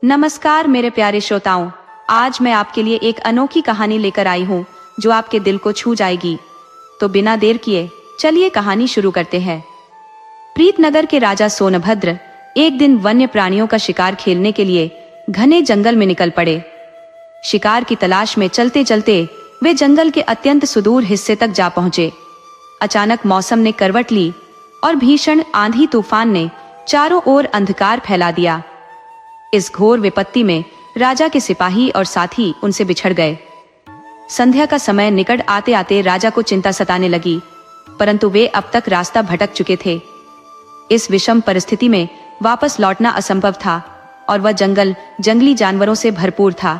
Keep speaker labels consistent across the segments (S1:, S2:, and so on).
S1: नमस्कार मेरे प्यारे श्रोताओं, आज मैं आपके लिए एक अनोखी कहानी लेकर आई हूँ जो आपके दिल को छू जाएगी। तो बिना देर किए चलिए कहानी शुरू करते हैं। प्रीतनगर के राजा सोनभद्र एक दिन वन्य प्राणियों का शिकार खेलने के लिए घने जंगल में निकल पड़े। शिकार की तलाश में चलते चलते वे जंगल के अत्यंत सुदूर हिस्से तक जा पहुंचे। अचानक मौसम ने करवट ली और भीषण आंधी तूफान ने चारों ओर अंधकार फैला दिया। इस घोर विपत्ति में राजा के सिपाही और साथी उनसे बिछड़ गए। संध्या का समय निकट आते आते राजा को चिंता सताने लगी, परंतु वे अब तक रास्ता भटक चुके थे। इस विषम परिस्थिति में वापस लौटना असंभव था और वह जंगल जंगली जानवरों से भरपूर था।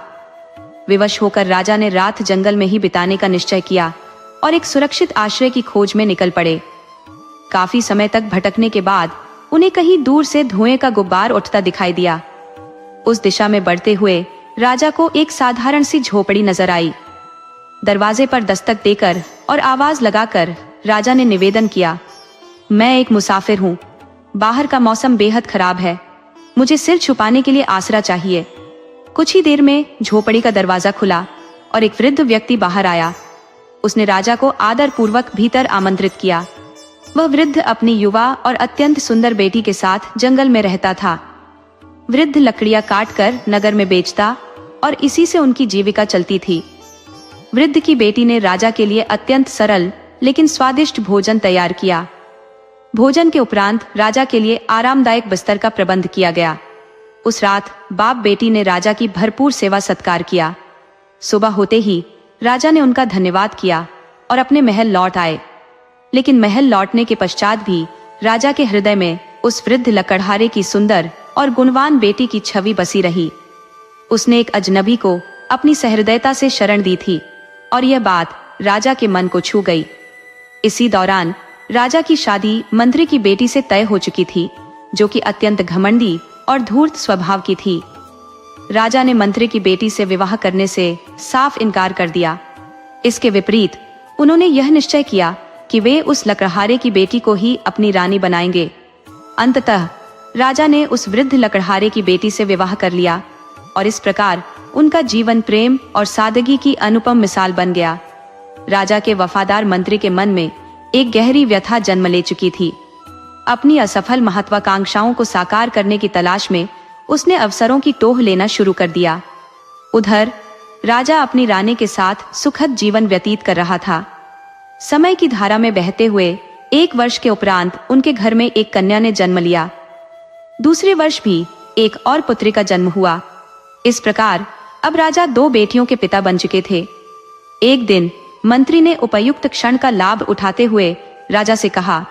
S1: विवश होकर राजा ने रात जंगल में ही बिताने का निश्चय किया और एक सुरक्षित आश्रय की खोज में निकल पड़े। काफी समय तक भटकने के बाद उन्हें कहीं दूर से धुएं का गुब्बार उठता दिखाई दिया। उस दिशा में बढ़ते हुए राजा को एक साधारण सी झोपड़ी नजर आई। दरवाजे पर दस्तक देकर और आवाज लगाकर राजा ने निवेदन किया, मैं एक मुसाफिर हूँ। बाहर का मौसम बेहद खराब है। मुझे सिर छुपाने के लिए आसरा चाहिए। कुछ ही देर में झोपड़ी का दरवाजा खुला और एक वृद्ध व्यक्ति बाहर आया। उसने राजा को आदर पूर्वक भीतर आमंत्रित किया। वह वृद्ध अपनी युवा और अत्यंत सुंदर बेटी के साथ जंगल में रहता था। वृद्ध लकड़ियां काटकर नगर में बेचता और इसी से उनकी जीविका चलती थी। वृद्ध की बेटी ने राजा के लिए अत्यंत सरल लेकिन स्वादिष्ट भोजन तैयार किया। भोजन के उपरांत राजा के लिए आरामदायक बिस्तर का प्रबंध किया गया। उस रात बाप बेटी ने राजा की भरपूर सेवा सत्कार किया। सुबह होते ही राजा ने उनका धन्यवाद किया और अपने महल लौट आए। लेकिन महल लौटने के पश्चात भी राजा के हृदय में उस वृद्ध लकड़हारे की सुंदर और गुणवान बेटी की छवि बसी रही। उसने एक अजनबी को अपनी सहृदयता से शरण दी थी और यह बात राजा के मन को छू गई। इसी दौरान राजा की शादी मंत्री की बेटी से तय हो चुकी थी, जो कि अत्यंत घमंडी और धूर्त स्वभाव की थी। राजा ने मंत्री की बेटी से विवाह करने से साफ इनकार कर दिया। इसके विपरीत उन्होंने यह निश्चय किया कि वे उस लकड़हारे की बेटी को ही अपनी रानी बनाएंगे। अंततः राजा ने उस वृद्ध लकड़हारे की बेटी से विवाह कर लिया और इस प्रकार उनका जीवन प्रेम और सादगी की अनुपम मिसाल बन गया। राजा के वफादार मंत्री के मन में एक गहरी व्यथा जन्म ले चुकी थी। अपनी असफल महत्वाकांक्षाओं को साकार करने की तलाश में उसने अवसरों की टोह लेना शुरू कर दिया। उधर राजा अपनी रानी के साथ सुखद जीवन व्यतीत कर रहा था। समय की धारा में बहते हुए 1 वर्ष के उपरांत उनके घर में एक कन्या ने जन्म लिया। दूसरे वर्ष भी एक और पुत्री का जन्म हुआ। इस प्रकार अब राजा 2 बेटियों के पिता बन चुके थे। एक दिन मंत्री ने उपयुक्त क्षण का लाभ उठाते हुए राजा से कहा,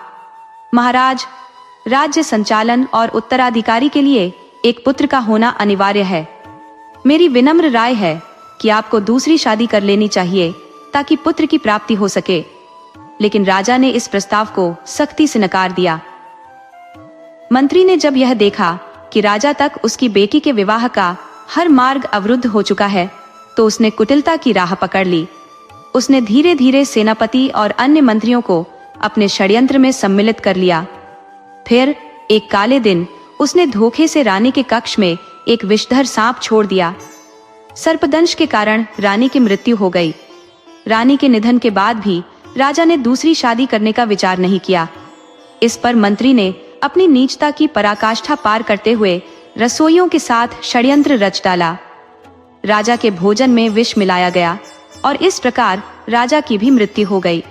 S1: महाराज, राज्य संचालन और उत्तराधिकारी के लिए एक पुत्र का होना अनिवार्य है। मेरी विनम्र राय है कि आपको दूसरी शादी कर लेनी चाहिए ताकि पुत्र की प्राप्ति हो सके। लेकिन राजा ने इस प्रस्ताव को सख्ती से नकार दिया। मंत्री ने जब यह देखा कि राजा तक उसकी बेटी के विवाह का हर मार्ग अवरुद्ध हो चुका है, तो उसने कुटिलता की राह पकड़ ली। उसने धीरे धीरे सेनापति और अन्य मंत्रियों को अपने षड्यंत्र में सम्मिलित कर लिया। फिर एक काले दिन उसने धोखे से रानी के कक्ष में एक विषधर सांप छोड़ दिया। सर्पदंश के कारण रानी की मृत्यु हो गई। रानी के निधन के बाद भी राजा ने दूसरी शादी करने का विचार नहीं किया। इस पर मंत्री ने अपनी नीचता की पराकाष्ठा पार करते हुए रसोइयों के साथ षड्यंत्र रच डाला। राजा के भोजन में विष मिलाया गया और इस प्रकार राजा की भी मृत्यु हो गई।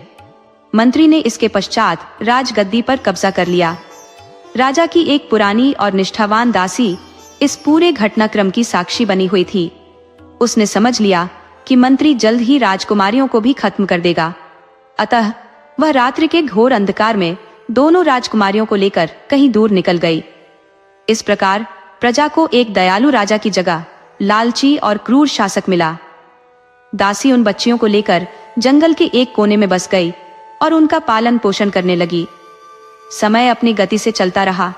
S1: मंत्री ने इसके पश्चात राजगद्दी पर कब्जा कर लिया। राजा की एक पुरानी और निष्ठावान दासी इस पूरे घटनाक्रम की साक्षी बनी हुई थी। उसने समझ लिया कि मंत्री जल्द ही राजकुमारियों को भी खत्म कर देगा। अतः वह रात्रि के घोर अंधकार में दोनों राजकुमारियों को लेकर कहीं दूर निकल गई। इस प्रकार प्रजा को एक दयालु राजा की जगह लालची और क्रूर शासक मिला। दासी उन बच्चियों को लेकर जंगल के एक कोने में बस गई और उनका पालन पोषण करने लगी। समय अपनी गति से चलता रहा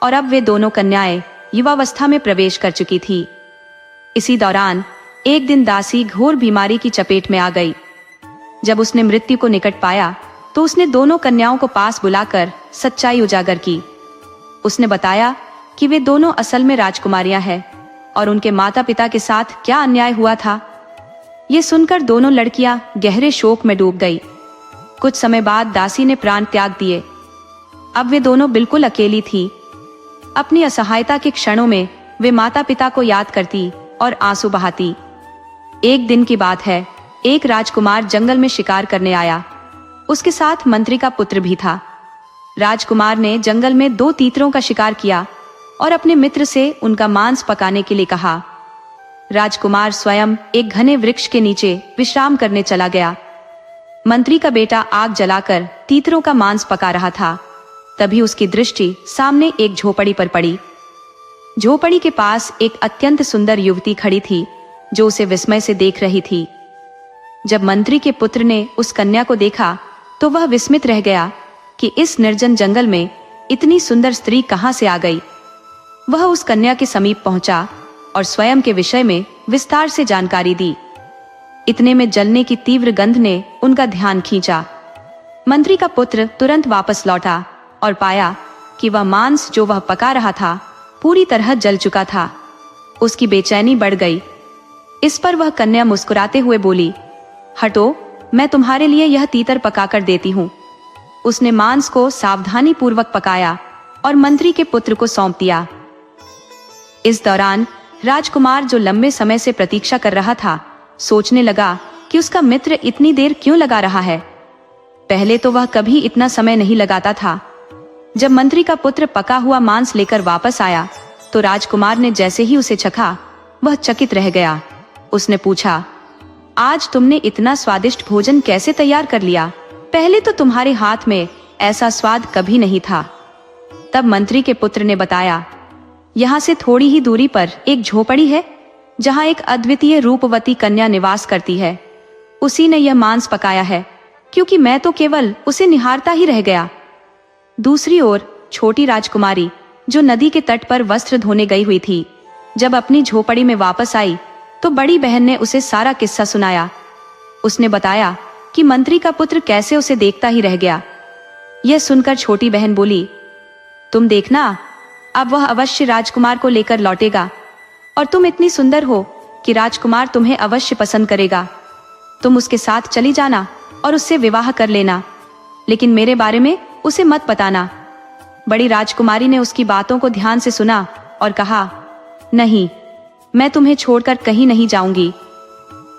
S1: और अब वे दोनों कन्याएं युवावस्था में प्रवेश कर चुकी थी। इसी दौरान एक दिन दासी घोर बीमारी की चपेट में आ गई। जब उसने मृत्यु को निकट पाया तो उसने दोनों कन्याओं को पास बुलाकर सच्चाई उजागर की। उसने बताया कि वे दोनों असल में राजकुमारियां हैं और उनके माता पिता के साथ क्या अन्याय हुआ था। ये सुनकर दोनों लड़कियां गहरे शोक में डूब गई। कुछ समय बाद दासी ने प्राण त्याग दिए। अब वे दोनों बिल्कुल अकेली थी। अपनी असहायता के क्षणों में वे माता पिता को याद करती और आंसू बहाती। एक दिन की बात है, एक राजकुमार जंगल में शिकार करने आया। उसके साथ मंत्री का पुत्र भी था। राजकुमार ने जंगल में 2 तीतरों का शिकार किया और अपने मित्र से उनका मांस पकाने के लिए कहा। राजकुमार स्वयं एक घने वृक्ष के नीचे विश्राम करने चला गया। मंत्री का बेटा आग जलाकर तीतरों का मांस पका रहा था। तभी उसकी दृष्टि सामने एक झोपड़ी पर पड़ी। झोपड़ी के पास एक अत्यंत सुंदर युवती खड़ी थी जो उसे विस्मय से देख रही थी। जब मंत्री के पुत्र ने उस कन्या को देखा तो वह विस्मित रह गया कि इस निर्जन जंगल में इतनी सुंदर स्त्री कहां से आ गई। वह उस कन्या के समीप पहुंचा और स्वयं के विषय में विस्तार से जानकारी दी। इतने में जलने की तीव्र गंध ने उनका ध्यान खींचा। मंत्री का पुत्र तुरंत वापस लौटा और पाया कि वह मांस जो वह पका रहा था पूरी तरह जल चुका था। उसकी बेचैनी बढ़ गई। इस पर वह कन्या मुस्कुराते हुए बोली, हटो, मैं तुम्हारे लिए यह तीतर पकाकर देती हूँ। उसने मांस को सावधानी पूर्वक पकाया और मंत्री के पुत्र को सौंप दिया। इस दौरान राजकुमार, जो लंबे समय से प्रतीक्षा कर रहा था, सोचने लगा कि उसका मित्र इतनी देर क्यों लगा रहा है। पहले तो वह कभी इतना समय नहीं लगाता था। जब मंत्री का पुत्र पका हुआ मांस लेकर वापस आया तो राजकुमार ने जैसे ही उसे चखा, वह चकित रह गया। उसने पूछा, आज तुमने इतना स्वादिष्ट भोजन कैसे तैयार कर लिया? पहले तो तुम्हारे हाथ में ऐसा स्वाद कभी नहीं था। तब मंत्री के पुत्र ने बताया, यहाँ से थोड़ी ही दूरी पर एक झोपड़ी है जहाँ एक अद्वितीय रूपवती कन्या निवास करती है। उसी ने यह मांस पकाया है, क्योंकि मैं तो केवल उसे निहारता ही रह गया। दूसरी ओर छोटी राजकुमारी, जो नदी के तट पर वस्त्र धोने गई हुई थी, जब अपनी झोपड़ी में वापस आई तो बड़ी बहन ने उसे सारा किस्सा सुनाया। उसने बताया कि मंत्री का पुत्र कैसे उसे देखता ही रह गया। यह सुनकर छोटी बहन बोली, तुम देखना, अब वह अवश्य राजकुमार को लेकर लौटेगा और तुम इतनी सुंदर हो कि राजकुमार तुम्हें अवश्य पसंद करेगा। तुम उसके साथ चली जाना और उससे विवाह कर लेना, लेकिन मेरे बारे में उसे मत बताना। बड़ी राजकुमारी ने उसकी बातों को ध्यान से सुना और कहा, नहीं, मैं तुम्हें छोड़कर कहीं नहीं जाऊंगी।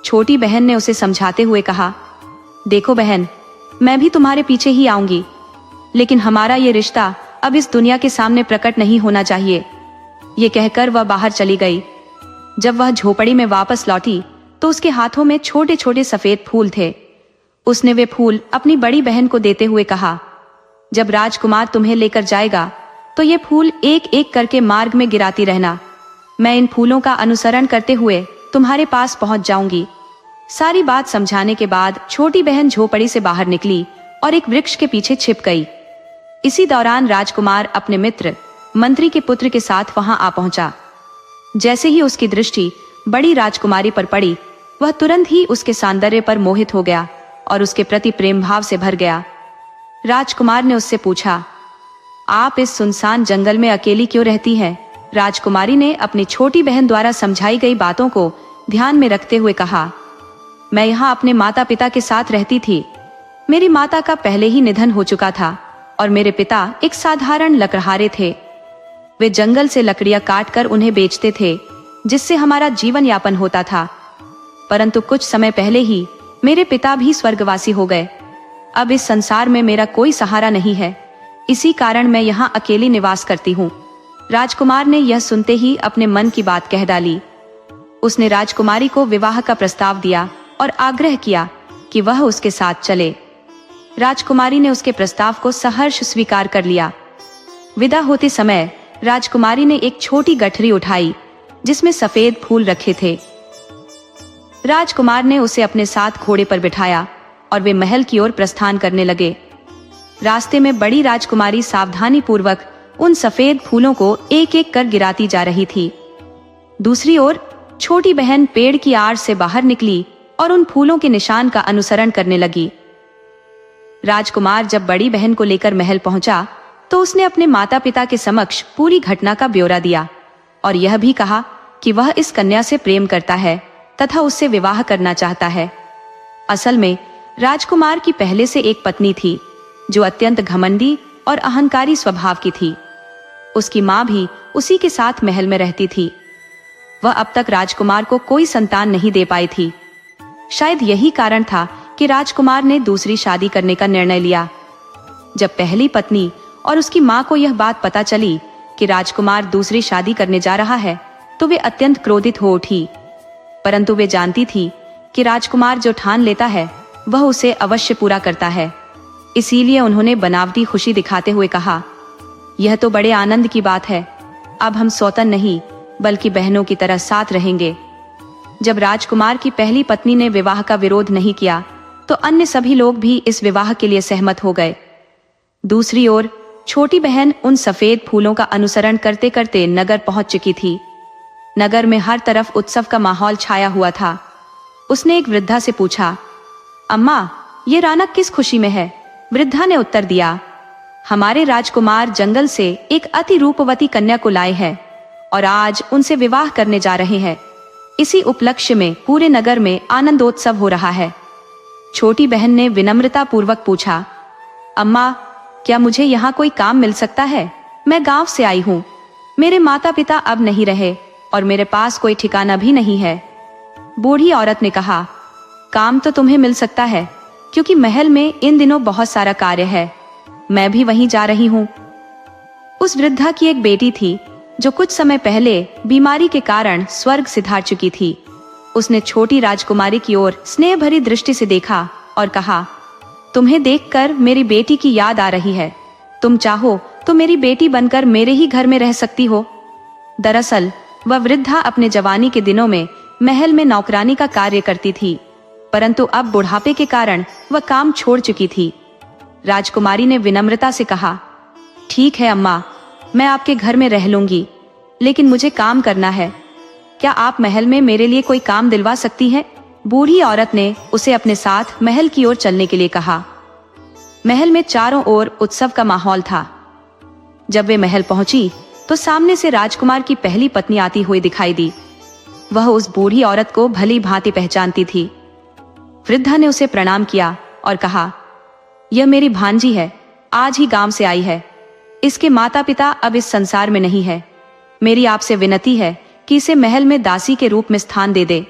S1: छोटी बहन ने उसे समझाते हुए कहा, देखो बहन, मैं भी तुम्हारे पीछे ही आऊंगी, लेकिन हमारा ये रिश्ता अब इस दुनिया के सामने प्रकट नहीं होना चाहिए। ये कहकर वह बाहर चली गई। जब वह झोपड़ी में वापस लौटी तो उसके हाथों में छोटे छोटे सफेद फूल थे। उसने वे फूल अपनी बड़ी बहन को देते हुए कहा, जब राजकुमार तुम्हें लेकर जाएगा तो ये फूल एक एक करके मार्ग में गिराती रहना। मैं इन फूलों का अनुसरण करते हुए तुम्हारे पास पहुंच जाऊंगी। सारी बात समझाने के बाद छोटी बहन झोपड़ी से बाहर निकली और एक वृक्ष के पीछे छिप गई। इसी दौरान राजकुमार अपने मित्र मंत्री के पुत्र के साथ वहां आ पहुंचा। जैसे ही उसकी दृष्टि बड़ी राजकुमारी पर पड़ी, वह तुरंत ही उसके सौंदर्य पर मोहित हो गया और उसके प्रति प्रेम भाव से भर गया। राजकुमार ने उससे पूछा, आप इस सुनसान जंगल में अकेली क्यों रहती हैं? राजकुमारी ने अपनी छोटी बहन द्वारा समझाई गई बातों को ध्यान में रखते हुए कहा, मैं यहाँ अपने माता पिता के साथ रहती थी। मेरी माता का पहले ही निधन हो चुका था और मेरे पिता एक साधारण लकड़हारे थे। वे जंगल से लकड़ियां काटकर उन्हें बेचते थे, जिससे हमारा जीवन यापन होता था। परंतु कुछ समय पहले ही मेरे पिता भी स्वर्गवासी हो गए। अब इस संसार में मेरा कोई सहारा नहीं है, इसी कारण मैं यहाँ अकेली निवास करती हूँ। राजकुमार ने यह सुनते ही अपने मन की बात कह डाली। उसने राजकुमारी को विवाह का प्रस्ताव दिया और आग्रह किया कि वह उसके साथ चले। राजकुमारी ने उसके प्रस्ताव को सहर्ष स्वीकार कर लिया। विदा होते समय राजकुमारी ने एक छोटी गठरी उठाई जिसमें सफेद फूल रखे थे। राजकुमार ने उसे अपने साथ घोड़े पर बिठाया और वे महल की ओर प्रस्थान करने लगे। रास्ते में बड़ी राजकुमारी सावधानी पूर्वक उन सफेद फूलों को एक एक कर गिराती जा रही थी। दूसरी ओर छोटी बहन पेड़ की आड़ से बाहर निकली और उन फूलों के निशान का अनुसरण करने लगी। राजकुमार जब बड़ी बहन को लेकर महल पहुंचा तो उसने अपने माता पिता के समक्ष पूरी घटना का ब्यौरा दिया और यह भी कहा कि वह इस कन्या से प्रेम करता है तथा उससे विवाह करना चाहता है। असल में राजकुमार की पहले से एक पत्नी थी जो अत्यंत घमंडी और अहंकारी स्वभाव की थी। उसकी माँ भी उसी के साथ महल में रहती थी। वह अब तक राजकुमार को कोई संतान नहीं दे पाई थी। शायद यही कारण था कि राजकुमार ने दूसरी शादी करने का निर्णय लिया। जब पहली पत्नी और उसकी माँ को यह बात पता चली कि राजकुमार दूसरी शादी करने जा रहा है तो वे अत्यंत क्रोधित हो उठी। परंतु वे जानती थी कि राजकुमार जो ठान लेता है वह उसे अवश्य पूरा करता है। इसीलिए उन्होंने बनावटी खुशी दिखाते हुए कहा, यह तो बड़े आनंद की बात है, अब हम सौतन नहीं बल्कि बहनों की तरह साथ रहेंगे। जब राजकुमार की पहली पत्नी ने विवाह का विरोध नहीं किया तो अन्य सभी लोग भी इस विवाह के लिए सहमत हो गए। दूसरी ओर छोटी बहन उन सफेद फूलों का अनुसरण करते करते नगर पहुंच चुकी थी। नगर में हर तरफ उत्सव का माहौल छाया हुआ था। उसने एक वृद्धा से पूछा, अम्मा, ये रानक किस खुशी में है? वृद्धा ने उत्तर दिया, हमारे राजकुमार जंगल से एक अति रूपवती कन्या को लाए हैं और आज उनसे विवाह करने जा रहे हैं। इसी उपलक्ष्य में पूरे नगर में आनंदोत्सव हो रहा है। छोटी बहन ने विनम्रता पूर्वक पूछा, अम्मा, क्या मुझे यहाँ कोई काम मिल सकता है? मैं गांव से आई हूँ। मेरे माता पिता अब नहीं रहे और मेरे पास कोई ठिकाना भी नहीं है। बूढ़ी औरत ने कहा, काम तो तुम्हें मिल सकता है क्योंकि महल में इन दिनों बहुत सारा कार्य है। मैं भी वहीं जा रही हूँ। उस वृद्धा की एक बेटी थी जो कुछ समय पहले बीमारी के कारण स्वर्ग सिधार चुकी थी। उसने छोटी राजकुमारी की ओर स्नेह भरी दृष्टि से देखा और कहा, तुम्हें देखकर मेरी बेटी की याद आ रही है। तुम चाहो तो मेरी बेटी बनकर मेरे ही घर में रह सकती हो। दरअसल वह वृद्धा अपने जवानी के दिनों में महल में नौकरानी का कार्य करती थी, परंतु अब बुढ़ापे के कारण वह काम छोड़ चुकी थी। राजकुमारी ने विनम्रता से कहा, ठीक है अम्मा, मैं आपके घर में रह लूंगी, लेकिन मुझे काम करना है। क्या आप महल में मेरे लिए कोई काम दिलवा सकती हैं? बूढ़ी औरत ने उसे अपने साथ महल की ओर चलने के लिए कहा। महल में चारों ओर उत्सव का माहौल था। जब वे महल पहुंची तो सामने से राजकुमार की पहली पत्नी आती हुई दिखाई दी। वह उस बूढ़ी औरत को भली भांति पहचानती थी। वृद्धा ने उसे प्रणाम किया और कहा, यह मेरी भांजी है, आज ही गांव से आई है। इसके माता पिता अब इस संसार में नहीं है। मेरी आपसे विनती है कि इसे महल में दासी के रूप में स्थान दे दे।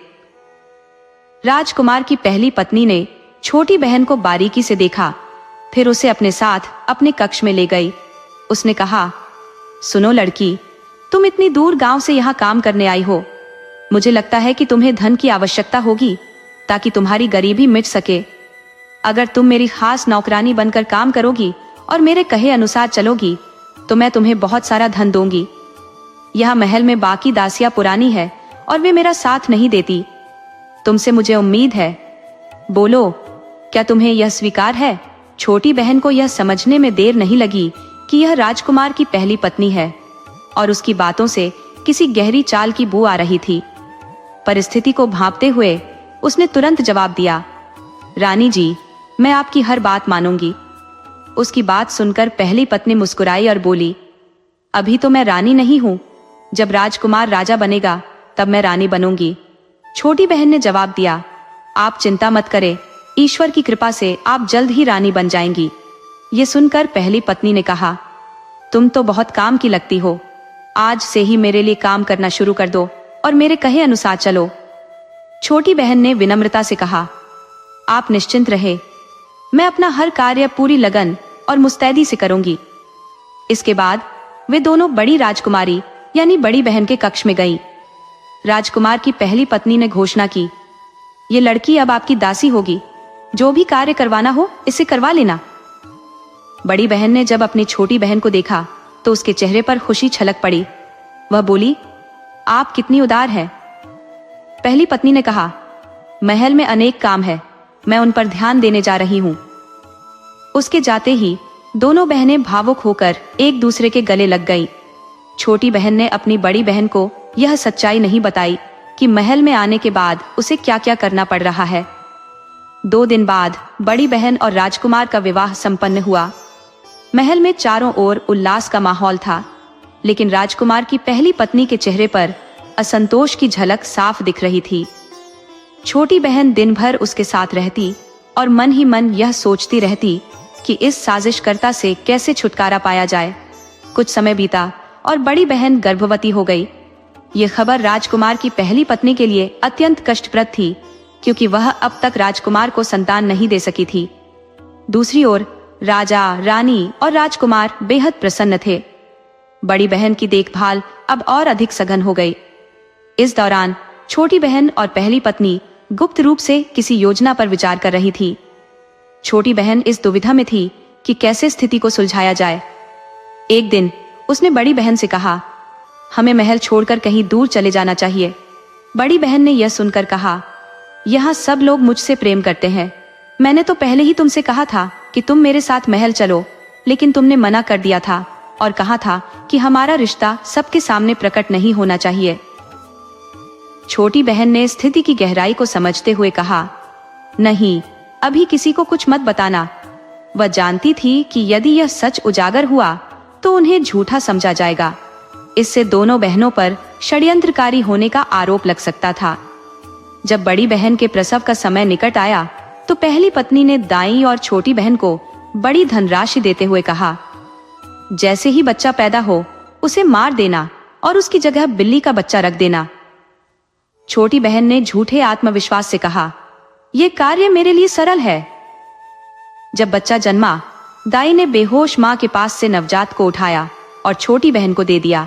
S1: राजकुमार की पहली पत्नी ने छोटी बहन को बारीकी से देखा, फिर उसे अपने साथ अपने कक्ष में ले गई। उसने कहा, सुनो लड़की, तुम इतनी दूर गांव से यहाँ काम करने आई हो। मुझे लगता है कि तुम्हें धन की आवश्यकता होगी ताकि तुम्हारी गरीबी मिट सके। अगर तुम मेरी खास नौकरानी बनकर काम करोगी और मेरे कहे अनुसार चलोगी तो मैं तुम्हें बहुत सारा धन दूंगी। यह महल में बाकी दासियां पुरानी है और वे मेरा साथ नहीं देती। तुमसे मुझे उम्मीद है, बोलो, क्या तुम्हें यह स्वीकार है? छोटी बहन को यह समझने में देर नहीं लगी कि यह राजकुमार की पहली पत्नी है और उसकी बातों से किसी गहरी चाल की बू आ रही थी। परिस्थिति को भांपते हुए उसने तुरंत जवाब दिया, रानी जी, मैं आपकी हर बात मानूंगी। उसकी बात सुनकर पहली पत्नी मुस्कुराई और बोली, अभी तो मैं रानी नहीं हूं, जब राजकुमार राजा बनेगा तब मैं रानी बनूंगी। छोटी बहन ने जवाब दिया, आप चिंता मत करें, ईश्वर की कृपा से आप जल्द ही रानी बन जाएंगी। ये सुनकर पहली पत्नी ने कहा, तुम तो बहुत काम की लगती हो। आज से ही मेरे लिए काम करना शुरू कर दो और मेरे कहे अनुसार चलो। छोटी बहन ने विनम्रता से कहा, आप निश्चिंत रहे, मैं अपना हर कार्य पूरी लगन और मुस्तैदी से करूंगी। इसके बाद वे दोनों बड़ी राजकुमारी यानी बड़ी बहन के कक्ष में गईं। राजकुमार की पहली पत्नी ने घोषणा की, ये लड़की अब आपकी दासी होगी, जो भी कार्य करवाना हो इसे करवा लेना। बड़ी बहन ने जब अपनी छोटी बहन को देखा तो उसके चेहरे पर खुशी छलक पड़ी। वह बोली, आप कितनी उदार है। पहली पत्नी ने कहा, महल में अनेक काम है, मैं उन पर ध्यान देने जा रही हूं। उसके जाते ही दोनों बहनें भावुक होकर एक दूसरे के गले लग गईं। छोटी बहन ने अपनी बड़ी बहन को यह सच्चाई नहीं बताई कि महल में आने के बाद उसे क्या क्या करना पड़ रहा है। 2 दिन बाद बड़ी बहन और राजकुमार का विवाह संपन्न हुआ। महल में चारों ओर उल्लास का माहौल था, लेकिन राजकुमार की पहली पत्नी के चेहरे पर असंतोष की झलक साफ दिख रही थी। छोटी बहन दिन भर उसके साथ रहती और मन ही मन यह सोचती रहती कि इस साजिशकर्ता से कैसे छुटकारा पाया जाए। कुछ समय बीता और बड़ी बहन गर्भवती हो गई। ये खबर राजकुमार की पहली पत्नी के लिए अत्यंत कष्टप्रद थी, क्योंकि वह अब तक राजकुमार को संतान नहीं दे सकी थी। दूसरी ओर राजा, रानी और राजकुमार बेहद प्रसन्न थे। बड़ी बहन की देखभाल अब और अधिक सघन हो गई। इस दौरान छोटी बहन और पहली पत्नी गुप्त रूप से किसी योजना पर विचार कर रही थी। छोटी बहन इस दुविधा में थी कि कैसे स्थिति को सुलझाया जाए। एक दिन उसने बड़ी बहन से कहा, हमें महल छोड़कर कहीं दूर चले जाना चाहिए। बड़ी बहन ने यह सुनकर कहा, यहाँ सब लोग मुझसे प्रेम करते हैं। मैंने तो पहले ही तुमसे कहा था कि तुम मेरे साथ महल चलो, लेकिन तुमने मना कर दिया था और कहा था कि हमारा रिश्ता सबके सामने प्रकट नहीं होना चाहिए। छोटी बहन ने स्थिति की गहराई को समझते हुए कहा, नहीं, अभी किसी को कुछ मत बताना। वह जानती थी कि यदि यह सच उजागर हुआ तो उन्हें झूठा समझा जाएगा। इससे दोनों बहनों पर षड्यंत्रकारी होने का आरोप लग सकता था। जब बड़ी बहन के प्रसव का समय निकट आया तो पहली पत्नी ने दाई और छोटी बहन को बड़ी धनराशि देते हुए कहा, जैसे ही बच्चा पैदा हो उसे मार देना और उसकी जगह बिल्ली का बच्चा रख देना। छोटी बहन ने झूठे आत्मविश्वास से कहा, यह कार्य मेरे लिए सरल है। जब बच्चा जन्मा, दाई ने बेहोश मां के पास से नवजात को उठाया और छोटी बहन को दे दिया।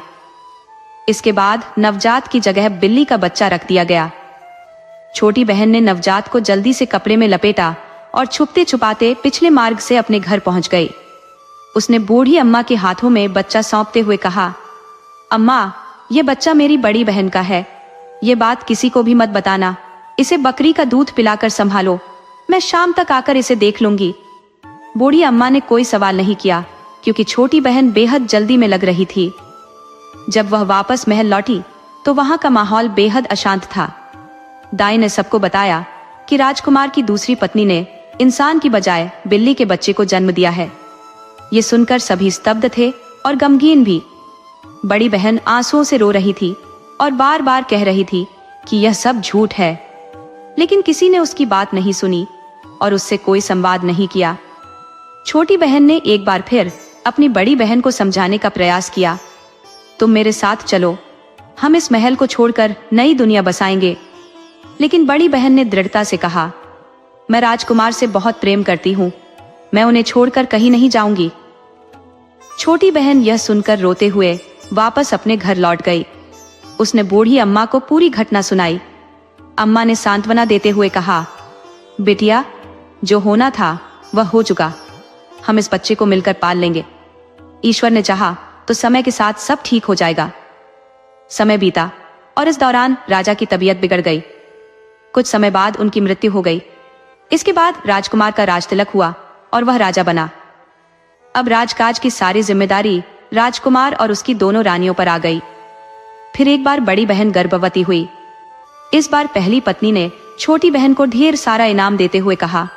S1: इसके बाद नवजात की जगह बिल्ली का बच्चा रख दिया गया। छोटी बहन ने नवजात को जल्दी से कपड़े में लपेटा और छुपते छुपाते पिछले मार्ग से अपने घर पहुंच गई। उसने बूढ़ी अम्मा के हाथों में बच्चा सौंपते हुए कहा, अम्मा, ये बच्चा मेरी बड़ी बहन का है। ये बात किसी को भी मत बताना। इसे बकरी का दूध पिलाकर संभालो। मैं शाम तक आकर इसे देख लूंगी। बूढ़ी अम्मा ने कोई सवाल नहीं किया, क्योंकि छोटी बहन बेहद जल्दी में लग रही थी। जब वह वापस महल लौटी तो वहां का माहौल बेहद अशांत था। दाई ने सबको बताया कि राजकुमार की दूसरी पत्नी ने इंसान की बजाय बिल्ली के बच्चे को जन्म दिया है। ये सुनकर सभी स्तब्ध थे और गमगीन भी। बड़ी बहन आंसुओं से रो रही थी और बार बार कह रही थी कि यह सब झूठ है, लेकिन किसी ने उसकी बात नहीं सुनी और उससे कोई संवाद नहीं किया। छोटी बहन ने एक बार फिर अपनी बड़ी बहन को समझाने का प्रयास किया, तुम मेरे साथ चलो, हम इस महल को छोड़कर नई दुनिया बसाएंगे। लेकिन बड़ी बहन ने दृढ़ता से कहा, मैं राजकुमार से बहुत प्रेम करती हूँ, मैं उन्हें छोड़कर कहीं नहीं जाऊंगी। छोटी बहन यह सुनकर रोते हुए वापस अपने घर लौट गई। उसने बूढ़ी अम्मा को पूरी घटना सुनाई। अम्मा ने सांत्वना देते हुए कहा, बिटिया, जो होना था वह हो चुका। हम इस बच्चे को मिलकर पाल लेंगे। ईश्वर ने चाहा तो समय के साथ सब ठीक हो जाएगा। समय बीता और इस दौरान राजा की तबीयत बिगड़ गई। कुछ समय बाद उनकी मृत्यु हो गई। इसके बाद राजकुमार का राजतिलक हुआ और वह राजा बना। अब राजकाज की सारी जिम्मेदारी राजकुमार और उसकी दोनों रानियों पर आ गई। फिर एक बार बड़ी बहन गर्भवती हुई। इस बार पहली पत्नी ने छोटी बहन को ढेर सारा इनाम देते हुए कहा,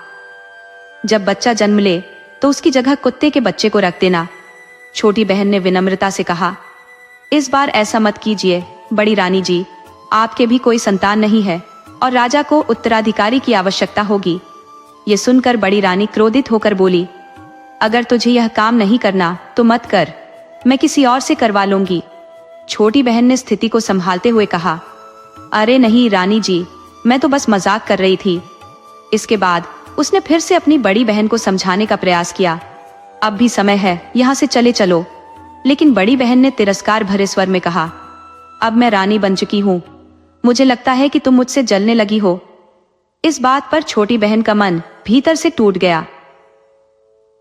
S1: जब बच्चा जन्म ले तो उसकी जगह कुत्ते के बच्चे को रख देना। छोटी बहन ने विनम्रता से कहा, इस बार ऐसा मत कीजिए बड़ी रानी जी, आपके भी कोई संतान नहीं है और राजा को उत्तराधिकारी की आवश्यकता होगी। ये सुनकर बड़ी रानी क्रोधित होकर बोली, अगर तुझे यह काम नहीं करना तो मत कर, मैं किसी और से करवा लूंगी। छोटी बहन ने स्थिति को संभालते हुए कहा, अरे नहीं रानी जी, मैं तो बस मजाक कर रही थी। इसके बाद उसने फिर से अपनी बड़ी बहन को समझाने का प्रयास किया, अब भी समय है, यहाँ से चले चलो। लेकिन बड़ी बहन ने तिरस्कार भरे स्वर में कहा, अब मैं रानी बन चुकी हूँ, मुझे लगता है कि तुम मुझसे जलने लगी हो। इस बात पर छोटी बहन का मन भीतर से टूट गया।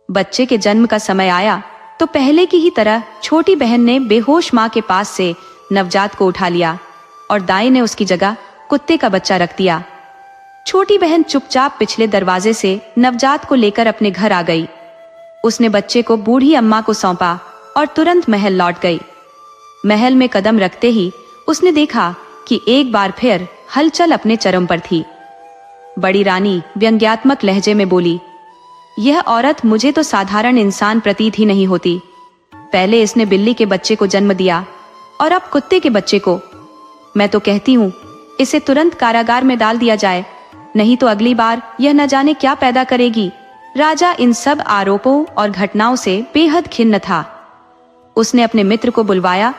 S1: बच्चे के जन्म का समय आया तो पहले की ही तरह छोटी बहन ने बेहोश मां के पास से नवजात को उठा लिया और दाई ने उसकी जगह कुत्ते का बच्चा रख दिया। छोटी बहन चुपचाप पिछले दरवाजे से नवजात को लेकर अपने घर आ गई। उसने बच्चे को बूढ़ी अम्मा को सौंपा और तुरंत महल लौट गई। महल में कदम रखते ही उसने देखा कि एक बार फिर हलचल अपने चरम पर थी। बड़ी रानी व्यंग्यात्मक लहजे में बोली, यह औरत मुझे तो साधारण इंसान प्रतीत ही नहीं होती। पहले इसने बिल्ली के बच्चे को जन्म दिया और अब कुत्ते के बच्चे को। मैं तो कहती हूँ इसे तुरंत कारागार में डाल दिया जाए, नहीं तो अगली बार यह न जाने क्या पैदा करेगी। राजा इन सब आरोपों और घटनाओं से बेहद खिन्न था। उसने अपने मित्र को बुलवाया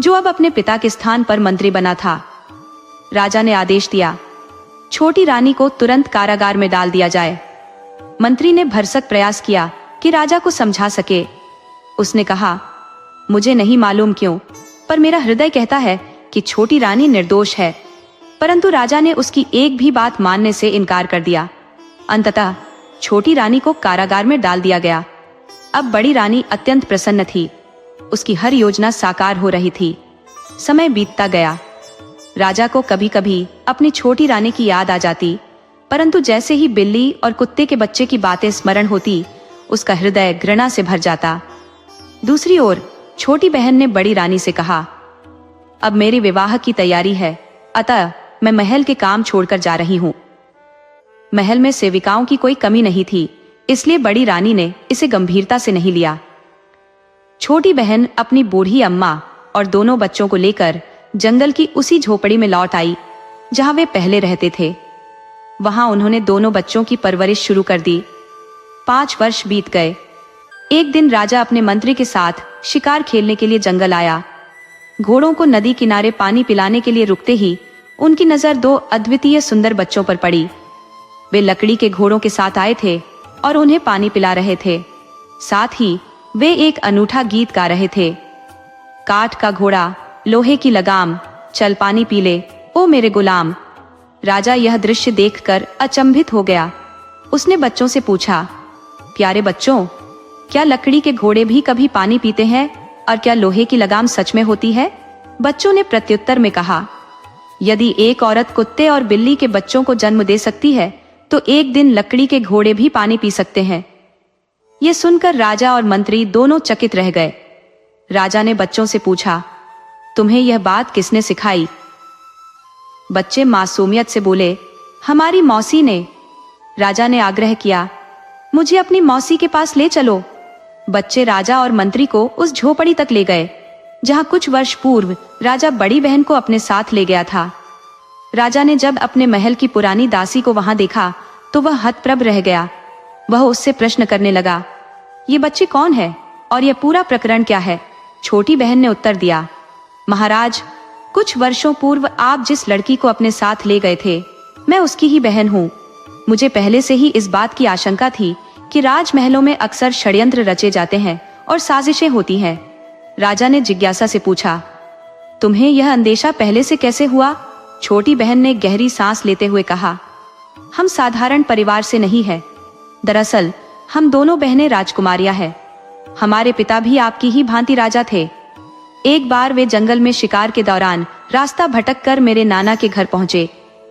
S1: जो अब अपने पिता के स्थान पर मंत्री बना था। राजा ने आदेश दिया, छोटी रानी को तुरंत कारागार में डाल दिया जाए। मंत्री ने भरसक प्रयास किया कि राजा को समझा सके। उसने कहा, मुझे नहीं मालूम क्यों, पर मेरा हृदय कहता है कि छोटी रानी निर्दोष है। परंतु राजा ने उसकी एक भी बात मानने से इनकार कर दिया। अंततः छोटी रानी को कारागार में डाल दिया गया। अब बड़ी रानी अत्यंत प्रसन्न थी। उसकी हर योजना साकार हो रही थी। समय बीतता गया। राजा को कभी कभी अपनी छोटी रानी की याद आ जाती, परंतु जैसे ही बिल्ली और कुत्ते के बच्चे की बातें स्मरण होती, उसका हृदय घृणा से भर जाता। दूसरी ओर छोटी बहन ने बड़ी रानी से कहा, अब मेरे विवाह की तैयारी है, अतः मैं महल के काम छोड़कर जा रही हूँ। महल में सेविकाओं की कोई कमी नहीं थी, इसलिए बड़ी रानी ने इसे गंभीरता से नहीं लिया। छोटी बहन अपनी बूढ़ी अम्मा और दोनों बच्चों को लेकर जंगल की उसी झोपड़ी में लौट आई जहां वे पहले रहते थे। वहां उन्होंने दोनों बच्चों की परवरिश शुरू कर दी। 5 वर्ष बीत गए। एक दिन राजा अपने मंत्री के साथ शिकार खेलने के लिए जंगल आया। घोड़ों को नदी किनारे पानी पिलाने के लिए रुकते ही उनकी नजर 2 अद्वितीय सुंदर बच्चों पर पड़ी। वे लकड़ी के घोड़ों के साथ आए थे और उन्हें पानी पिला रहे थे। साथ ही वे एक अनूठा गीत गा रहे थे, काठ का घोड़ा, लोहे की लगाम, चल पानी पी ले, ओ मेरे गुलाम। राजा यह दृश्य देखकर अचंभित हो गया। उसने बच्चों से पूछा, प्यारे बच्चों, क्या लकड़ी के घोड़े भी कभी पानी पीते हैं और क्या लोहे की लगाम सच में होती है? बच्चों ने प्रत्युत्तर में कहा, यदि एक औरत कुत्ते और बिल्ली के बच्चों को जन्म दे सकती है तो एक दिन लकड़ी के घोड़े भी पानी पी सकते हैं। ये सुनकर राजा और मंत्री दोनों चकित रह गए। राजा ने बच्चों से पूछा, तुम्हें यह बात किसने सिखाई? बच्चे मासूमियत से बोले, हमारी मौसी ने। राजा ने आग्रह किया, मुझे अपनी मौसी के पास ले चलो। बच्चे राजा और मंत्री को उस झोपड़ी तक ले गए जहां कुछ वर्ष पूर्व राजा बड़ी बहन को अपने साथ ले गया था। राजा ने जब अपने महल की पुरानी दासी को वहां देखा तो वह हतप्रभ रह गया। वह उससे प्रश्न करने लगा, ये बच्चे कौन है और यह पूरा प्रकरण क्या है? छोटी बहन ने उत्तर दिया, महाराज, कुछ वर्षों पूर्व आप जिस लड़की को अपने साथ ले गए थे, मैं उसकी ही बहन हूँ। मुझे पहले से ही इस बात की आशंका थी कि राजमहलों में अक्सर षड्यंत्र रचे जाते हैं और साजिशें होती हैं। राजा ने जिज्ञासा से पूछा, तुम्हें यह अंदेशा पहले से कैसे हुआ? छोटी बहन ने गहरी सांस लेते हुए कहा, हम साधारण परिवार से नहीं है। दरअसल हम दोनों बहनें राजकुमारियां हैं। हमारे पिता भी आपकी ही भांति राजा थे। एक बार वे जंगल में शिकार के दौरान रास्ता भटक कर मेरे नाना के घर पहुंचे,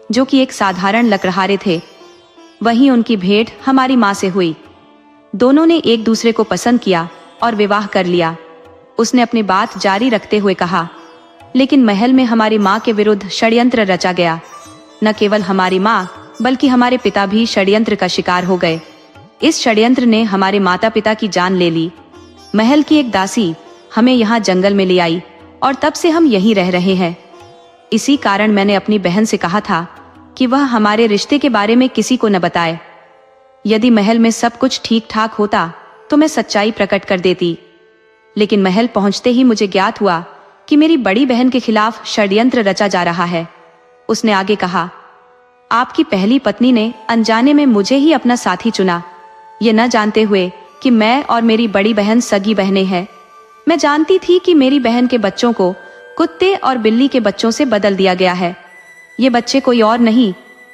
S1: जो कि एक साधारण लकड़हारे थे। वहीं उनकी भेंट हमारी माँ से हुई। दोनों ने एक दूसरे को पसंद किया और विवाह कर लिया। उसने अपनी बात जारी रखते हुए कहा, लेकिन महल में हमारी माँ के विरुद्ध षड्यंत्र रचा गया। न केवल हमारी माँ बल्कि हमारे पिता भी षड्यंत्र का शिकार हो गए। इस षड्यंत्र ने हमारे माता पिता की जान ले ली। महल की एक दासी हमें यहाँ जंगल में ले आई और तब से हम यहीं रह रहे हैं। इसी कारण मैंने अपनी बहन से कहा था कि वह हमारे रिश्ते के बारे में किसी को न बताए। यदि महल में सब कुछ ठीक ठाक होता तो मैं सच्चाई प्रकट कर देती, लेकिन महल पहुंचते ही मुझे ज्ञात हुआ कि मेरी बड़ी बहन के खिलाफ षड्यंत्र रचा जा रहा है। उसने आगे कहा, आपकी पहली पत्नी ने अनजाने में मुझे ही अपना साथी चुना, ये न जानते हुए कि मैं और मेरी बड़ी बहन सगी बहनें हैं। मैं जानती थी कि मेरी बहन के बच्चों को कुत्ते और बिल्ली के बच्चों से बदल दिया गया है। ये बच्चे कोई और नहीं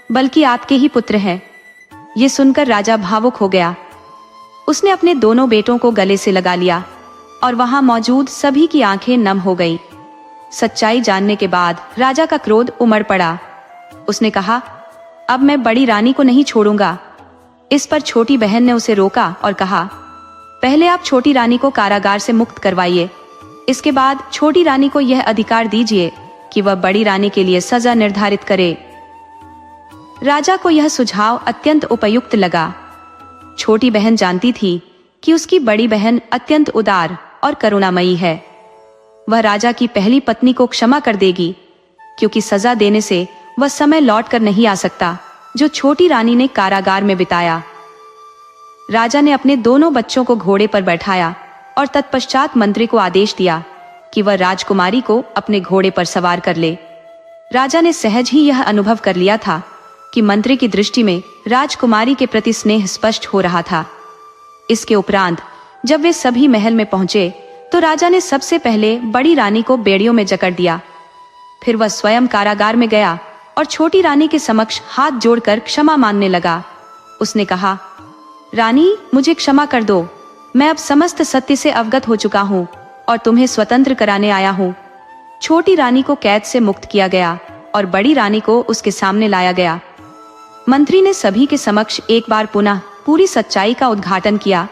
S1: बल्कि आपके ही पुत्र हैं। ये सुनकर राजा भावुक हो गया। उसने अपने दोनों बेटों को गले से लगा लिया और वहां मौजूद सभी की आंखें नम हो गईं। सच्चाई जानने के बाद राजा का क्रोध उमड़ पड़ा। उसने कहा, अब मैं बड़ी रानी को नहीं छोड़ूंगा। इस पर छोटी बहन ने उसे रोका और कहा, पहले आप छोटी रानी को कारागार से मुक्त करवाइए, इसके बाद छोटी रानी को यह अधिकार दीजिए कि वह बड़ी रानी के लिए सजा निर्धारित करे। राजा को यह सुझाव अत्यंत उपयुक्त लगा। छोटी बहन जानती थी कि उसकी बड़ी बहन अत्यंत उदार और करुणामयी है। वह राजा की पहली पत्नी को क्षमा कर देगी, क्योंकि सजा देने से वह समय लौट कर नहीं आ सकता जो छोटी रानी ने कारागार में बिताया। राजा ने अपने दोनों बच्चों को घोड़े पर बैठाया और तत्पश्चात मंत्री को आदेश दिया कि वह राजकुमारी को अपने घोड़े पर सवार कर ले। राजा ने सहज ही यह अनुभव कर लिया था कि मंत्री की दृष्टि में राजकुमारी के प्रति स्नेह स्पष्ट हो रहा था। इसके उपरांत जब वे सभी महल में पहुंचे तो राजा ने सबसे पहले बड़ी रानी को बेड़ियों में जकड़ दिया। फिर वह स्वयं कारागार में गया और छोटी रानी के समक्ष हाथ जोड़कर क्षमा मांगने लगा। उसने कहा, रानी, मुझे क्षमा कर दो। मैं अब समस्त सत्य से अवगत हो चुका हूँ और तुम्हें स्वतंत्र कराने आया हूँ। छोटी रानी को कैद से मुक्त किया गया और बड़ी रानी को उसके सामने लाया गया। मंत्री ने सभी के समक्ष एक बार पुनः पूरी सच्चाई का उद्घाटन किया।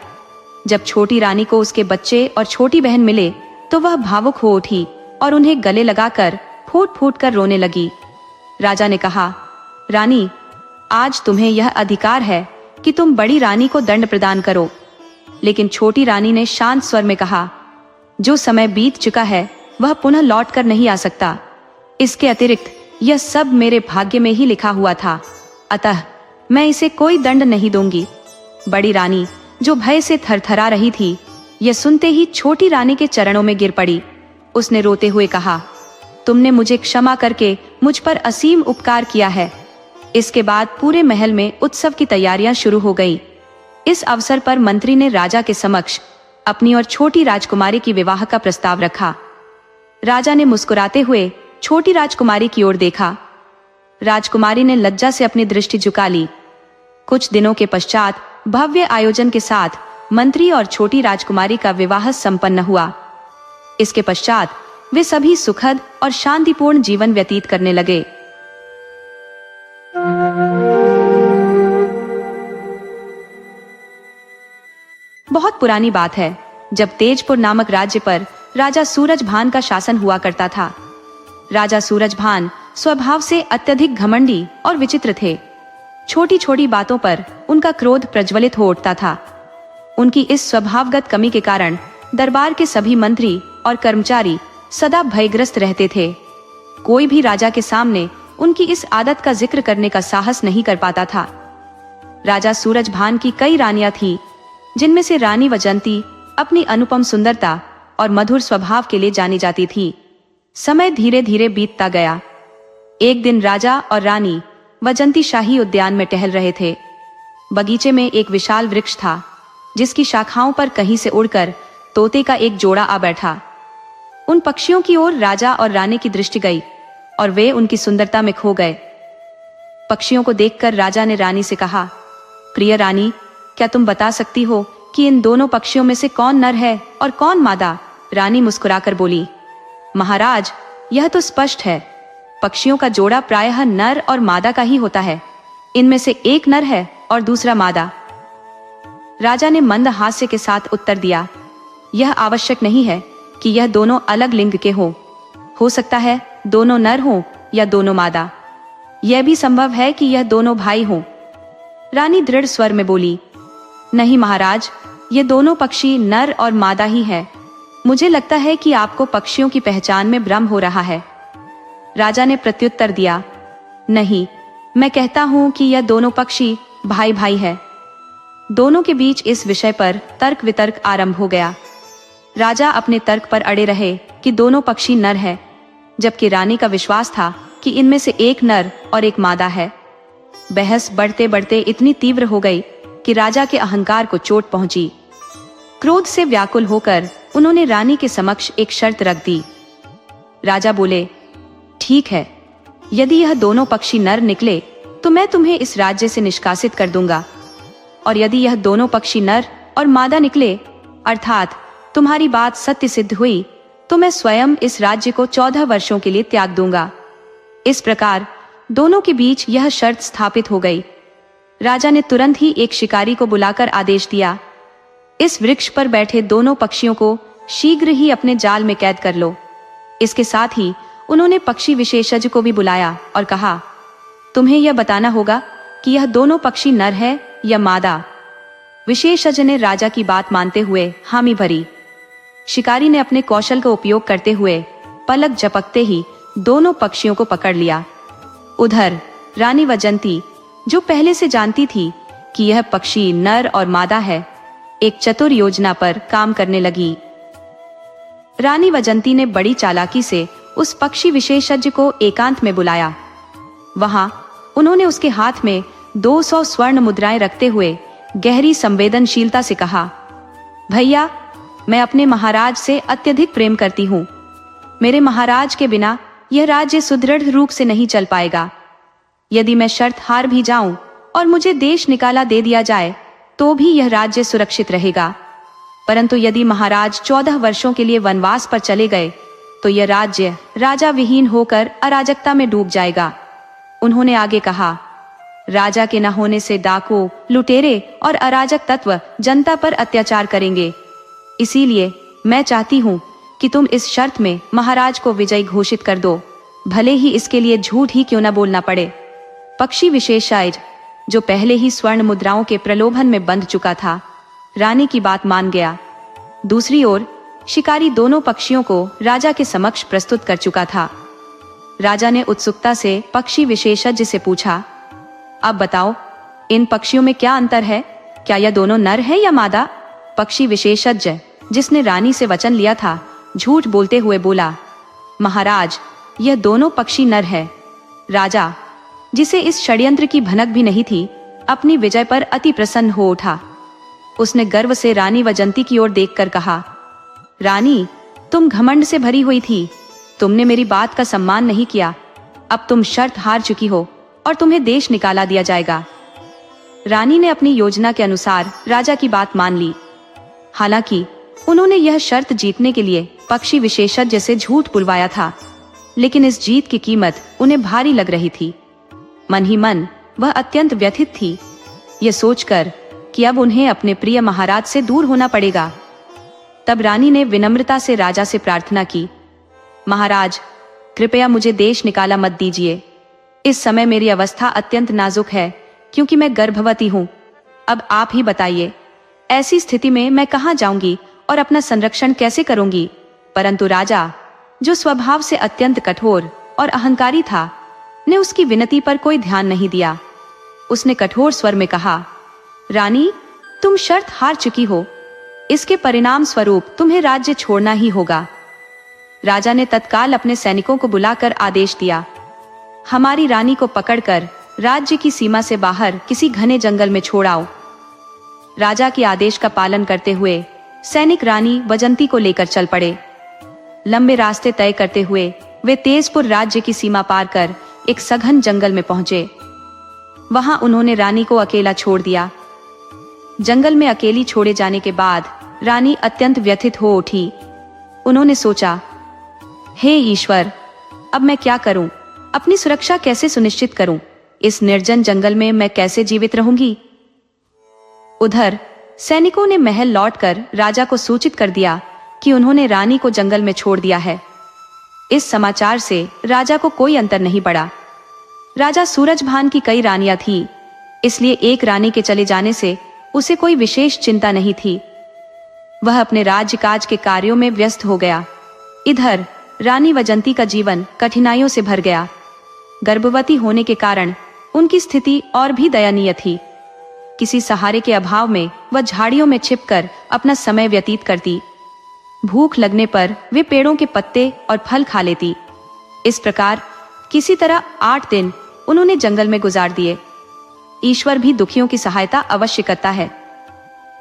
S1: जब छोटी रानी को उसके बच्चे और छोटी बहन मिले तो वह भावुक हो उठी और उन्हें गले लगाकर फूट फूट कर रोने लगी। राजा ने कहा, रानी, आज तुम्हें यह अधिकार है कि तुम बड़ी रानी को दंड प्रदान करो। लेकिन छोटी रानी ने शांत स्वर में कहा, जो समय बीत चुका है वह पुनः लौट कर नहीं आ सकता। इसके अतिरिक्त यह सब मेरे भाग्य में ही लिखा हुआ था, अतः मैं इसे कोई दंड नहीं दूंगी। बड़ी रानी, जो भय से थरथरा रही थी, यह सुनते ही छोटी रानी के चरणों में गिर पड़ी। उसने रोते हुए कहा, तुमने मुझे क्षमा करके मुझ पर असीम उपकार किया है। इसके बाद पूरे महल में उत्सव की तैयारियां शुरू हो गई। इस अवसर पर मंत्री ने राजा के समक्ष अपनी और छोटी राजकुमारी की विवाह का प्रस्ताव रखा। राजा ने मुस्कुराते हुए छोटी राजकुमारी की ओर देखा। राजकुमारी ने लज्जा से अपनी दृष्टि झुका ली। कुछ दिनों के पश्चात भव्य आयोजन के साथ मंत्री और छोटी राजकुमारी का विवाह संपन्न हुआ। इसके पश्चात वे सभी सुखद और शांतिपूर्ण जीवन व्यतीत करने लगे। बहुत पुरानी बात है, जब तेजपुर नामक राज्य पर राजा सूरजभान का शासन हुआ करता था। राजा सूरजभान स्वभाव से अत्यधिक घमंडी और विचित्र थे। छोटी छोटी बातों पर उनका क्रोध प्रज्वलित हो उठता था। उनकी इस स्वभावगत कमी के कारण दरबार के सभी मंत्री और कर्मचारी सदा भयग्रस्त रहते थे। कोई भी राजा के सामने उनकी इस आदत का जिक्र करने का साहस नहीं कर पाता था। राजा सूरजभान की कई रानियां थीं, जिनमें से रानी वजंती अपनी अनुपम सुंदरता और मधुर स्वभाव के लिए जानी जाती थी। समय धीरे धीरे बीतता गया। एक दिन राजा और रानी वजंती शाही उद्यान में टहल रहे थे। बगीचे में एक विशाल वृक्ष था, जिसकी शाखाओं पर कहीं से उड़कर तोते का एक जोड़ा आ बैठा। उन पक्षियों की ओर राजा और रानी की दृष्टि गई और वे उनकी सुंदरता में खो गए। पक्षियों को देखकर राजा ने रानी से कहा, प्रिय रानी, क्या तुम बता सकती हो कि इन दोनों पक्षियों में से कौन नर है और कौन मादा? रानी मुस्कुराकर बोली, महाराज, यह तो स्पष्ट है। पक्षियों का जोड़ा प्रायः नर और मादा का ही होता है। इनमें से एक नर है और दूसरा मादा। राजा ने मंद हास्य के साथ उत्तर दिया, यह आवश्यक नहीं है कि यह दोनों अलग लिंग के हो सकता है दोनों नर हों या दोनों मादा। यह भी संभव है कि यह दोनों भाई हों। रानी दृढ़ स्वर में बोली, नहीं महाराज, ये दोनों पक्षी नर और मादा ही है। मुझे लगता है कि आपको पक्षियों की पहचान में भ्रम हो रहा है। राजा ने प्रत्युत्तर दिया, नहीं, मैं कहता हूं कि यह दोनों पक्षी भाई भाई है। दोनों के बीच इस विषय पर तर्क वितर्क आरंभ हो गया। राजा अपने तर्क पर अड़े रहे कि दोनों पक्षी नर है, जबकि रानी का विश्वास था कि इनमें से एक नर और एक मादा है। बहस बढ़ते बढ़ते इतनी तीव्र हो गई कि राजा के अहंकार को चोट पहुंची। क्रोध से व्याकुल होकर उन्होंने रानी के समक्ष एक शर्त रख दी। राजा बोले, ठीक है, यदि यह दोनों पक्षी नर निकले तो मैं तुम्हें इस राज्य से निष्कासित कर दूंगा, और यदि यह दोनों पक्षी नर और मादा निकले, अर्थात तुम्हारी बात सत्य सिद्ध हुई, तो मैं स्वयं इस राज्य को 14 वर्षों के लिए त्याग दूंगा। इस प्रकार दोनों के बीच यह शर्त स्थापित हो गई। राजा ने तुरंत ही एक शिकारी को बुलाकर आदेश दिया, इस वृक्ष पर बैठे दोनों पक्षियों को शीघ्र ही अपने जाल में कैद कर लो। इसके साथ ही उन्होंने पक्षी विशेषज्ञ को भी बुलाया और कहा, तुम्हें यह बताना होगा कि यह दोनों पक्षी नर है या मादा। विशेषज्ञ ने राजा की बात मानते हुए हामी भरी। शिकारी ने अपने कौशल का उपयोग करते हुए पलक झपकते ही दोनों पक्षियों को पकड़ लिया। उधर रानी वजंती, जो पहले से जानती थी कि यह पक्षी नर और मादा है, एक चतुर योजना पर काम करने लगी। रानी वजंती ने बड़ी चालाकी से उस पक्षी विशेषज्ञ को एकांत में बुलाया। वहां उन्होंने उसके हाथ में 200 स्वर्ण मुद्राएं रखते हुए गहरी संवेदनशीलता से कहा, भैया, मैं अपने महाराज से अत्यधिक प्रेम करती हूँ। मेरे महाराज के बिना यह राज्य सुदृढ़ रूप से नहीं चल पाएगा। यदि मैं शर्त हार भी जाऊं और मुझे देश निकाला दे दिया जाए तो भी यह राज्य सुरक्षित रहेगा, परंतु यदि महाराज 14 वर्षों के लिए वनवास पर चले गए तो यह राज्य राजा विहीन होकर अराजकता में डूब जाएगा। उन्होंने आगे कहा, राजा के न होने से डाकू, लुटेरे और अराजक तत्व जनता पर अत्याचार करेंगे। इसीलिए मैं चाहती हूँ कि तुम इस शर्त में महाराज को विजयी घोषित कर दो, भले ही इसके लिए झूठ ही क्यों न बोलना पड़े। पक्षी विशेषज्ञ, जो पहले ही स्वर्ण मुद्राओं के प्रलोभन में बंध चुका था, रानी की बात मान गया। दूसरी ओर शिकारी दोनों पक्षियों को राजा के समक्ष प्रस्तुत कर चुका था। राजा ने उत्सुकता से पक्षी विशेषज्ञ से पूछा, अब बताओ, इन पक्षियों में क्या अंतर है? क्या यह दोनों नर है या मादा? पक्षी विशेषज्ञ, जिसने रानी से वचन लिया था, झूठ बोलते हुए बोला, महाराज, यह दोनों पक्षी नर है। राजा, जिसे इस षड्यंत्र की भनक भी नहीं थी, अपनी विजय पर अति प्रसन्न हो उठा। उसने गर्व से रानी वजंती की ओर देखकर कहा, रानी, तुम घमंड से भरी हुई थी। तुमने मेरी बात का सम्मान नहीं किया। अब तुम शर्त हार चुकी हो और तुम्हें देश निकाला दिया जाएगा। रानी ने अपनी योजना के अनुसार राजा की बात मान ली। हालांकि उन्होंने यह शर्त जीतने के लिए पक्षी विशेषज्ञ से झूठ बुलवाया था, लेकिन इस जीत की कीमत उन्हें भारी लग रही थी। मन ही मन वह अत्यंत व्यथित थी, यह सोचकर कि अब उन्हें अपने प्रिय महाराज से दूर होना पड़ेगा। तब रानी ने विनम्रता से राजा से प्रार्थना की, महाराज, कृपया मुझे देश निकाला मत दीजिए। इस समय मेरी अवस्था अत्यंत नाजुक है, क्योंकि मैं गर्भवती हूँ। अब आप ही बताइए, ऐसी स्थिति में मैं कहाँ जाऊंगी और अपना संरक्षण कैसे करूंगी? परंतु राजा, जो स्वभाव से अत्यंत कठोर और अहंकारी था, ने उसकी विनती पर कोई ध्यान नहीं दिया। उसने कठोर स्वर में कहा, रानी, तुम शर्त हार चुकी हो। इसके परिणाम स्वरूप तुम्हें राज्य छोड़ना ही होगा। राजा ने तत्काल अपने सैनिकों को बुलाकर आदेश दिया, हमारी रानी को पकड़कर राज्य की सीमा से बाहर किसी घने जंगल में छोड़ाओ। राजा के आदेश का पालन करते हुए सैनिक रानी वजंती को लेकर चल पड़े। लंबे रास्ते तय करते हुए वे तेजपुर राज्य की सीमा पार कर एक सघन जंगल में पहुंचे। वहां उन्होंने रानी को अकेला छोड़ दिया। जंगल में अकेली छोड़े जाने के बाद रानी अत्यंत व्यथित हो उठी। उन्होंने सोचा, हे ईश्वर, अब मैं क्या करूं? अपनी सुरक्षा कैसे सुनिश्चित करूं? इस निर्जन जंगल में मैं कैसे जीवित रहूंगी? उधर सैनिकों ने महल लौटकर राजा को सूचित कर दिया कि उन्होंने रानी को जंगल में छोड़ दिया है। इस समाचार से राजा को कोई अंतर नहीं पड़ा। राजा सूरजभान की कई रानियां थीं, इसलिए एक रानी के चले जाने से उसे कोई विशेष चिंता नहीं थी। वह अपने राज्यकाज के कार्यों में व्यस्त हो गया। इधर रानी वजंती का जीवन कठिनाइयों से भर गया। गर्भवती होने के कारण उनकी स्थिति और भी दयनीय थी। किसी सहारे के अभाव में वह झाड़ियों में छिपकर अपना समय व्यतीत करती। भूख लगने पर वे पेड़ों के पत्ते और फल खा लेती। इस प्रकार किसी तरह 8 दिन उन्होंने जंगल में गुजार दिए। ईश्वर भी दुखियों की सहायता अवश्य करता है।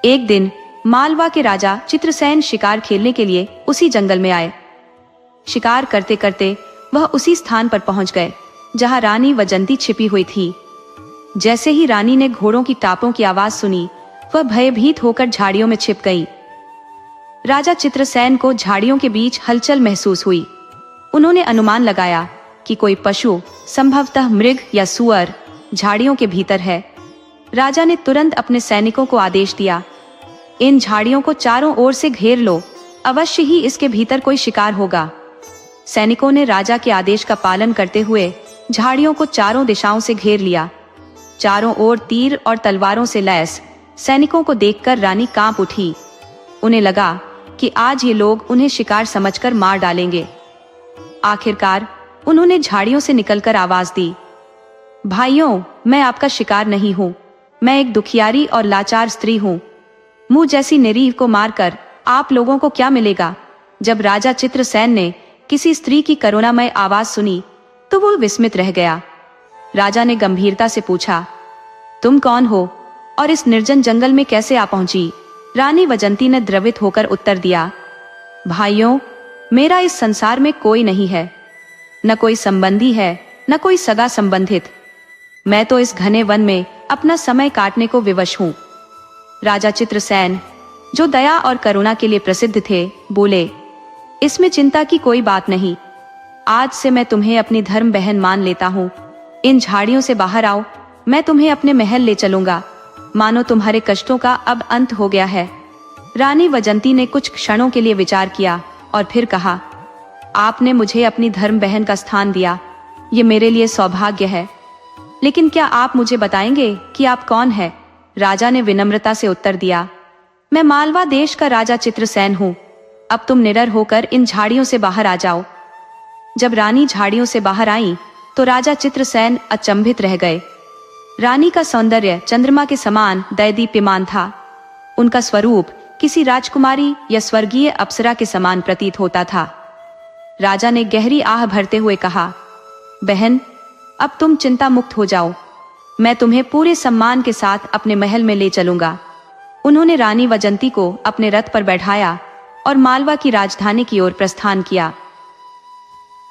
S1: एक दिन मालवा के राजा चित्रसेन शिकार खेलने के लिए उसी जंगल में आए। शिकार करते करते वह उसी स्थान पर पहुंच गए जहां रानी वजंती छिपी हुई थी। जैसे ही रानी ने घोड़ों की टापों की आवाज सुनी, वह भयभीत होकर झाड़ियों में छिप गई। राजा चित्रसेन को झाड़ियों के बीच हलचल महसूस हुई। उन्होंने अनुमान लगाया कि कोई पशु, संभवतः मृग या सुअर, झाड़ियों के भीतर है। राजा ने तुरंत अपने सैनिकों को आदेश दिया, इन झाड़ियों को चारों ओर से घेर लो, अवश्य ही इसके भीतर कोई शिकार होगा। सैनिकों ने राजा के आदेश का पालन करते हुए झाड़ियों को चारों दिशाओं से घेर लिया। चारों ओर तीर और तलवारों से लैस सैनिकों को देखकर रानी कांप उठी। उन्हें लगा कि आज ये लोग उन्हें शिकार समझकर मार डालेंगे। आखिरकार उन्होंने झाड़ियों से निकलकर आवाज दी, भाइयों, मैं आपका शिकार नहीं हूँ। मैं एक दुखियारी और लाचार स्त्री हूँ। मुझ जैसी निरीह को मारकर आप लोगों को क्या मिलेगा? जब राजा चित्रसेन ने किसी स्त्री की करुणामय आवाज सुनी तो वो विस्मित रह गया। राजा ने गंभीरता से पूछा, तुम कौन हो और इस निर्जन जंगल में कैसे आ पहुंची? रानी वजंती ने द्रवित होकर उत्तर दिया, भाइयों, मेरा इस संसार में कोई नहीं है। न कोई संबंधी है, न कोई सगा संबंधित। मैं तो इस घने वन में अपना समय काटने को विवश हूं। राजा चित्रसेन, जो दया और करुणा के लिए प्रसिद्ध थे, बोले, इसमें चिंता की कोई बात नहीं। आज से मैं तुम्हें अपनी धर्म बहन मान लेता हूँ। इन झाड़ियों से बाहर आओ, मैं तुम्हें अपने महल ले चलूंगा। मानो तुम्हारे कष्टों का अब अंत हो गया है। रानी वजंती ने कुछ क्षणों के लिए विचार किया और फिर कहा, आपने मुझे अपनी धर्म बहन का स्थान दिया, ये मेरे लिए सौभाग्य है। लेकिन क्या आप मुझे बताएंगे कि आप कौन हैं? राजा ने विनम्रता से उत्तर दिया, मैं मालवा देश का राजा चित्रसेन हूँ। अब तुम निडर होकर इन झाड़ियों से बाहर आ जाओ। जब रानी झाड़ियों से बाहर आई तो राजा चित्रसेन अचंभित रह गए। रानी का सौंदर्य चंद्रमा के समान दैदीप्यमान था। उनका स्वरूप किसी राजकुमारी या स्वर्गीय अप्सरा के समान प्रतीत होता था। राजा ने गहरी आह भरते हुए कहा, बहन, अब तुम चिंता मुक्त हो जाओ। मैं तुम्हें पूरे सम्मान के साथ अपने महल में ले चलूंगा। उन्होंने रानी वजंती को अपने रथ पर बैठाया और मालवा की राजधानी की ओर प्रस्थान किया।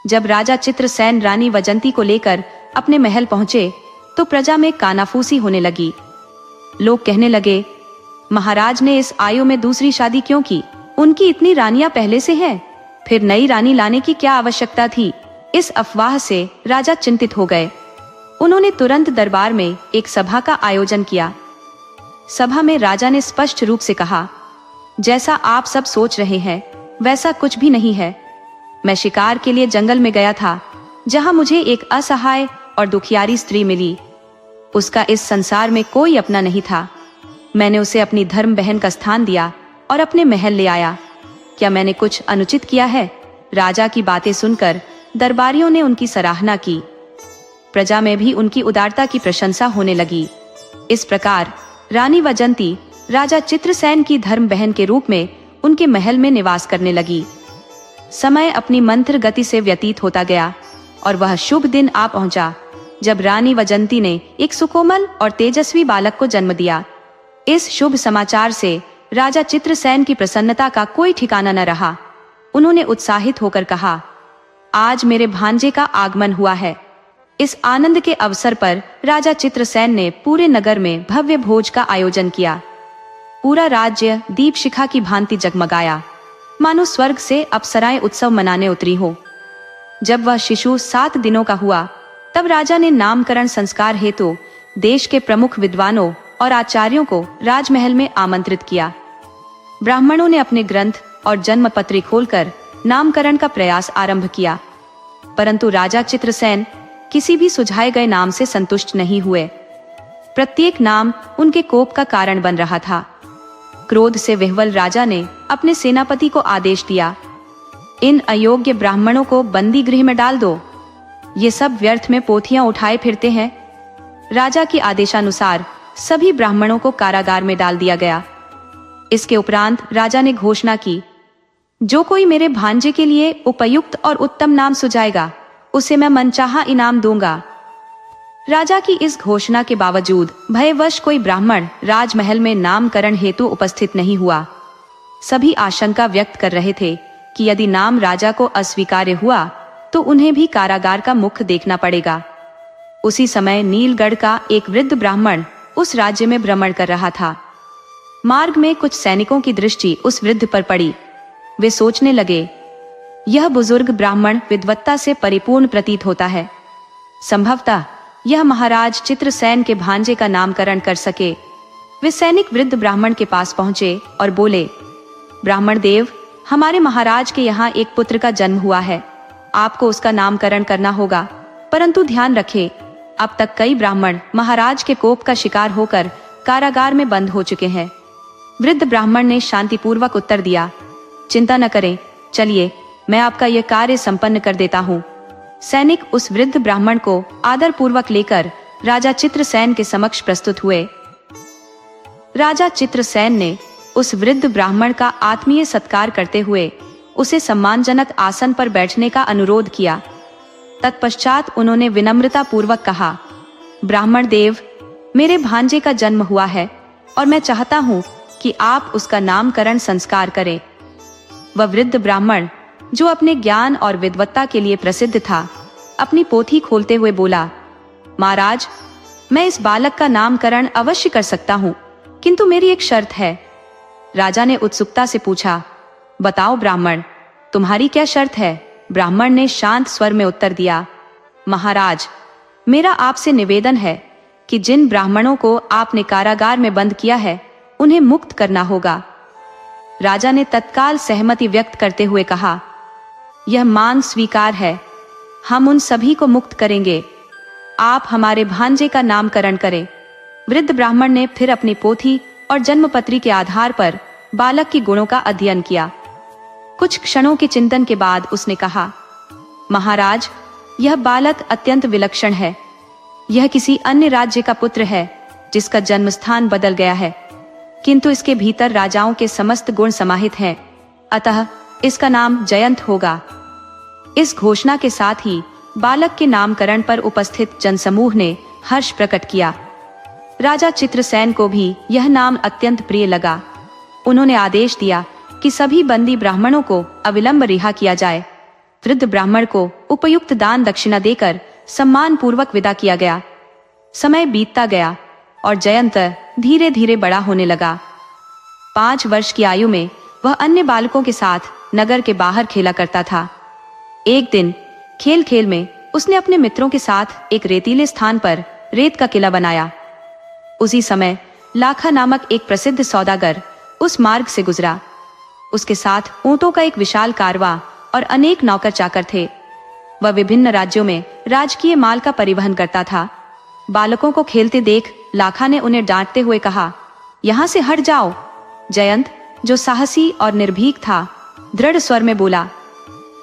S1: जब राजा चित्रसेन रानी वजंती को लेकर अपने महल पहुंचे तो प्रजा में कानाफूसी होने लगी। लोग कहने लगे, महाराज ने इस आयु में दूसरी शादी क्यों की? उनकी इतनी रानियां पहले से हैं, फिर नई रानी लाने की क्या आवश्यकता थी? इस अफवाह से राजा चिंतित हो गए। उन्होंने तुरंत दरबार में एक सभा का आयोजन किया। सभा में राजा ने स्पष्ट रूप से कहा, जैसा आप सब सोच रहे हैं वैसा कुछ भी नहीं है। मैं शिकार के लिए जंगल में गया था, जहां मुझे एक असहाय और दुखियारी स्त्री मिली। उसका इस संसार में कोई अपना नहीं था। मैंने उसे अपनी धर्म बहन का स्थान दिया और अपने महल ले आया। क्या मैंने कुछ अनुचित किया है? राजा की बातें सुनकर दरबारियों ने उनकी सराहना की। प्रजा में भी उनकी उदारता की प्रशंसा होने लगी। इस प्रकार रानी वजंती राजा चित्रसेन की धर्म बहन के रूप में उनके महल में निवास करने लगी। समय अपनी मंत्र गति से व्यतीत होता गया और वह शुभ दिन आ पहुंचा जब रानी वजंती ने एक सुकोमल और तेजस्वी बालक को जन्म दिया। इस शुभ समाचार से राजा चित्रसेन की प्रसन्नता का कोई ठिकाना न रहा। उन्होंने उत्साहित होकर कहा, आज मेरे भांजे का आगमन हुआ है। इस आनंद के अवसर पर राजा चित्रसेन ने पूरे नगर में भव्य भोज का आयोजन किया। पूरा राज्य दीप शिखा की भांति जगमगाया, मानो स्वर्ग से अप्सराएं उत्सव मनाने उतरी हो। जब वह शिशु 7 दिनों का हुआ तब राजा ने नामकरण संस्कार हेतु देश के प्रमुख विद्वानों और आचार्यों को राजमहल में आमंत्रित किया। ब्राह्मणों ने अपने ग्रंथ और जन्म पत्री खोलकर नामकरण का प्रयास आरंभ किया, परंतु राजा चित्रसेन किसी भी सुझाए गए नाम से संतुष्ट नहीं हुए। प्रत्येक नाम उनके कोप का कारण बन रहा था। क्रोध से विह्वल राजा ने अपने सेनापति को आदेश दिया, इन अयोग्य ब्राह्मणों को बंदी गृह में डाल दो। ये सब व्यर्थ में पोथियां उठाए फिरते हैं। राजा के आदेशानुसार सभी ब्राह्मणों को कारागार में डाल दिया गया। इसके उपरांत राजा ने घोषणा की, जो कोई मेरे भांजे के लिए उपयुक्त और उत्तम नाम सुझाएगा उसे मैं मनचाहा इनाम दूंगा। राजा की इस घोषणा के बावजूद भयवश कोई ब्राह्मण राजमहल में नामकरण हेतु उपस्थित नहीं हुआ। सभी आशंका व्यक्त कर रहे थे कि यदि नाम राजा को अस्वीकार्य हुआ तो उन्हें भी कारागार का मुख देखना पड़ेगा। उसी समय नीलगढ़ का एक वृद्ध ब्राह्मण उस राज्य में भ्रमण कर रहा था। मार्ग में कुछ सैनिकों की दृष्टि उस वृद्ध पर पड़ी। वे सोचने लगे, यह बुजुर्ग ब्राह्मण विद्वत्ता से परिपूर्ण प्रतीत होता है। संभवतः यह महाराज चित्रसेन के भांजे का नामकरण कर सके। वे सैनिक वृद्ध ब्राह्मण के पास पहुंचे और बोले, ब्राह्मण देव, हमारे महाराज के यहाँ एक पुत्र का जन्म हुआ है। आपको उसका नामकरण करना होगा, परंतु ध्यान रखें, अब तक कई ब्राह्मण महाराज के कोप का शिकार होकर कारागार में बंद हो चुके हैं। वृद्ध ब्राह्मण ने शांतिपूर्वक उत्तर दिया, चिंता न करें, चलिए मैं आपका यह कार्य संपन्न कर देता हूँ। सैनिक उस वृद्ध ब्राह्मण को आदर पूर्वक लेकर राजा चित्रसेन के समक्ष प्रस्तुत हुए। राजा चित्रसेन ने उस वृद्ध ब्राह्मण का आत्मीय सत्कार करते हुए उसे सम्मानजनक आसन पर बैठने का अनुरोध किया। तत्पश्चात उन्होंने विनम्रता पूर्वक कहा, ब्राह्मण देव, मेरे भांजे का जन्म हुआ है और मैं चाहता हूँ कि आप उसका नामकरण संस्कार करें। वह वृद्ध ब्राह्मण, जो अपने ज्ञान और विद्वत्ता के लिए प्रसिद्ध था, अपनी पोथी खोलते हुए बोला, महाराज, मैं इस बालक का नामकरण अवश्य कर सकता हूँ, किंतु मेरी एक शर्त है। राजा ने उत्सुकता से पूछा, बताओ ब्राह्मण, तुम्हारी क्या शर्त है? ब्राह्मण ने शांत स्वर में उत्तर दिया, महाराज, मेरा आपसे निवेदन है कि जिन ब्राह्मणों को आपने कारागार में बंद किया है, उन्हें मुक्त करना होगा। राजा ने तत्काल सहमति व्यक्त करते हुए कहा, यह मान स्वीकार है, हम उन सभी को मुक्त करेंगे। आप हमारे भांजे का नामकरण करें। वृद्ध ब्राह्मण ने फिर अपनी पोथी और जन्मपत्री के आधार पर बालक के गुणों का अध्ययन किया। कुछ क्षणों के चिंतन के बाद उसने कहा, महाराज, यह बालक अत्यंत विलक्षण है। यह किसी अन्य राज्य का पुत्र है जिसका जन्म स्थान बदल गया है, किंतु इसके भीतर राजाओं के समस्त गुण समाहित हैं, अतः इसका नाम जयंत होगा। इस घोषणा के साथ ही बालक के नामकरण पर उपस्थित जनसमूह ने हर्ष प्रकट किया। राजा चित्रसेन को भी यह नाम अत्यंत प्रिय लगा। उन्होंने आदेश दिया कि सभी बंदी ब्राह्मणों को अविलंब रिहा किया जाए। वृद्ध ब्राह्मण को उपयुक्त दान दक्षिणा देकर सम्मान पूर्वक विदा किया गया। समय बीतता गया और जयंत धीरे धीरे बड़ा होने लगा। 5 वर्ष की आयु में वह अन्य बालकों के साथ नगर के बाहर खेला करता था। एक दिन खेल खेल में उसने अपने मित्रों के साथ एक रेतीले स्थान पर रेत का किला बनाया। उसी समय लाखा नामक एक प्रसिद्ध सौदागर उस मार्ग से गुजरा। उसके साथ ऊंटों का एक विशाल कारवां और अनेक नौकर चाकर थे। वह विभिन्न राज्यों में राजकीय माल का परिवहन करता था। बालकों को खेलते देख लाखा ने उन्हें डांटते हुए कहा, यहाँ से हट जाओ। जयंत, जो साहसी और निर्भीक था, दृढ़ स्वर में बोला,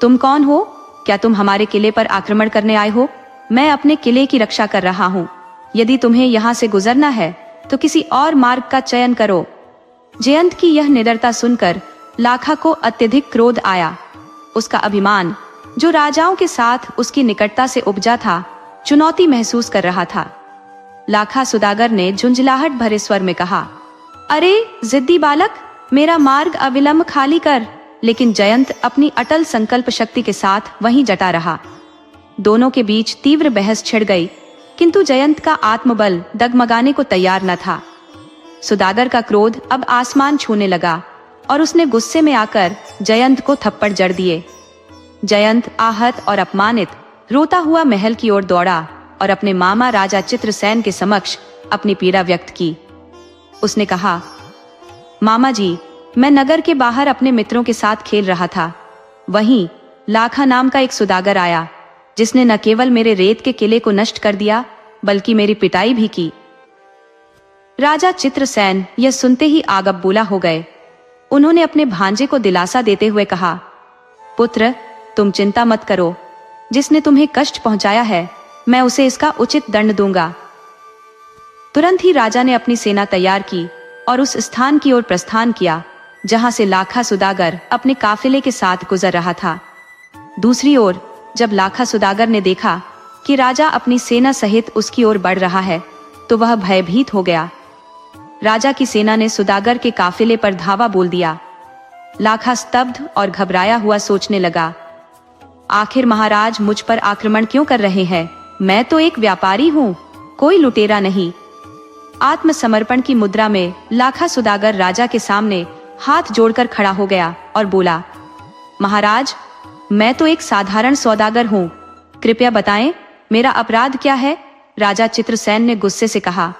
S1: तुम कौन हो? क्या तुम हमारे किले पर आक्रमण करने आए हो? मैं अपने किले की रक्षा कर रहा हूँ। यदि तुम्हें यहाँ से गुजरना है तो किसी और मार्ग का चयन करो। जयंत की यह निडरता सुनकर लाखा को अत्यधिक क्रोध आया। उसका अभिमान, जो राजाओं के साथ उसकी निकटता से उपजा था, चुनौती महसूस कर रहा था। लाखा सुदागर ने झुंझलाहट भरे स्वर में कहा, अरे जिद्दी बालक, मेरा मार्ग अविलंब खाली कर। लेकिन जयंत अपनी अटल संकल्प शक्ति के साथ वहीं डटा रहा। दोनों के बीच तीव्र बहस छिड़ गई, किंतु जयंत का आत्मबल डगमगाने को तैयार न था। सुदागर का क्रोध अब आसमान छूने लगा और उसने गुस्से में आकर जयंत को थप्पड़ जड़ दिए। जयंत आहत और अपमानित रोता हुआ महल की ओर दौड़ा और अपने मामा राजा चित्रसेन के समक्ष अपनी पीड़ा व्यक्त की। उसने कहा, मामा जी, मैं नगर के बाहर अपने मित्रों के साथ खेल रहा था। वहीं लाखा नाम का एक सुदागर आया, जिसने न केवल मेरे रेत के किले को नष्ट कर दिया, बल्कि मेरी पिटाई भी की। राजा चित्रसेन यह सुनते ही आगबबूला हो गए। उन्होंने अपने भांजे को दिलासा देते हुए कहा, पुत्र, तुम चिंता मत करो। जिसने तुम्हें कष्ट पहुंचाया है, मैं उसे इसका उचित दंड दूंगा। तुरंत ही राजा ने अपनी सेना तैयार की और उस स्थान की ओर प्रस्थान किया जहां से लाखा सुदागर अपने काफिले के साथ गुजर रहा था। दूसरी ओर जब लाखा सुदागर ने देखा कि राजा अपनी सेना सहित उसकी ओर बढ़ रहा है, तो वह भयभीत हो गया। राजा की सेना ने सुदागर के काफिले पर धावा बोल दिया। लाखा स्तब्ध और घबराया हुआ सोचने लगा, आखिर महाराज मुझ पर आक्रमण क्यों कर रहे हैं? मैं तो एक व्यापारी हूँ, कोई लुटेरा नहीं। आत्मसमर्पण की मुद्रा में लाखा सुदागर राजा के सामने हाथ जोड़कर खड़ा हो गया और बोला, महाराज, मैं तो एक साधारण सौदागर हूँ, कृपया बताएं मेरा अपराध क्या है? राजा चित्रसेन ने गुस्से से कहा,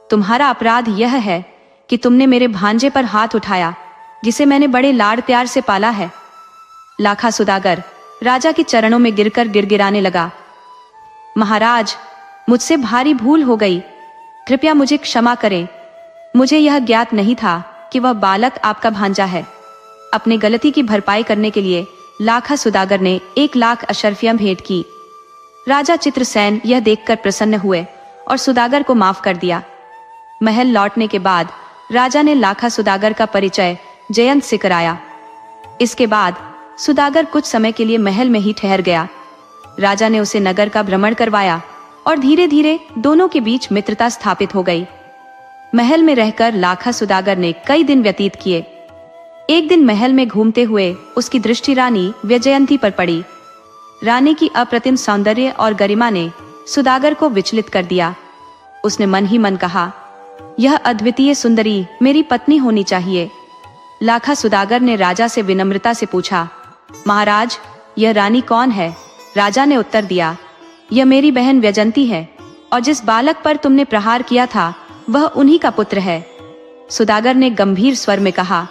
S1: तुम्हारा अपराध यह है कि तुमने मेरे भांजे पर हाथ उठाया, जिसे मैंने बड़े लाड़ प्यार से पाला है। लाखा सुदागर राजा के चरणों में गिरकर गिड़गिड़ाने लगा, महाराज, मुझसे भारी भूल हो गई, कृपया मुझे क्षमा करें। मुझे यह ज्ञात नहीं था कि वह बालक आपका भांजा है। अपनी गलती की भरपाई करने के लिए लाखा सुदागर ने 1 लाख अशर्फियां भेंट की राजा चित्रसेन यह देखकर प्रसन्न हुए और सुदागर को माफ कर दिया। महल लौटने के बाद राजा ने लाखा सुदागर का परिचय जयंत से कराया। इसके बाद सुदागर कुछ समय के लिए महल में ही ठहर गया। राजा ने उसे नगर का भ्रमण करवाया और धीरे धीरे दोनों के बीच मित्रता स्थापित हो गई। महल में रहकर लाखा सुदागर ने कई दिन व्यतीत किए। एक दिन महल में घूमते हुए उसकी दृष्टि रानी वैजयंती पर पड़ी। रानी की अप्रतिम सौंदर्य और गरिमा ने सुदागर को विचलित कर दिया। उसने मन ही मन कहा, यह अद्वितीय सुंदरी मेरी पत्नी होनी चाहिए। लाखा सुदागर ने राजा से विनम्रता से पूछा, महाराज, यह रानी कौन है? राजा ने उत्तर दिया, यह मेरी बहन वैजयंती है और जिस बालक पर तुमने प्रहार किया था वह उन्हीं का पुत्र है। सुदागर ने गंभीर स्वर में कहा,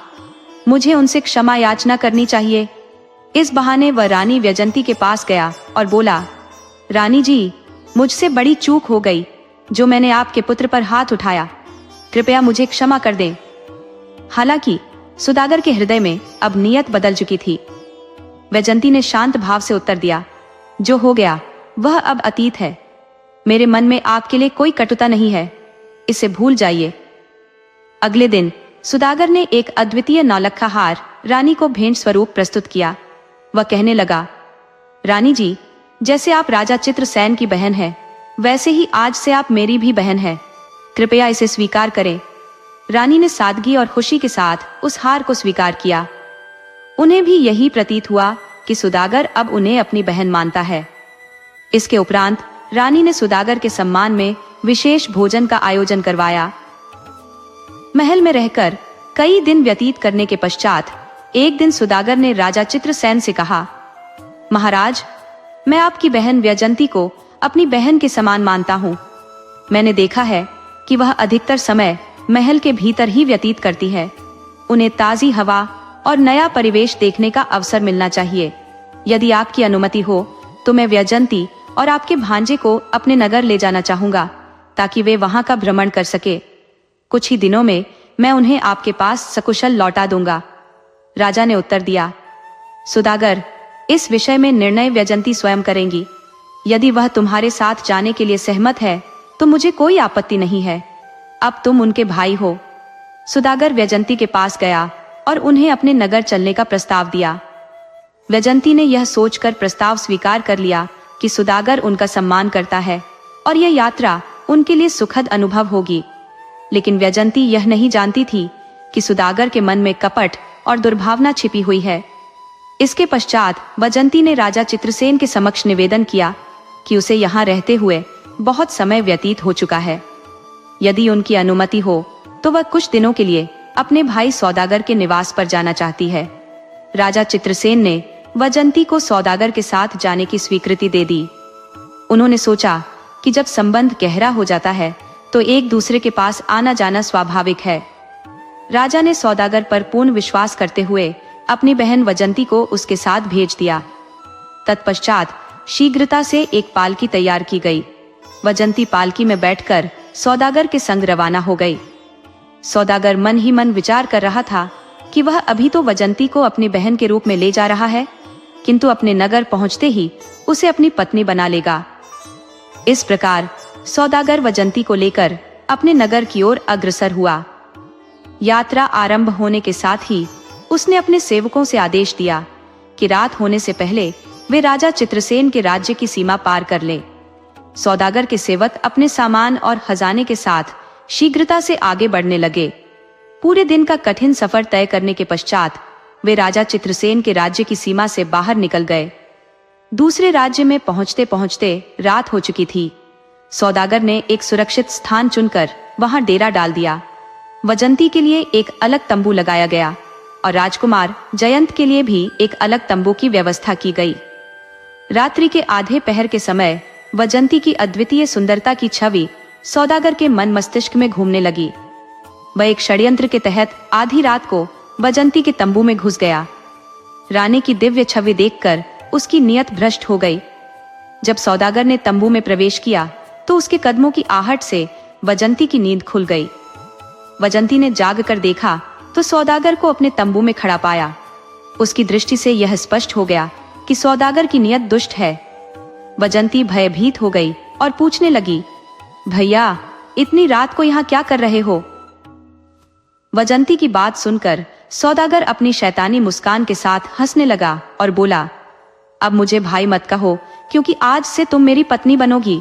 S1: मुझे उनसे क्षमा याचना करनी चाहिए। इस बहाने वह रानी वैजयंती के पास गया और बोला, रानी जी, मुझसे बड़ी चूक हो गई जो मैंने आपके पुत्र पर हाथ उठाया। कृपया मुझे क्षमा कर दें। हालांकि सुदागर के हृदय में अब नियत बदल चुकी थी। वैजयंती ने शांत भाव से उत्तर दिया, जो हो गया वह अब अतीत है। मेरे मन में आपके लिए कोई कटुता नहीं है, इसे भूल जाइए। अगले दिन सुदागर ने एक अद्वितीय नौलखा हार रानी को भेंट स्वरूप प्रस्तुत किया। वह कहने लगा, रानी जी, जैसे आप राजा चित्रसेन की बहन हैं, वैसे ही आज से आप मेरी भी बहन हैं। कृपया इसे स्वीकार करें। रानी ने सादगी और खुशी के साथ उस हार को स्वीकार किया। उन्हें भी यही प्रतीत हुआ कि सुदागर अब उन्हें अपनी बहन मानता है। इसके उपरांत रानी ने सुदागर के सम्मान में विशेष भोजन का आयोजन करवाया। महल में रहकर कई दिन व्यतीत करने के पश्चात एक दिन सुदागर ने राजा चित्रसेन से कहा, महाराज, मैं आपकी बहन वैजयंती को अपनी बहन के समान मानता हूँ। मैंने देखा है कि वह अधिकतर समय महल के भीतर ही व्यतीत करती है। उन्हें ताजी हवा और नया परिवेश देखने का अवसर मिलना चाहिए। यदि आपकी अनुमति हो तो मैं वैजयंती और आपके भांजे को अपने नगर ले जाना चाहूंगा ताकि वे वहां का भ्रमण कर सके। कुछ ही दिनों में मैं उन्हें आपके पास सकुशल लौटा दूंगा। राजा ने उत्तर दिया, सुदागर, इस विषय में निर्णय वैजयंती स्वयं करेंगी। यदि वह तुम्हारे साथ जाने के लिए सहमत है तो मुझे कोई आपत्ति नहीं है। अब तुम उनके भाई हो। सुदागर वैजयंती के पास गया और उन्हें अपने नगर चलने का प्रस्ताव दिया। वैजयंती ने यह सोचकर प्रस्ताव स्वीकार कर लिया कि सुदागर उनका सम्मान करता है और यह यात्रा उनके लिए सुखद अनुभव होगी। लेकिन वैजयंती यह नहीं जानती थी कि सुदागर के मन में कपट और दुर्भावना छिपी हुई है। इसके पश्चात वैजयंती ने राजा चित्रसेन के समक्ष निवेदन किया कि उसे यहाँ रहते हुए बहुत समय व्यतीत हो चुका है। यदि उनकी अनुमति हो तो वह कुछ दिनों के लिए अपने भाई सौदागर के निवास पर जाना चाहती है। राजा चित्रसेन ने वैजयंती को सौदागर के साथ जाने की स्वीकृति दे दी। उन्होंने सोचा कि जब संबंध गहरा हो जाता है तो एक दूसरे के पास आना जाना स्वाभाविक है। राजा ने सौदागर पर पूर्ण विश्वास करते हुए अपनी बहन वैजयंती को उसके साथ भेज दिया। तत्पश्चात शीघ्रता से एक पालकी तैयार की गई। वैजयंती पालकी में बैठकर सौदागर के संग रवाना हो गई। सौदागर मन ही मन विचार कर रहा था कि वह अभी तो वैजयंती को अपनी बहन के रूप में ले जा रहा है, किंतु अपने नगर पहुंचते ही उसे अपनी पत्नी बना लेगा। इस प्रकार सौदागर वैजयंती को लेकर अपने नगर की ओर अग्रसर हुआ। यात्रा आरंभ होने के साथ ही उसने अपने सेवकों से आदेश दिया कि रात होने से पहले वे राजा चित्रसेन के राज्य की सीमा पार कर ले। सौदागर के सेवक अपने सामान और खजाने के साथ शीघ्रता से आगे बढ़ने लगे। पूरे दिन का कठिन सफर तय करने के पश्चात वे राजा चित्रसेन के राज्य की सीमा से बाहर निकल गए। दूसरे राज्य में पहुंचते पहुंचते रात हो चुकी थी। सौदागर ने एक सुरक्षित स्थान चुनकर वहां डेरा डाल दिया। वैजयंती के लिए एक अलग तंबू लगाया गया और राजकुमार जयंत के लिए भी एक अलग तंबू की व्यवस्था की गई। रात्रि के आधे पहर के समय वैजयंती की अद्वितीय सुंदरता की छवि सौदागर के मन मस्तिष्क में घूमने लगी। वह एक षड्यंत्र के तहत आधी रात को वैजयंती के तंबू में घुस गया। रानी की दिव्य छवि देखकर उसकी नियत भ्रष्ट हो गई। जब सौदागर ने तंबू में प्रवेश किया तो उसके कदमों की आहट से वैजयंती की नींद खुल गई। वैजयंती ने जाग कर देखा तो सौदागर को अपने तंबू में खड़ा पाया। उसकी दृष्टि से यह स्पष्ट हो गया कि सौदागर की नियत दुष्ट है। वजंती भयभीत हो गई और पूछने लगी, भैया इतनी रात को यहाँ क्या कर रहे हो? वजंती की बात सुनकर सौदागर अपनी शैतानी मुस्कान के साथ हंसने लगा और बोला, अब मुझे भाई मत कहो, क्योंकि आज से तुम मेरी पत्नी बनोगी।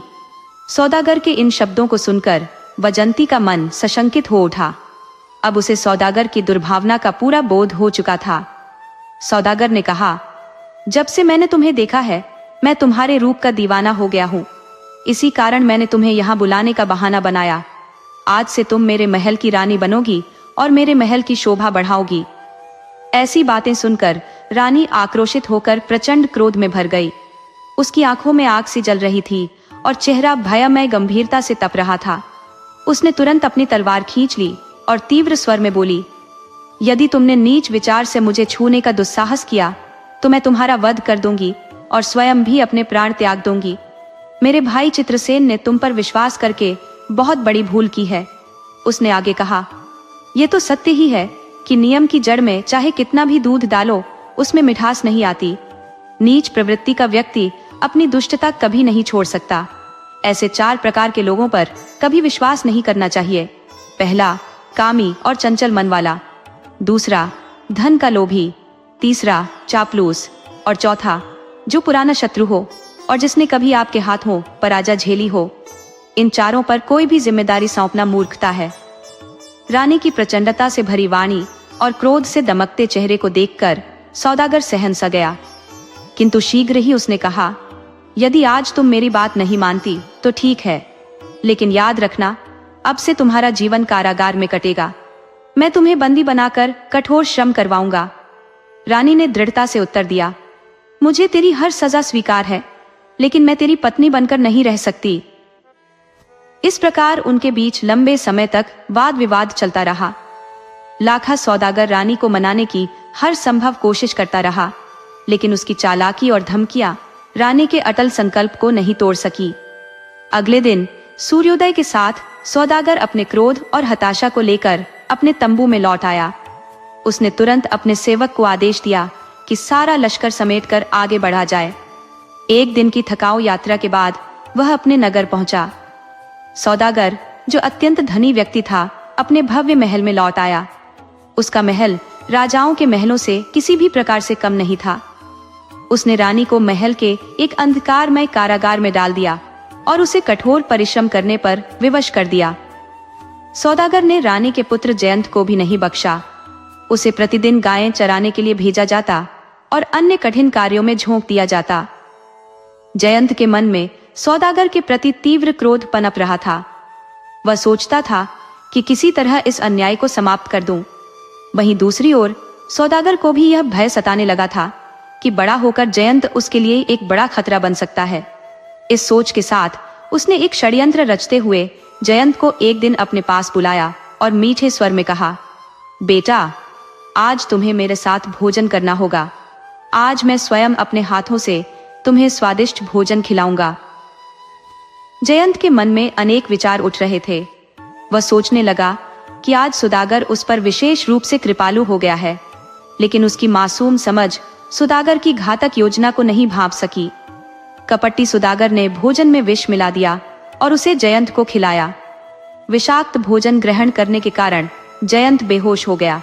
S1: सौदागर के इन शब्दों को सुनकर वजंती का मन सशंकित हो उठा। अब उसे सौदागर की दुर्भावना का पूरा बोध हो चुका था। सौदागर ने कहा, जब से मैंने तुम्हें देखा है मैं तुम्हारे रूप का दीवाना हो गया हूँ। इसी कारण मैंने तुम्हें यहाँ बुलाने का बहाना बनाया। आज से तुम मेरे महल की रानी बनोगी और मेरे महल की शोभा बढ़ाओगी। ऐसी बातें सुनकर रानी आक्रोशित होकर प्रचंड क्रोध में भर गई। उसकी आंखों में आग सी जल रही थी और चेहरा भयमय गंभीरता से तप रहा था। उसने तुरंत अपनी तलवार खींच ली और तीव्र स्वर में बोली, यदि तुमने नीच विचार से मुझे छूने का दुस्साहस किया तो मैं तुम्हारा वध कर दूंगी और स्वयं भी अपने प्राण त्याग दूंगी। मेरे भाई चित्रसेन ने तुम पर विश्वास करके बहुत बड़ी भूल की है। उसने आगे कहा, ये तो सत्य ही है कि नियम की जड़ में चाहे कितना भी दूध डालो उसमें मिठास नहीं आती। नीच प्रवृत्ति का व्यक्ति अपनी दुष्टता कभी नहीं छोड़ सकता। ऐसे 4 प्रकार के लोगों पर कभी विश्वास नहीं करना चाहिए। पहला, कामी और चंचल मन वाला। दूसरा, धन का लोभी। तीसरा, चापलूस। और चौथा, जो पुराना शत्रु हो और जिसने कभी आपके हाथों पराजय झेली हो। इन चारों पर कोई भी जिम्मेदारी सौंपना मूर्खता है। रानी की प्रचंडता से भरी वाणी और क्रोध से दमकते चेहरे को देखकर सौदागर सहम सा गया, किंतु शीघ्र ही उसने कहा, यदि आज तुम मेरी बात नहीं मानती तो ठीक है, लेकिन याद रखना अब से तुम्हारा जीवन कारागार में कटेगा। मैं तुम्हें बंदी बनाकर कठोर श्रम करवाऊंगा। रानी ने दृढ़ता से उत्तर दिया, मुझे तेरी हर सजा स्वीकार है, लेकिन मैं तेरी पत्नी बनकर नहीं रह सकती। इस प्रकार उनके बीच लंबे समय तक वाद विवाद चलता रहा। लाखा सौदागर रानी को मनाने की हर संभव कोशिश करता रहा, लेकिन उसकी चालाकी और धमकियां रानी के अटल संकल्प को नहीं तोड़ सकी। अगले दिन सूर्योदय के साथ सौदागर अपने क्रोध और हताशा को लेकर अपने तंबू में लौट आया। उसने तुरंत अपने सेवक को आदेश दिया कि सारा लश्कर समेटकर आगे बढ़ा जाए। एक दिन की थकाऊ यात्रा के बाद वह अपने नगर पहुंचा। सौदागर, जो अत्यंत धनी व्यक्ति था, अपने भव्य महल में लौट आया। उसका महल राजाओं के महलों से किसी भी प्रकार से कम नहीं था। उसने रानी को महल के एक अंधकारमय कारागार में डाल दिया और उसे कठोर परिश्रम करने पर विवश कर दिया। सौदागर ने रानी के पुत्र जयंत को भी नहीं बख्शा। उसे प्रतिदिन गायें चराने के लिए भेजा जाता और अन्य कठिन कार्यों में झोंक दिया जाता। जयंत के मन में सौदागर के प्रति तीव्र क्रोध पनप रहा था। वह सोचता था कि किसी तरह इस अन्याय को समाप्त कर दूं। वहीं दूसरी ओर सौदागर को भी यह भय सताने लगा था कि बड़ा होकर जयंत उसके लिए एक बड़ा खतरा बन सकता है। इस सोच के साथ उसने एक षड्यंत्र रचते हुए जयंत को एक दिन अपने पास बुलाया और मीठे स्वर में कहा, बेटा, आज तुम्हें मेरे साथ भोजन करना होगा। आज मैं स्वयं अपने हाथों से तुम्हें स्वादिष्ट भोजन खिलाऊंगा। जयंत के मन में अनेक विचार उठ रहे थे। वह सोचने लगा कि आज सौदागर उस पर विशेष रूप से कृपालु हो गया है, लेकिन उसकी मासूम समझ सौदागर की घातक योजना को नहीं भांप सकी। कपटी सौदागर ने भोजन में विष मिला दिया और उसे जयंत को खिलाया। विषाक्त भोजन ग्रहण करने के कारण जयंत बेहोश हो गया।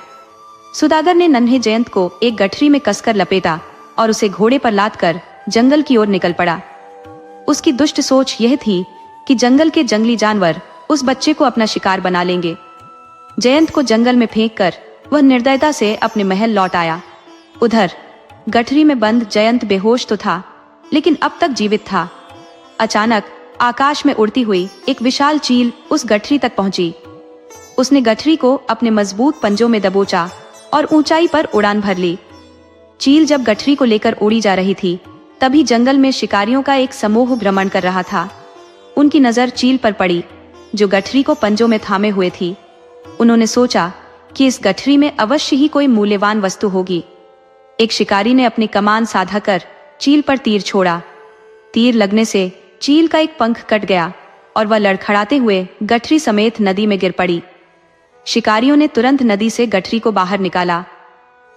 S1: सौदागर ने नन्हे जयंत को एक गठरी में कसकर लपेटा और उसे घोड़े पर लादकर जंगल की ओर निकल पड़ा। उसकी दुष्ट सोच यह थी कि जंगल के जंगली जानवर उस बच्चे को अपना शिकार बना लेंगे। जयंत को जंगल में फेंककर वह निर्दयता से अपने महल लौट आया। उधर गठरी में बंद जयंत बेहोश तो था, लेकिन अब तक जीवित था। अचानक आकाश में उड़ती हुई एक विशाल चील उस गठरी तक पहुंची। उसने गठरी को अपने मजबूत पंजों में दबोचा और ऊंचाई पर उड़ान भर ली। चील जब गठरी को लेकर उड़ी जा रही थी, तभी जंगल में शिकारियों का एक समूह भ्रमण कर रहा था। उनकी नजर चील पर पड़ी, जो गठरी को पंजों में थामे हुए थी। उन्होंने सोचा कि इस गठरी में अवश्य ही कोई मूल्यवान वस्तु होगी। एक शिकारी ने अपनी कमान साधा कर चील पर तीर छोड़ा। तीर लगने से चील का एक पंख कट गया और वह लड़खड़ाते हुए गठरी समेत नदी में गिर पड़ी। शिकारियों ने तुरंत नदी से गठरी को बाहर निकाला।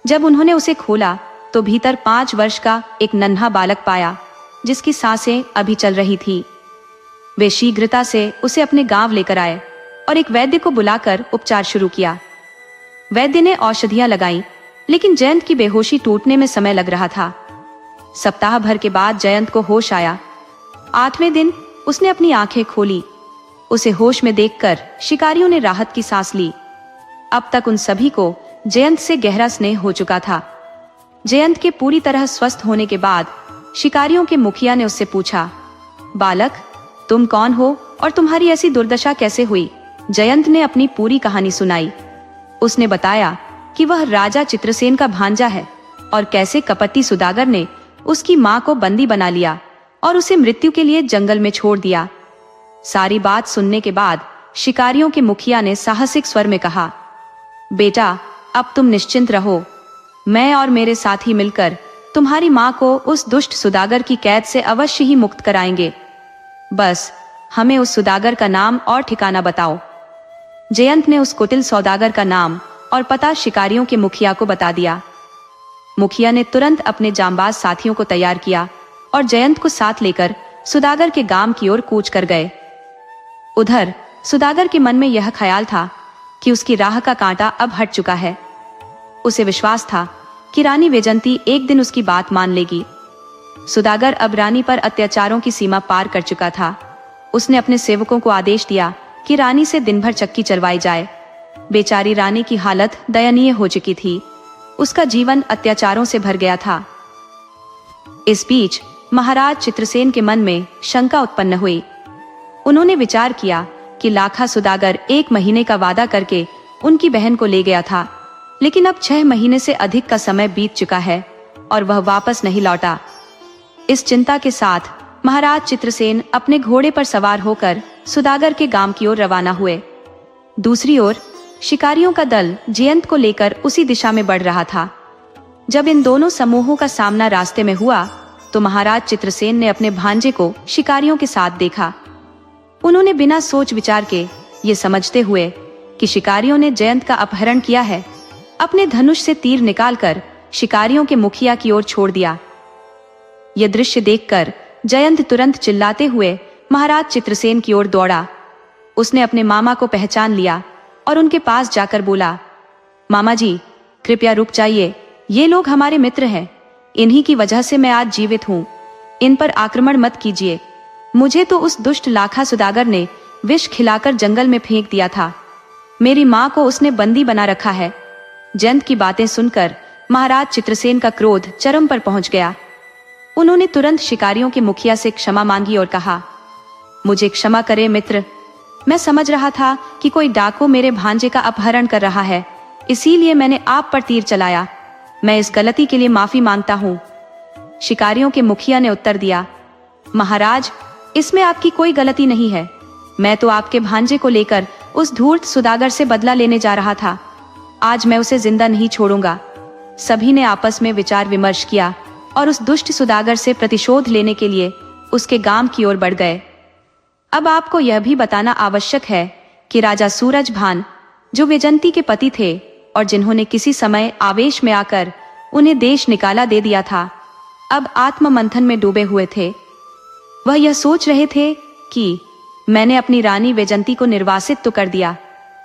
S1: जब उन्होंने उसे खोला तो भीतर 5 वर्ष का एक नन्हा बालक पाया, जिसकी सांसें अभी चल रही थी। वे शीघ्रता से उसे अपने गांव लेकर आए और एक वैद्य को बुलाकर उपचार शुरू किया। वैद्य ने औषधियां लगाईं, लेकिन जयंत की बेहोशी टूटने में समय लग रहा था। सप्ताह भर के बाद जयंत को होश आया। 8वें दिन उसने अपनी आंखें खोली। उसे होश में देखकर शिकारियों ने राहत की सांस ली। अब तक उन सभी को जयंत से गहरा स्नेह हो चुका था। जयंत के पूरी तरह स्वस्थ होने के बाद शिकारियों के मुखिया ने उससे पूछा, बालक, तुम कौन हो और तुम्हारी ऐसी दुर्दशा कैसे हुई? जयंत ने अपनी पूरी कहानी सुनाई। उसने बताया कि वह राजा चित्रसेन का भांजा है और कैसे कपटी सुदागर ने उसकी मां को बंदी बना लिया और उसे मृत्यु के लिए जंगल में छोड़ दिया। सारी बात सुनने के बाद शिकारियों के मुखिया ने साहसिक स्वर में कहा, बेटा, अब तुम निश्चिंत रहो। मैं और मेरे साथी मिलकर तुम्हारी मां को उस दुष्ट सुदागर की कैद से अवश्य ही मुक्त कराएंगे। बस हमें उस सुदागर का नाम और ठिकाना बताओ। जयंत ने उस कुटिल सौदागर का नाम और पता शिकारियों के मुखिया को बता दिया। मुखिया ने तुरंत अपने जांबाज साथियों को तैयार किया और जयंत को साथ लेकर सुदागर के गांव की ओर कूच कर गए। उधर सुदागर के मन में यह ख्याल था कि उसकी राह का कांटा अब हट चुका है। उसे विश्वास था कि रानी वैजंती एक दिन उसकी बात मान लेगी। सुदागर अब रानी पर अत्याचारों की सीमा पार कर चुका था। उसने अपने सेवकों को आदेश दिया कि रानी से दिन भर चक्की चलवाई जाए। बेचारी रानी की हालत दयनीय हो चुकी थी। उसका जीवन अत्याचारों से भर गया था। इस बीच महाराज चित्रसेन के मन में शंका उत्पन्न हुई। उन्होंने विचार किया कि लाखा सुदागर 1 महीने का वादा करके उनकी बहन को ले गया था, लेकिन अब 6 महीने से अधिक का समय बीत चुका है और वह वापस नहीं लौटा। इस चिंता के साथ महाराज चित्रसेन अपने घोड़े पर सवार होकर सुदागर के गांव की ओर रवाना हुए। दूसरी ओर शिकारियों का दल जयंत को लेकर उसी दिशा में बढ़ रहा था। जब इन दोनों समूहों का सामना रास्ते में हुआ तो महाराज चित्रसेन ने अपने भांजे को शिकारियों के साथ देखा। उन्होंने बिना सोच विचार के ये समझते हुए कि शिकारियों ने जयंत का अपहरण किया है, अपने धनुष से तीर निकालकर शिकारियों के मुखिया की ओर छोड़ दिया। यह दृश्य देखकर जयंत तुरंत चिल्लाते हुए महाराज चित्रसेन की ओर दौड़ा। उसने अपने मामा को पहचान लिया और उनके पास जाकर बोला, मामा जी, कृपया रुक जाइए। ये लोग हमारे मित्र हैं। इन्हीं की वजह से मैं आज जीवित हूँ। इन पर आक्रमण मत कीजिए। मुझे तो उस दुष्ट लाखा सुदागर ने विष खिलाकर जंगल में फेंक दिया था। मेरी माँ को उसने बंदी बना रखा है। जयंत की बातें सुनकर महाराज चित्रसेन का क्रोध चरम पर पहुंच गया। उन्होंने तुरंत शिकारियों के मुखिया से क्षमा मांगी और कहा, मुझे क्षमा करे मित्र। मैं समझ रहा था कि कोई डाकू मेरे भांजे का अपहरण कर रहा है, इसीलिए मैंने आप पर तीर चलाया। मैं इस गलती के लिए माफी मांगता हूँ। शिकारियों के मुखिया ने उत्तर दिया, महाराज, इसमें आपकी कोई गलती नहीं है। मैं तो आपके भांजे को लेकर उस धूर्त सुदागर से बदला लेने जा रहा था। आज मैं उसे जिंदा नहीं छोड़ूंगा। सभी ने आपस में विचार विमर्श किया और उस दुष्ट सुदागर से प्रतिशोध लेने के लिए उसके गांव की ओर बढ़ गए। अब आपको यह भी बताना आवश्यक है कि राजा सूरजभान, जो वैजंती के पति थे और जिन्होंने किसी समय आवेश में आकर उन्हें देश निकाला दे दिया था, अब आत्ममंथन में डूबे हुए थे। वह यह सोच रहे थे कि मैंने अपनी रानी वैजंती को निर्वासित तो कर दिया,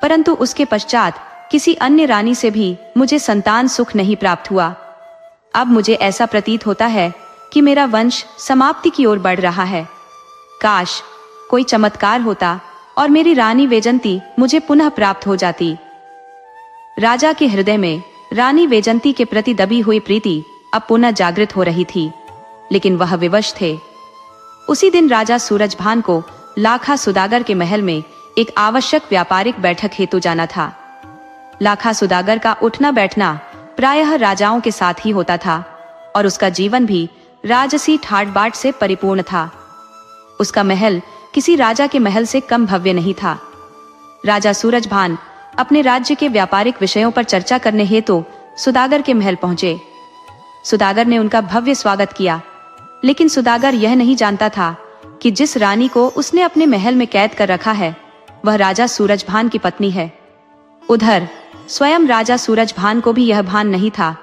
S1: परंतु उसके पश्चात किसी अन्य रानी से भी मुझे संतान सुख नहीं प्राप्त हुआ। अब मुझे ऐसा प्रतीत होता है कि मेरा वंश समाप्ति की ओर बढ़ रहा है। काश कोई चमत्कार होता और मेरी रानी वैजंती मुझे पुनः प्राप्त हो जाती। राजा के हृदय में रानी वैजंती के प्रति दबी हुई प्रीति अब पुनः जागृत हो रही थी, लेकिन वह विवश थे। उसी दिन राजा सूरजभान को लाखा सुदागर के महल में एक आवश्यक व्यापारिक बैठक हेतु जाना था। लाखा सुदागर का उठना बैठना प्रायः राजाओं के साथ ही होता था और उसका जीवन भी राजसी ठाट बाट से परिपूर्ण था। उसका महल किसी राजा के महल से कम भव्य नहीं था। राजा सूरजभान अपने राज्य के व्यापारिक विषयों पर चर्चा करने हेतु सुदागर के महल पहुंचे। सुदागर ने उनका भव्य स्वागत किया, लेकिन सुदागर यह नहीं जानता था कि जिस रानी को उसने अपने महल में कैद कर रखा है वह राजा सूरजभान की पत्नी है। उधर स्वयं राजा सूरजभान को भी यह भान नहीं था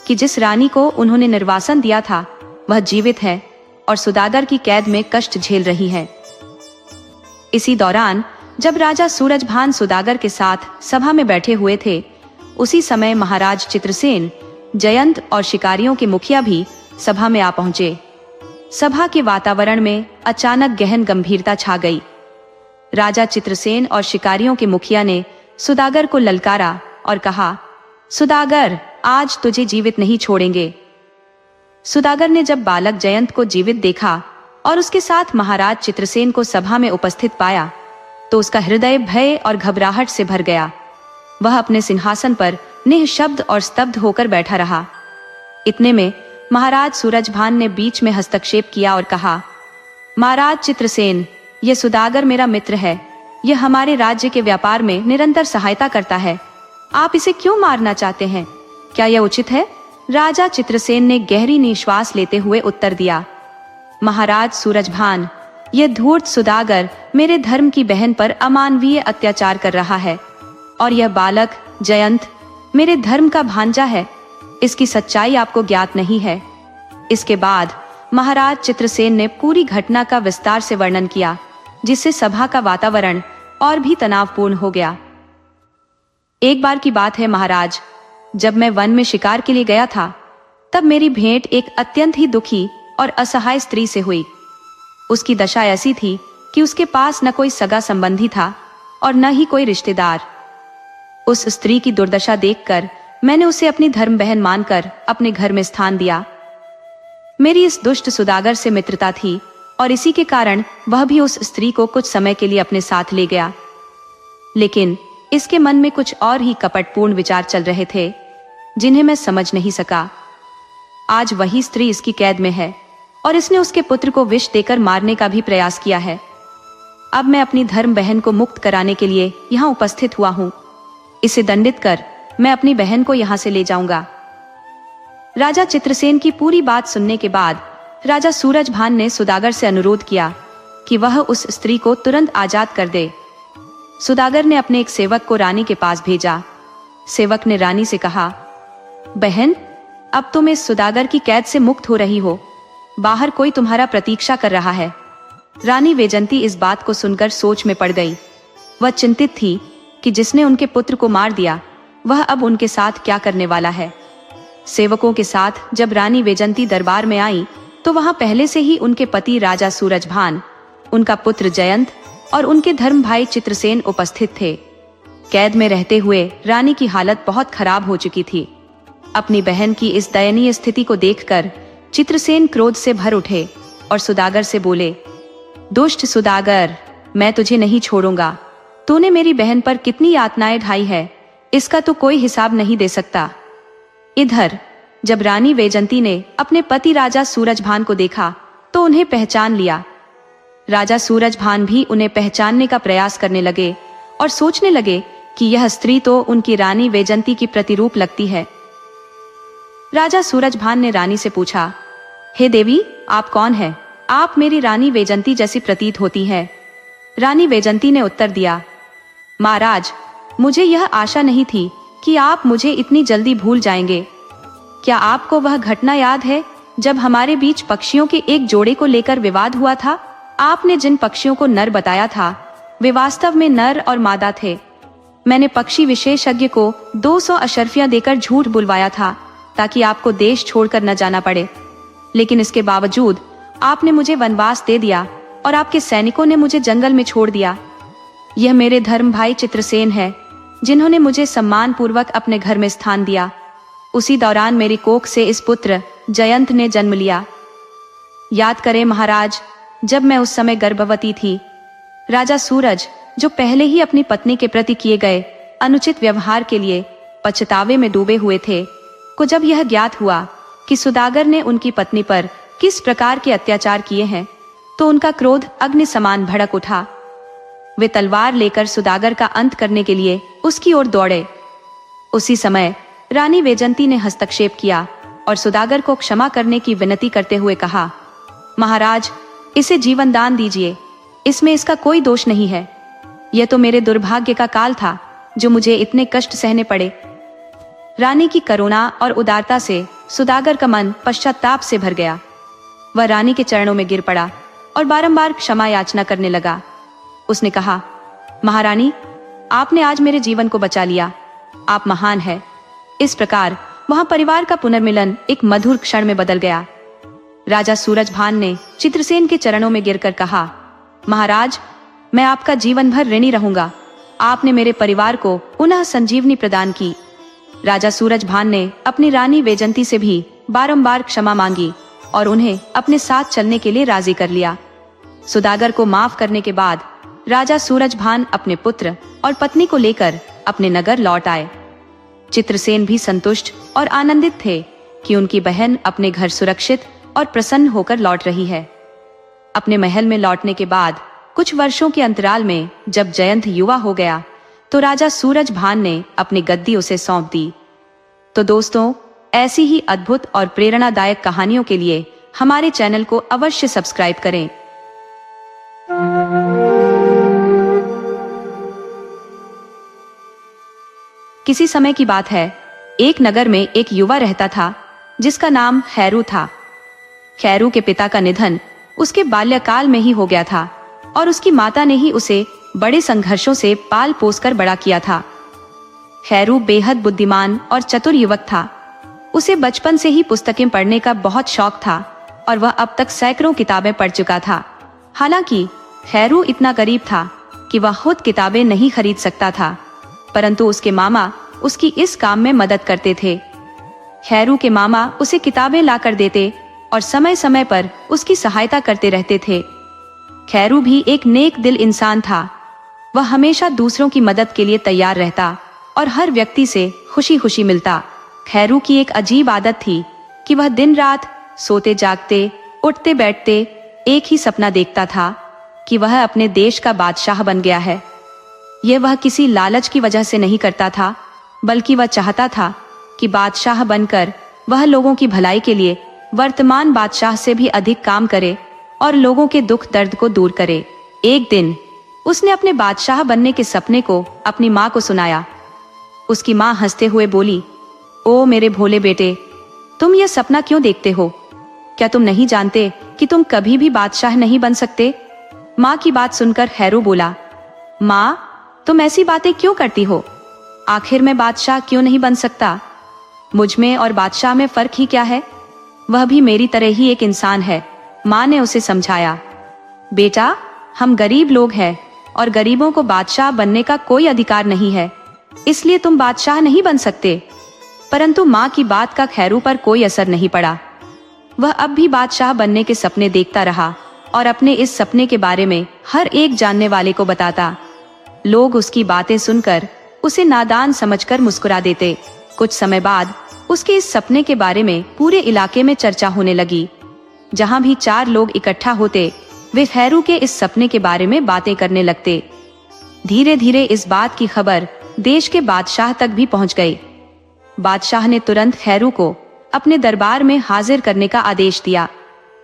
S1: कि जिस रानी को उन्होंने निर्वासन दिया था वह जीवित है और सुदागर की कैद में कष्ट झेल रही है। इसी दौरान जब राजा सूरजभान सुदागर के साथ सभा में बैठे हुए थे, उसी समय महाराज चित्रसेन, जयंत और शिकारियों के मुखिया भी सभा में आ पहुंचे। सभा के वातावरण में अचानक गहन गंभीरता छा गई। राजा चित्रसेन और शिकारियों के मुखिया ने सुदागर को ललकारा और कहा, सुदागर, आज तुझे जीवित नहीं छोड़ेंगे। सुदागर ने जब बालक जयंत को जीवित देखा और उसके साथ महाराज चित्रसेन को सभा में उपस्थित पाया तो उसका हृदय भय और घबराहट से भर गया। वह अपने सिंहासन पर निःशब्द और स्तब्ध होकर बैठा रहा। इतने में महाराज सूरजभान ने बीच में हस्तक्षेप किया और कहा, महाराज चित्रसेन, यह सुदागर मेरा मित्र है। यह हमारे राज्य के व्यापार में निरंतर सहायता करता है। आप इसे क्यों मारना चाहते हैं? क्या यह उचित है? राजा चित्रसेन ने गहरी निश्वास लेते हुए उत्तर दिया, महाराज सूरजभान, यह धूर्त सुदागर मेरे धर्म की बहन पर अमानवीय अत्याचार कर रहा है और यह बालक जयंत मेरे धर्म का भांजा है। इसकी सच्चाई आपको ज्ञात नहीं है। इसके बाद महाराज चित्रसेन ने पूरी घटना का विस्तार से वर्णन किया, जिससे सभा का वातावरण और भी तनावपूर्ण हो गया। एक बार की बात है महाराज, जब मैं वन में शिकार के लिए गया था, तब मेरी भेंट एक अत्यंत ही दुखी और असहाय स्त्री से हुई। उसकी दशा ऐसी थी कि उसके पास न कोई सगा संबंधी था और न ही कोई रिश्तेदार। उस स्त्री की दुर्दशा देखकर मैंने उसे अपनी धर्म बहन मानकर अपने घर में स्थान दिया। मेरी इस दुष्ट सुदागर से मित्रता थी और इसी के कारण वह भी उस स्त्री को कुछ समय के लिए अपने साथ ले गया। लेकिन इसके मन में कुछ और ही कपटपूर्ण विचार चल रहे थे, जिन्हें मैं समझ नहीं सका। आज वही स्त्री इसकी कैद में है और इसने उसके पुत्र को विष देकर मारने का भी प्रयास किया है। अब मैं अपनी धर्म बहन को मुक्त कराने के लिए यहाँ उपस्थित हुआ हूँ। इसे दंडित कर मैं अपनी बहन को यहाँ से ले जाऊंगा। राजा चित्रसेन की पूरी बात सुनने के बाद राजा सूरजभान ने सुदागर से अनुरोध किया कि वह उस स्त्री को तुरंत आजाद कर दे। सुदागर ने अपने एक सेवक को रानी के पास भेजा। सेवक ने रानी से कहा, बहन, अब तुम इस सुदागर की कैद से मुक्त हो रही हो। बाहर कोई तुम्हारा प्रतीक्षा कर रहा है। रानी वैजंती इस बात को सुनकर सोच में पड़ गई। वह चिंतित थी कि जिसने उनके पुत्र को मार दिया वह अब उनके साथ क्या करने वाला है। सेवकों के साथ जब रानी वैजंती दरबार में आई तो वहां पहले से ही उनके पति राजा सूरजभान, उनका पुत्र जयंत और उनके धर्म भाई चित्रसेन उपस्थित थे। कैद में रहते हुए रानी की हालत बहुत खराब हो चुकी थी। अपनी बहन की इस दयनीय स्थिति को देखकर चित्रसेन क्रोध से भर उठे और सुदागर से बोले, दुष्ट सुदागर, मैं तुझे नहीं छोड़ूंगा। तूने मेरी बहन पर कितनी यातनाएं ढाई है, इसका तो कोई हिसाब नहीं दे सकता। इधर जब रानी वैजंती ने अपने पति राजा सूरजभान को देखा तो उन्हें पहचान लिया। राजा सूरजभान भी उन्हें पहचानने का प्रयास करने लगे और सोचने लगे कि यह स्त्री तो उनकी रानी वैजंती की प्रतिरूप लगती है। राजा सूरजभान ने रानी से पूछा, हे देवी, आप कौन हैं? आप मेरी रानी वैजंती जैसी प्रतीत होती है। रानी वैजंती ने उत्तर दिया, महाराज, मुझे यह आशा नहीं थी कि आप मुझे इतनी जल्दी भूल जाएंगे। क्या आपको वह घटना याद है जब हमारे बीच पक्षियों के एक जोड़े को लेकर विवाद हुआ था? आपने जिन पक्षियों को नर बताया था वे वास्तव में नर और मादा थे। मैंने पक्षी विशेषज्ञ को 200 अशर्फियां देकर झूठ बुलवाया था ताकि आपको देश छोड़कर न जाना पड़े, लेकिन इसके बावजूद आपने मुझे वनवास दे दिया और आपके सैनिकों ने मुझे जंगल में छोड़ दिया। यह मेरे धर्म भाई चित्रसेन है, जिन्होंने मुझे सम्मान पूर्वक अपने घर में स्थान दिया। उसी दौरान मेरी कोख से इस पुत्र जयंत ने जन्म लिया। याद करें महाराज, जब मैं उस समय गर्भवती थी, राजा सूरज, जो पहले ही अपनी पत्नी के प्रति किए गए अनुचित व्यवहार के लिए पछतावे में डूबे हुए थे, को जब यह ज्ञात हुआ कि सुदागर ने उनकी पत्नी पर किस प्रकार के अत्याचार किए हैं, तो उनका क्रोध अग्नि समान भड़क उठा। वे तलवार लेकर सुदागर का अंत करने के लिए उसकी ओर दौड़े। उसी समय रानी वैजंती ने हस्तक्षेप किया और सुदागर को क्षमा करने की विनती करते हुए कहा, महाराज, इसे जीवन दान दीजिए। इसमें इसका कोई दोष नहीं है। यह तो मेरे दुर्भाग्य का काल था जो मुझे इतने कष्ट सहने पड़े। रानी की करुणा और उदारता से सुदागर का मन पश्चाताप से भर गया। वह रानी के चरणों में गिर पड़ा और बारंबार क्षमा याचना करने लगा। उसने कहा, महारानी, आपने आज मेरे जीवन को बचा लिया, आप महान है। इस प्रकार वहां परिवार का पुनर्मिलन एक मधुर क्षण में बदल गया। राजा सूरजभान ने चित्रसेन के चरणों में गिरकर कहा, महाराज, मैं आपका जीवन भर ऋणी रहूंगा। आपने मेरे परिवार को पुनः संजीवनी प्रदान की। राजा सूरजभान ने अपनी रानी वैजंती से भी बारंबार क्षमा मांगी और उन्हें अपने साथ चलने के लिए राजी कर लिया। सुदागर को माफ करने के बाद राजा सूरजभान अपने पुत्र और पत्नी को लेकर अपने नगर लौट आए। चित्रसेन भी संतुष्ट और आनंदित थे कि उनकी बहन अपने घर सुरक्षित और प्रसन्न होकर लौट रही है। अपने महल में लौटने के बाद कुछ वर्षों के अंतराल में जब जयंत युवा हो गया तो राजा सूरजभान ने अपनी गद्दी उसे सौंप दी। तो दोस्तों, ऐसी ही अद्भुत और प्रेरणादायक कहानियों के लिए हमारे चैनल को अवश्य सब्सक्राइब करें। किसी समय की बात है, एक नगर में एक युवा रहता था जिसका नाम खैरू था। खैरू के पिता का निधन उसके बाल्यकाल में ही हो गया था और उसकी माता ने ही उसे बड़े संघर्षों से पाल पोस कर बड़ा किया था। खैरू बेहद बुद्धिमान और चतुर युवक था। उसे बचपन से ही पुस्तकें पढ़ने का बहुत शौक था और वह अब तक सैकड़ों किताबें पढ़ चुका था। हालांकि खैरू इतना गरीब था कि वह खुद किताबें नहीं खरीद सकता था, परंतु उसके मामा उसकी इस काम में मदद करते थे। खैरू के मामा उसे किताबें लाकर देते और समय समय पर उसकी सहायता करते रहते थे। खैरू भी एक नेक दिल इंसान था। वह हमेशा दूसरों की मदद के लिए तैयार रहता और हर व्यक्ति से खुशी खुशी मिलता। खैरू की एक अजीब आदत थी कि वह दिन रात सोते जागते, उठते बैठते एक ही सपना देखता था कि वह अपने देश का बादशाह बन गया है। यह वह किसी लालच की वजह से नहीं करता था, बल्कि वह चाहता था कि बादशाह बनकर वह लोगों की भलाई के लिए वर्तमान बादशाह से भी अधिक काम करे और लोगों के दुख दर्द को दूर करे। एक दिन उसने अपने बादशाह बनने के सपने को अपनी माँ को सुनाया। उसकी माँ हंसते हुए बोली, ओ मेरे भोले बेटे, तुम यह सपना क्यों देखते हो? क्या तुम नहीं जानते कि तुम कभी भी बादशाह नहीं बन सकते? माँ की बात सुनकर खैरू बोला, माँ, तुम ऐसी बातें क्यों करती हो? आखिर मैं बादशाह क्यों नहीं बन सकता? मुझ में और बादशाह में फर्क ही क्या है? वह भी मेरी तरह ही एक इंसान है। माँ ने उसे समझाया, बेटा, हम गरीब लोग हैं और गरीबों को बादशाह बनने का कोई अधिकार नहीं है, इसलिए तुम बादशाह नहीं बन सकते। परंतु माँ की बात का खैरू पर कोई असर नहीं पड़ा। वह अब भी बादशाह बनने के सपने देखता रहा और अपने इस सपने के बारे में हर एक जानने वाले को बताता। लोग उसकी बातें सुनकर उसे नादान समझकर मुस्कुरा देते। कुछ समय बाद उसके इस सपने के बारे में पूरे इलाके में चर्चा होने लगी। जहां भी 4 लोग इकट्ठा होते, वे खैरू के इस सपने के बारे में बातें करने लगते। धीरे धीरे इस बात की खबर देश के बादशाह तक भी पहुंच गई। बादशाह ने तुरंत खैरू को अपने दरबार में हाजिर करने का आदेश दिया।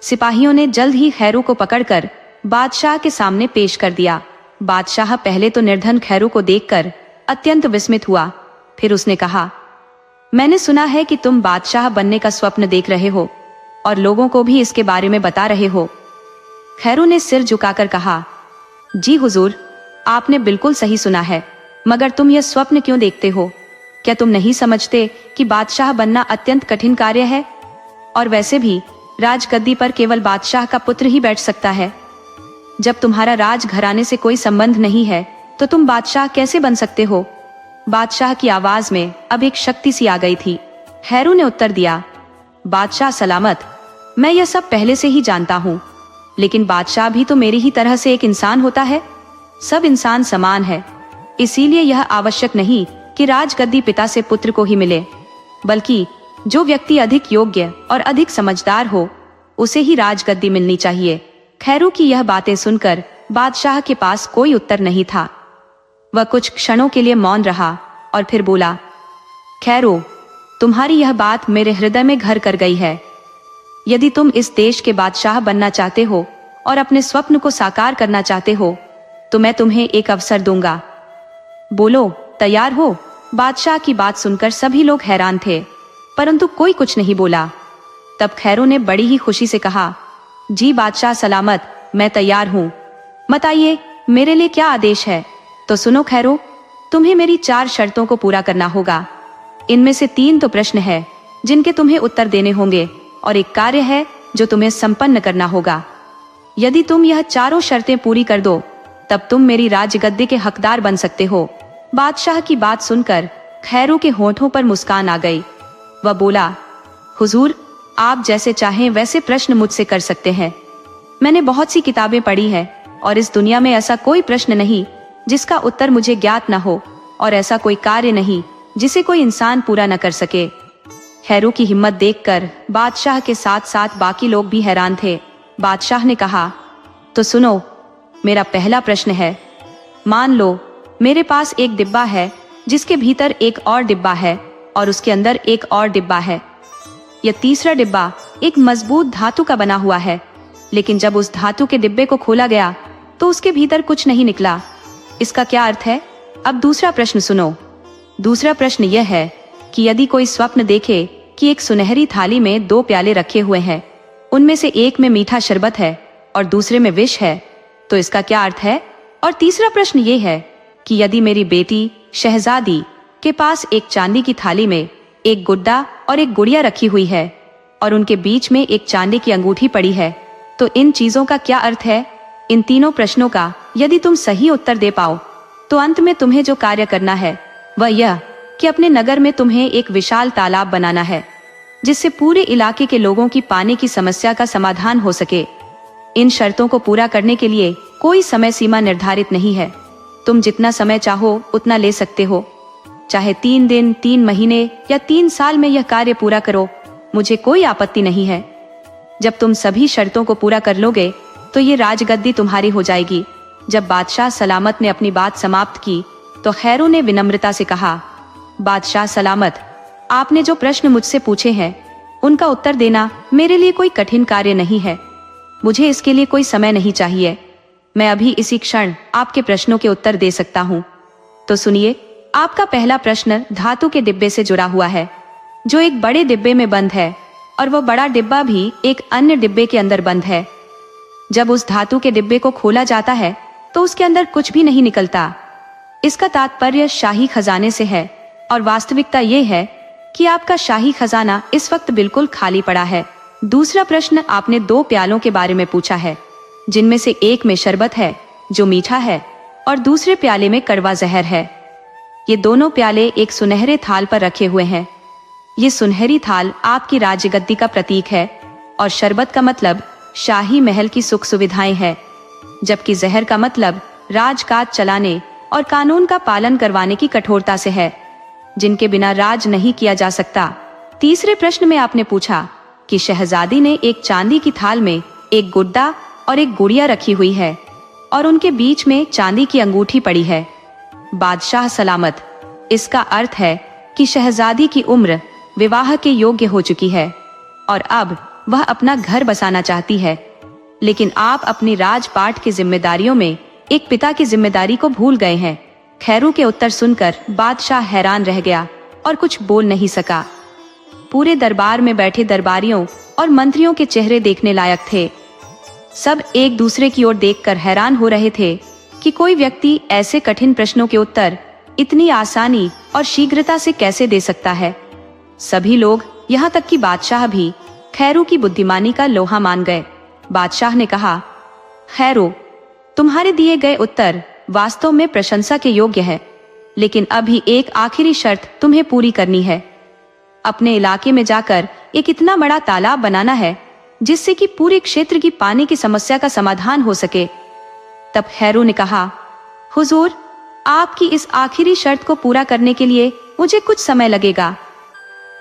S1: सिपाहियों ने जल्द ही खैरू को पकड़कर बादशाह के सामने पेश कर दिया। बादशाह पहले तो निर्धन खैरू को देखकर अत्यंत विस्मित हुआ। फिर उसने कहा, मैंने सुना है कि तुम बादशाह बनने का स्वप्न देख रहे हो और लोगों को भी इसके बारे में बता रहे हो। खैरू ने सिर झुकाकर कहा, जी हुजूर, आपने बिल्कुल सही सुना है, मगर तुम यह स्वप्न क्यों देखते हो? क्या तुम नहीं समझते कि बादशाह बनना अत्यंत कठिन कार्य है? और वैसे भी राजगद्दी पर केवल बादशाह का पुत्र ही बैठ सकता है। जब तुम्हारा राज घराने से कोई संबंध नहीं है तो तुम बादशाह कैसे बन सकते हो? बादशाह की आवाज में अब एक शक्ति सी आ गई थी। खैरू ने उत्तर दिया, बादशाह सलामत, मैं यह सब पहले से ही जानता हूँ, लेकिन बादशाह भी तो मेरी ही तरह से एक इंसान होता है। सब इंसान समान है, इसीलिए यह आवश्यक नहीं कि राजगद्दी पिता से पुत्र को ही मिले, बल्कि जो व्यक्ति अधिक योग्य और अधिक समझदार हो, उसे ही राजगद्दी मिलनी चाहिए। खैरू की यह बातें सुनकर बादशाह के पास कोई उत्तर नहीं था। वह कुछ क्षणों के लिए मौन रहा और फिर बोला, खैरू, तुम्हारी यह बात मेरे हृदय में घर कर गई है। यदि तुम इस देश के बादशाह बनना चाहते हो और अपने स्वप्न को साकार करना चाहते हो, तो मैं तुम्हें एक अवसर दूंगा। बोलो, तैयार हो? बादशाह की बात सुनकर सभी लोग हैरान थे, परंतु कोई कुछ नहीं बोला। तब खैरू ने बड़ी ही खुशी से कहा, जी बादशाह सलामत, मैं तैयार हूँ। बताइए मेरे लिए क्या आदेश है। तो सुनो खैरो, तुम्हें मेरी 4 शर्तों को पूरा करना होगा। इनमें से 3 तो प्रश्न है जिनके तुम्हें उत्तर देने होंगे और एक कार्य है जो तुम्हें संपन्न करना होगा। यदि तुम यह चारों शर्तें पूरी कर दो तब तुम मेरी राजगद्दी के हकदार बन सकते हो। बादशाह की बात सुनकर खैरो के होठों पर मुस्कान आ गई। वह बोला, हुजूर, आप जैसे चाहें वैसे प्रश्न मुझसे कर सकते हैं। मैंने बहुत सी किताबें पढ़ी है और इस दुनिया में ऐसा कोई प्रश्न नहीं जिसका उत्तर मुझे ज्ञात न हो, और ऐसा कोई कार्य नहीं जिसे कोई इंसान पूरा न कर सके। खैरो की हिम्मत देखकर बादशाह के साथ साथ बाकी लोग भी हैरान थे। बादशाह ने कहा, तो सुनो, मेरा पहला प्रश्न है। मान लो मेरे पास एक डिब्बा है जिसके भीतर एक और डिब्बा है और उसके अंदर एक और डिब्बा है। यह तीसरा डिब्बा एक मजबूत धातु का बना हुआ है, लेकिन जब उस धातु के डिब्बे को खोला गया तो उसके भीतर कुछ नहीं निकला। इसका क्या अर्थ है? अब दूसरा प्रश्न सुनो। दूसरा प्रश्न यह है कि यदि कोई स्वप्न देखे कि एक सुनहरी थाली में 2 प्याले रखे हुए हैं, उनमें से एक में मीठा शरबत है और दूसरे में विष है, तो इसका क्या अर्थ है? और तीसरा प्रश्न ये है कि यदि मेरी बेटी शहजादी के पास एक चांदी की थाली में एक गुड्डा और एक गुड़िया रखी हुई है और उनके बीच में एक चांदी की अंगूठी पड़ी है, तो इन चीजों का क्या अर्थ है? इन तीनों प्रश्नों का यदि तुम सही उत्तर दे पाओ तो अंत में तुम्हें जो कार्य करना है वह यह कि अपने नगर में तुम्हें एक विशाल तालाब बनाना है जिससे पूरे इलाके के लोगों की पानी की समस्या का समाधान हो सके। इन शर्तों को पूरा करने के लिए कोई समय सीमा निर्धारित नहीं है। तुम जितना समय चाहो उतना ले सकते हो, चाहे 3 दिन, 3 महीने या 3 साल में यह कार्य पूरा करो, मुझे कोई आपत्ति नहीं है। जब तुम सभी शर्तों को पूरा कर लोगे तो ये राजगद्दी तुम्हारी हो जाएगी। जब बादशाह सलामत ने अपनी बात समाप्त की तो खैरो ने विनम्रता से कहा, बादशाह सलामत, आपने जो प्रश्न मुझसे पूछे हैं उनका उत्तर देना मेरे लिए कोई कठिन कार्य नहीं है। मुझे इसके लिए कोई समय नहीं चाहिए। मैं अभी इसी क्षण आपके प्रश्नों के उत्तर दे सकता हूँ। तो सुनिए, आपका पहला प्रश्न धातु के डिब्बे से जुड़ा हुआ है जो एक बड़े डिब्बे में बंद है, और वह बड़ा डिब्बा भी एक अन्य डिब्बे के अंदर बंद है। जब उस धातु के डिब्बे को खोला जाता है तो उसके अंदर कुछ भी नहीं निकलता। इसका तात्पर्य शाही खजाने से है, और वास्तविकता ये है कि आपका शाही खजाना इस वक्त बिल्कुल खाली पड़ा है। दूसरा प्रश्न आपने 2 प्यालों के बारे में पूछा है जिनमें से एक में शरबत है जो मीठा है और दूसरे प्याले में कड़वा जहर है। ये दोनों प्याले एक सुनहरे थाल पर रखे हुए हैं। ये सुनहरी थाल आपकी राजगद्दी का प्रतीक है और शरबत का मतलब शाही महल की सुख सुविधाएं है, जबकि जहर का मतलब राजकाज चलाने और कानून का पालन करवाने की कठोरता से है, जिनके बिना राज नहीं किया जा सकता। तीसरे प्रश्न में आपने पूछा कि शहजादी ने एक चांदी की थाल में एक गुड्डा और एक गुड़िया रखी हुई है और उनके बीच में चांदी की अंगूठी पड़ी है। बादशाह सलामत, इसका अर्थ है कि शहजादी की उम्र विवाह के योग्य हो चुकी है और अब वह अपना घर बसाना चाहती है, लेकिन आप अपनी राजपाट की जिम्मेदारियों में एक पिता की जिम्मेदारी को भूल गए हैं। खैरो के उत्तर सुनकर बादशाह हैरान रह गया और कुछ बोल नहीं सका। पूरे दरबार में बैठे दरबारियों और मंत्रियों के चेहरे देखने लायक थे। सब एक दूसरे की ओर देखकर हैरान हो रहे थे कि कोई व्यक्ति ऐसे कठिन प्रश्नों के उत्तर इतनी आसानी और शीघ्रता से कैसे दे सकता है। सभी लोग, यहाँ तक कि बादशाह भी, खैरो की बुद्धिमानी का लोहा मान गए। बादशाह ने कहा, खैरो, तुम्हारे दिए गए उत्तर वास्तव में प्रशंसा के योग्य है, लेकिन अभी एक आखिरी शर्त तुम्हें पूरी करनी है। अपने इलाके में जाकर एक इतना बड़ा तालाब बनाना है जिससे कि पूरे क्षेत्र की पानी की समस्या का समाधान हो सके। तब खैरो ने कहा, हुजूर, आपकी इस आखिरी शर्त को पूरा करने के लिए मुझे कुछ समय लगेगा।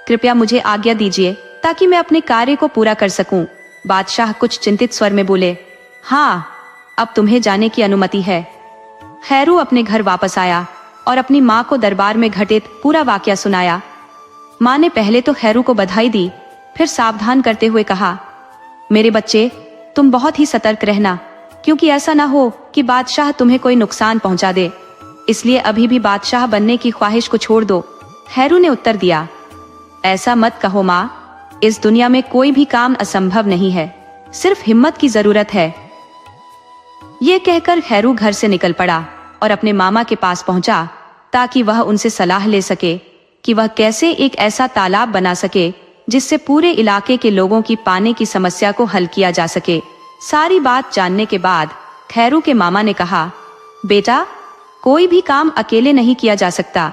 S1: कृपया मुझे आज्ञा दीजिए ताकि मैं अपने कार्य को पूरा कर सकूं। बादशाह कुछ चिंतित स्वर में बोले, हाँ, अब तुम्हें जाने की अनुमति है। खैरो अपने घर वापस आया और अपनी माँ को दरबार में घटित पूरा वाकया सुनाया। माँ ने पहले तो खैरो को बधाई दी, फिर सावधान करते हुए कहा, मेरे बच्चे, तुम बहुत ही सतर्क रहना, क्योंकि ऐसा ना हो कि बादशाह तुम्हें कोई नुकसान पहुंचा दे। इसलिए अभी भी बादशाह बनने की ख्वाहिश को छोड़ दो। खैरो ने उत्तर दिया, ऐसा मत कहो माँ, इस दुनिया में कोई भी काम असंभव नहीं है। सिर्फ हिम्मत की जरूरत है। ये कहकर खैरू घर से निकल पड़ा और अपने मामा के पास पहुंचा ताकि वह उनसे सलाह ले सके कि वह कैसे एक ऐसा तालाब बना सके जिससे पूरे इलाके के लोगों की पानी की समस्या को हल किया जा सके। सारी बात जानने के बाद खैरू के मामा ने कहा, बेटा, कोई भी काम अकेले नहीं किया जा सकता।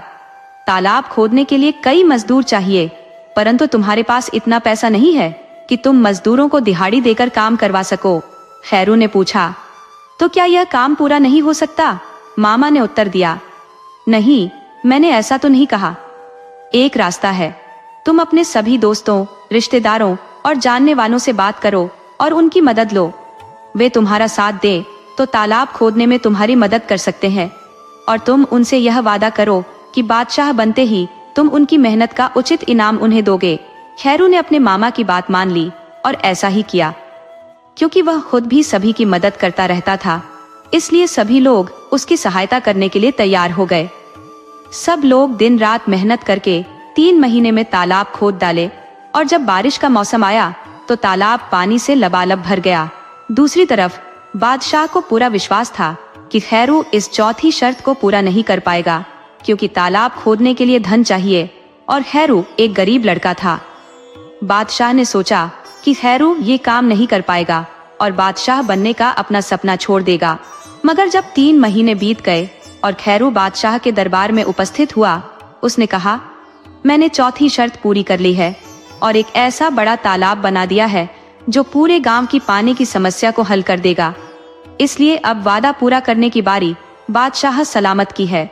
S1: तालाब खोदने के लिए कई मजदूर चाहिए, परंतु तुम्हारे पास इतना पैसा नहीं है कि तुम मजदूरों को दिहाड़ी देकर काम करवा सको। खैरू ने पूछा, तो क्या यह काम पूरा नहीं हो सकता? मामा ने उत्तर दिया, नहीं, मैंने ऐसा तो नहीं कहा। एक रास्ता है, तुम अपने सभी दोस्तों, रिश्तेदारों और जानने वालों से बात करो और उनकी मदद लो। वे तुम्हारा साथ दें तो तालाब खोदने में तुम्हारी मदद कर सकते हैं, और तुम उनसे यह वादा करो कि बादशाह बनते ही तुम उनकी मेहनत का उचित इनाम उन्हें दोगे। खैरू ने अपने मामा की बात मान ली और ऐसा ही किया। क्योंकि वह खुद भी सभी की मदद करता रहता था, इसलिए सभी लोग उसकी सहायता करने के लिए तैयार हो गए। सब लोग दिन रात मेहनत करके 3 महीने में तालाब खोद डाले, और जब बारिश का मौसम आया तो तालाब पानी से लबालब भर गया। दूसरी तरफ बादशाह को पूरा विश्वास था कि खैरू इस चौथी शर्त को पूरा नहीं कर पाएगा, क्योंकि तालाब खोदने के लिए धन चाहिए और खैरू एक गरीब लड़का था। बादशाह ने सोचा कि खैरू ये काम नहीं कर पाएगा और बादशाह बनने का अपना सपना छोड़ देगा। मगर जब 3 महीने बीत गए और खैरू बादशाह के दरबार में उपस्थित हुआ, उसने कहा, मैंने चौथी शर्त पूरी कर ली है और एक ऐसा बड़ा तालाब बना दिया है जो पूरे गांव की पानी की समस्या को हल कर देगा। इसलिए अब वादा पूरा करने की बारी बादशाह सलामत की है।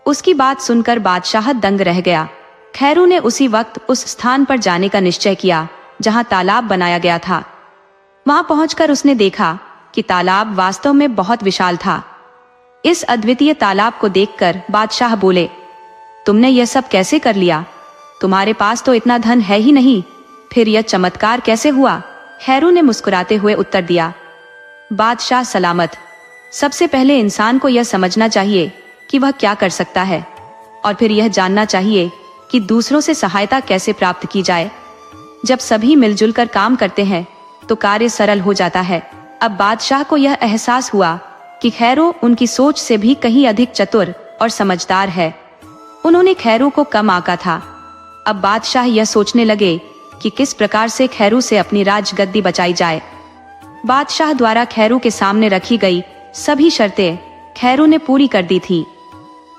S1: उसकी बात सुनकर बादशाह दंग रह गया। खैरू ने उसी वक्त उस स्थान पर जाने का निश्चय किया जहां तालाब बनाया गया था। वहां पहुंचकर उसने देखा कि तालाब वास्तव में बहुत विशाल था। इस अद्वितीय तालाब को देखकर बादशाह बोले, तुमने यह सब कैसे कर लिया? तुम्हारे पास तो इतना धन है ही नहीं, फिर यह चमत्कार कैसे हुआ? खैरू ने मुस्कुराते हुए उत्तर दिया, बादशाह सलामत, सबसे पहले इंसान को यह समझना चाहिए कि वह क्या कर सकता है, और फिर यह जानना चाहिए कि दूसरों से सहायता कैसे प्राप्त की जाए। जब सभी मिलजुल कर काम करते हैं तो कार्य सरल हो जाता है। अब बादशाह को यह एहसास हुआ कि खैरू उनकी सोच से भी कहीं अधिक चतुर और समझदार है। उन्होंने खैरू को कम आंका था। अब बादशाह यह सोचने लगे कि किस प्रकार से खैरू से अपनी राजगद्दी बचाई जाए। बादशाह द्वारा खैरू के सामने रखी गई सभी शर्तें खैरू ने पूरी कर दी थी।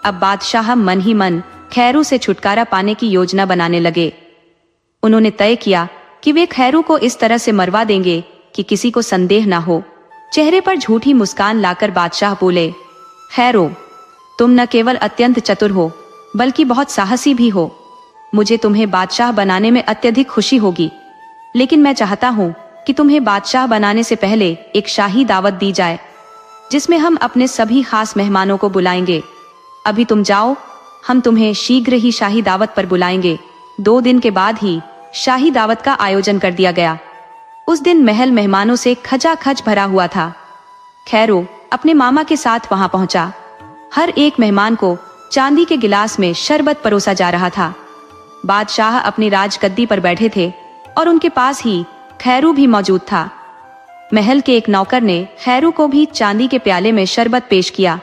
S1: अब बादशाह मन ही मन खैरू से छुटकारा पाने की योजना बनाने लगे। उन्होंने तय किया कि वे खैरू को इस तरह से मरवा देंगे कि किसी को संदेह न हो। चेहरे पर झूठी मुस्कान लाकर बादशाह बोले, खैरू, तुम न केवल अत्यंत चतुर हो बल्कि बहुत साहसी भी हो। मुझे तुम्हें बादशाह बनाने में अत्यधिक खुशी होगी, लेकिन मैं चाहता हूँ कि तुम्हें बादशाह बनाने से पहले एक शाही दावत दी जाए, जिसमें हम अपने सभी खास मेहमानों को बुलाएंगे। अभी तुम जाओ, हम तुम्हें शीघ्र ही शाही दावत पर बुलाएंगे। 2 दिन के बाद ही शाही दावत का आयोजन कर दिया गया। उस दिन महल मेहमानों से खचाखच भरा हुआ था। खैरू अपने मामा के साथ वहां पहुंचा। हर एक मेहमान को चांदी के गिलास में शरबत परोसा जा रहा था। बादशाह अपनी राजगद्दी पर बैठे थे और उनके पास ही खैरू भी मौजूद था। महल के एक नौकर ने खैरू को भी चांदी के प्याले में शरबत पेश किया।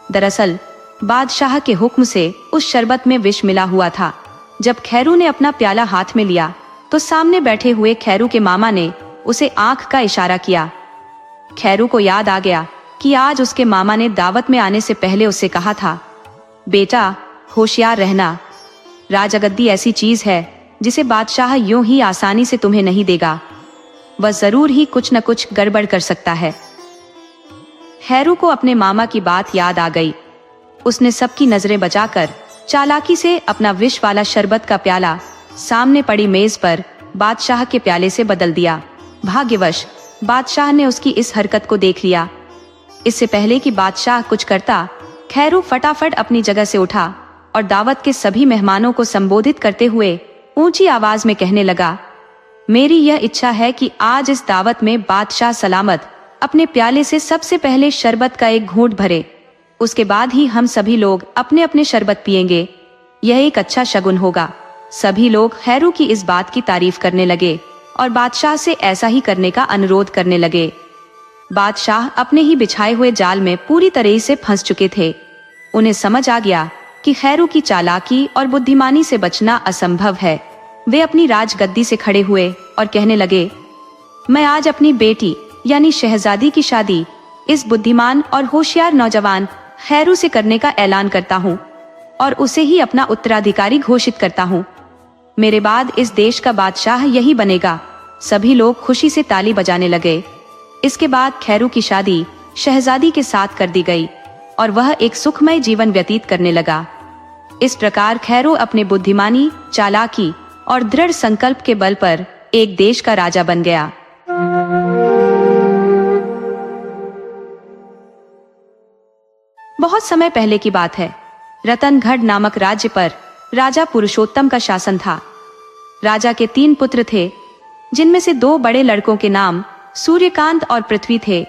S1: दरअसल बादशाह के हुक्म से उस शरबत में विष मिला हुआ था। जब खैरू ने अपना प्याला हाथ में लिया तो सामने बैठे हुए खैरू के मामा ने उसे आंख का इशारा किया। खैरू को याद आ गया कि आज उसके मामा ने दावत में आने से पहले उससे कहा था, बेटा, होशियार रहना। राजगद्दी ऐसी चीज है जिसे बादशाह यूं ही आसानी से तुम्हें नहीं देगा। वह जरूर ही कुछ न कुछ गड़बड़ कर सकता है। खैरू को अपने मामा की बात याद आ गई। उसने सबकी नजरें बचाकर चालाकी से अपना विष वाला शरबत का प्याला सामने पड़ी मेज पर बादशाह के प्याले से बदल दिया। भाग्यवश बादशाह ने उसकी इस हरकत को देख लिया। इससे पहले कि बादशाह कुछ करता, खैरू फटाफट अपनी जगह से उठा और दावत के सभी मेहमानों को संबोधित करते हुए ऊंची आवाज में कहने लगा, मेरी यह इच्छा है कि आज इस दावत में बादशाह सलामत अपने प्याले से सबसे पहले शरबत का एक घूंट भरे। उसके बाद ही हम सभी लोग अपने अपने शरबत पिएंगे। यह एक अच्छा शगुन होगा। सभी लोग खैरू की इस बात की तारीफ करने लगे। और बादशाह से ऐसा ही करने का अनुरोध करने लगे। बादशाह अपने ही बिछाए हुए जाल में पूरी तरह से फंस चुके थे। उन्हें समझ आ गया कि खैरू की चालाकी और बुद्धिमानी से बचना असंभव है। वे अपनी राजगद्दी से खड़े हुए और कहने लगे, मैं आज अपनी बेटी यानी शहजादी की शादी इस बुद्धिमान और होशियार नौजवान खैरू से करने का ऐलान करता हूँ और उसे ही अपना उत्तराधिकारी घोषित करता हूँ। मेरे बाद इस देश का बादशाह यही बनेगा। सभी लोग खुशी से ताली बजाने लगे। इसके बाद खैरू की शादी शहजादी के साथ कर दी गई और वह एक सुखमय जीवन व्यतीत करने लगा। इस प्रकार खैरू अपने बुद्धिमानी, चालाकी और दृढ़ संकल्प के बल पर एक देश का राजा बन गया। बहुत समय पहले की बात है। रतनगढ़ नामक राज्य पर राजा पुरुषोत्तम का शासन था। राजा के 3 पुत्र थे, जिनमें से 2 बड़े लड़कों के नाम सूर्यकांत और पृथ्वी थे,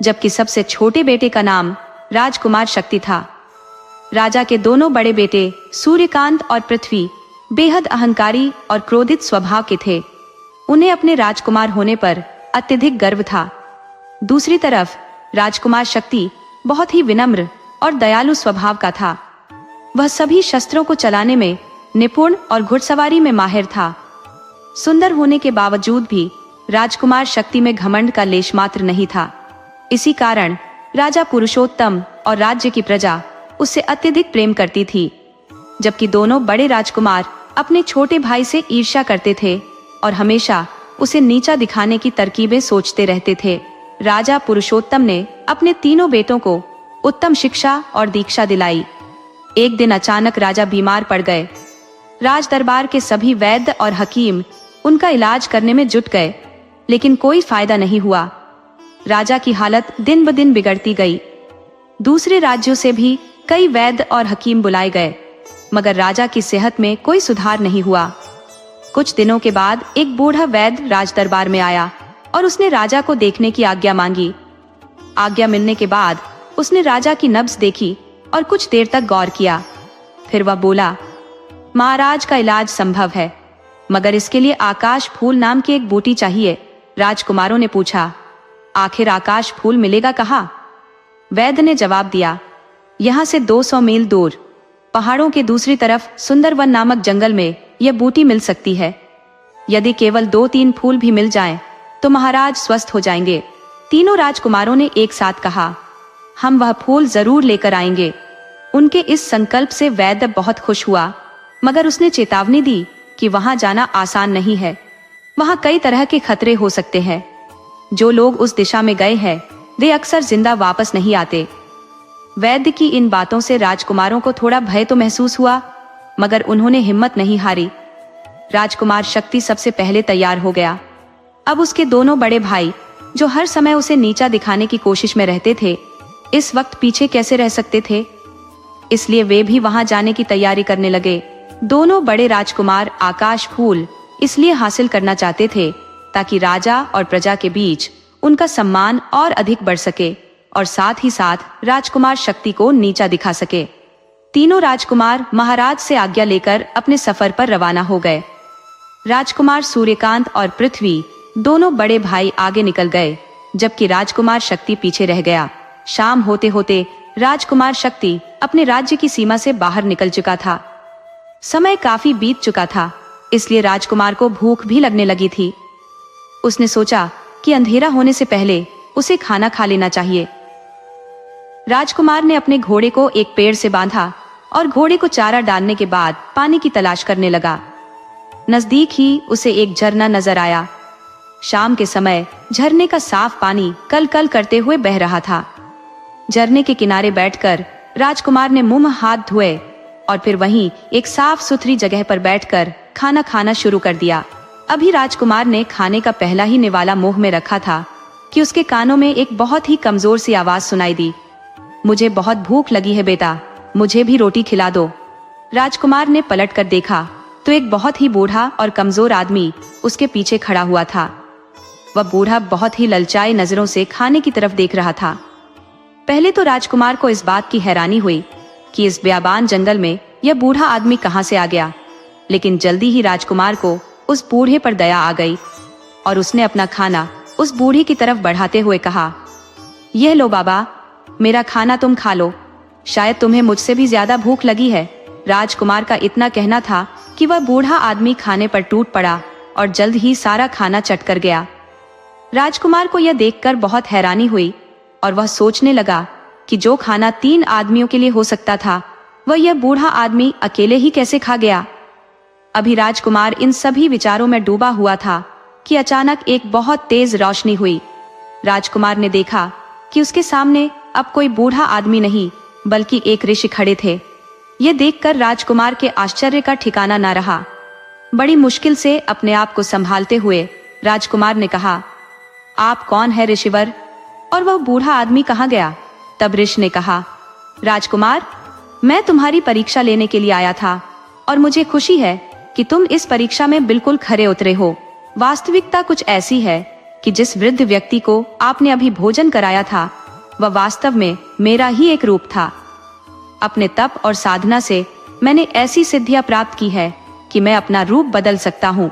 S1: जबकि सबसे छोटे बेटे का नाम राजकुमार शक्ति था। राजा के दोनों बड़े बेटे सूर्यकांत और पृथ्वी बेहद अहंकारी और क्रोधित स्वभाव के थे। उन्हें अपने राजकुमार होने पर अत्यधिक गर्व था। दूसरी तरफ राजकुमार शक्ति बहुत ही विनम्र और दयालु स्वभाव का था। वह सभी शस्त्रों को चलाने में निपुण और घुड़सवारी में माहिर था। सुंदर होने के बावजूद भी राजकुमार शक्ति में घमंड का लेश मात्र नहीं था। इसी कारण राजा पुरुषोत्तम और राज्य की प्रजा उससे अत्यधिक प्रेम करती थी, जबकि दोनों बड़े राजकुमार अपने छोटे भाई से ईर्ष्या करते थे और हमेशा उसे नीचा दिखाने की तरकीबें सोचते रहते थे। राजा पुरुषोत्तम ने अपने तीनों बेटों को उत्तम शिक्षा और दीक्षा दिलाई। एक दिन अचानक राजा बीमार पड़ गए। राज दरबार के सभी वैद्य और हकीम उनका इलाज करने में जुट गए, लेकिन कोई फायदा नहीं हुआ। राजा की हालत दिन ब दिन बिगड़ती गई। दूसरे राज्यों से भी कई वैद्य और हकीम बुलाए गए, मगर राजा की सेहत में कोई सुधार नहीं हुआ। कुछ दिनों के बाद एक बूढ़ा वैद्य राज दरबार में आया और उसने राजा को देखने की आज्ञा मांगी। आज्ञा मिलने के बाद उसने राजा की नब्ज देखी और कुछ देर तक गौर किया। फिर वह बोला, महाराज का इलाज संभव है, मगर इसके लिए आकाश फूल नाम की एक बूटी चाहिए। राजकुमारों ने पूछा, आखिर आकाश फूल मिलेगा कहाँ? वैद्य ने जवाब दिया, यहाँ से 200 मील दूर पहाड़ों के दूसरी तरफ सुंदरवन नामक जंगल में यह बूटी मिल सकती है। यदि केवल 2-3 फूल भी मिल जाएं, तो महाराज स्वस्थ हो जाएंगे। तीनों राजकुमारों ने एक साथ कहा, हम वह फूल जरूर लेकर आएंगे। उनके इस संकल्प से वैद्य बहुत खुश हुआ, मगर उसने चेतावनी दी कि वहां जाना आसान नहीं है। वहां कई तरह के खतरे हो सकते हैं। जो लोग उस दिशा में गए हैं, वे अक्सर जिंदा वापस नहीं आते। वैद्य की इन बातों से राजकुमारों को थोड़ा भय तो महसूस हुआ, मगर उन्होंने हिम्मत नहीं हारी। राजकुमार शक्ति सबसे पहले तैयार हो गया। अब उसके दोनों बड़े भाई, जो हर समय उसे नीचा दिखाने की कोशिश में रहते थे, इस वक्त पीछे कैसे रह सकते थे? इसलिए वे भी वहां जाने की तैयारी करने लगे। दोनों बड़े राजकुमार आकाश फूल इसलिए हासिल करना चाहते थे ताकि राजा और प्रजा के बीच उनका सम्मान और अधिक बढ़ सके और साथ ही साथ राजकुमार शक्ति को नीचा दिखा सके। तीनों राजकुमार महाराज से आज्ञा लेकर अपने सफर पर रवाना हो गए। राजकुमार सूर्यकांत और पृथ्वी दोनों बड़े भाई आगे निकल गए, जबकि राजकुमार शक्ति पीछे रह गया। शाम होते होते राजकुमार शक्ति अपने राज्य की सीमा से बाहर निकल चुका था। समय काफी बीत चुका था, इसलिए राजकुमार को भूख भी लगने लगी थी। उसने सोचा कि अंधेरा होने से पहले उसे खाना खा लेना चाहिए। राजकुमार ने अपने घोड़े को एक पेड़ से बांधा और घोड़े को चारा डालने के बाद पानी की तलाश करने लगा। नजदीक ही उसे एक झरना नजर आया। शाम के समय झरने का साफ पानी कल कल करते हुए बह रहा था। झरने के किनारे बैठकर राजकुमार ने मुंह हाथ धोए और फिर वहीं एक साफ सुथरी जगह पर बैठकर खाना खाना शुरू कर दिया। अभी राजकुमार ने खाने का पहला ही निवाला मुंह में रखा था कि उसके कानों में एक बहुत ही कमजोर सी आवाज सुनाई दी, मुझे बहुत भूख लगी है बेटा, मुझे भी रोटी खिला दो। राजकुमार ने पलट कर देखा तो एक बहुत ही बूढ़ा और कमजोर आदमी उसके पीछे खड़ा हुआ था। वह बूढ़ा बहुत ही ललचाए नजरों से खाने की तरफ देख रहा था। पहले तो राजकुमार को इस बात की हैरानी हुई कि इस बेयाबान जंगल में यह बूढ़ा आदमी कहां से आ गया, लेकिन जल्दी ही राजकुमार को उस बूढ़े पर दया आ गई और उसने अपना खाना उस बूढ़ी की तरफ बढ़ाते हुए कहा, यह लो बाबा, मेरा खाना तुम खा लो, शायद तुम्हें मुझसे भी ज्यादा भूख लगी है। राजकुमार का इतना कहना था कि वह बूढ़ा आदमी खाने पर टूट पड़ा और जल्द ही सारा खाना चट कर गया। राजकुमार को यह देखकर बहुत हैरानी हुई और वह सोचने लगा कि जो खाना 3 आदमियों के लिए हो सकता था, वह यह बूढ़ा आदमी अकेले ही कैसे खा गया। अभी राजकुमार इन सभी विचारों में डूबा हुआ था कि अचानक एक बहुत तेज रोशनी हुई। राजकुमार ने देखा कि उसके सामने अब कोई बूढ़ा आदमी नहीं बल्कि एक ऋषि खड़े थे। ये देखकर राजकुमार के आश्चर्य का ठिकाना न रहा। बड़ी मुश्किल से अपने आप को संभालते हुए राजकुमार ने कहा, आप कौन है ऋषिवर, और वह बूढ़ा आदमी कहाँ गया। तब ऋषि ने कहा, राजकुमार, मैं तुम्हारी परीक्षा लेने के लिए आया था और मुझे खुशी है कि तुम इस परीक्षा में बिल्कुल खरे उतरे हो। वास्तविकता कुछ ऐसी है कि जिस वृद्ध व्यक्ति को आपने अभी भोजन कराया था, वह वास्तव में मेरा ही एक रूप था। अपने तप और साधना से मैंने ऐसी सिद्धियां प्राप्त की है कि मैं अपना रूप बदल सकता हूँ।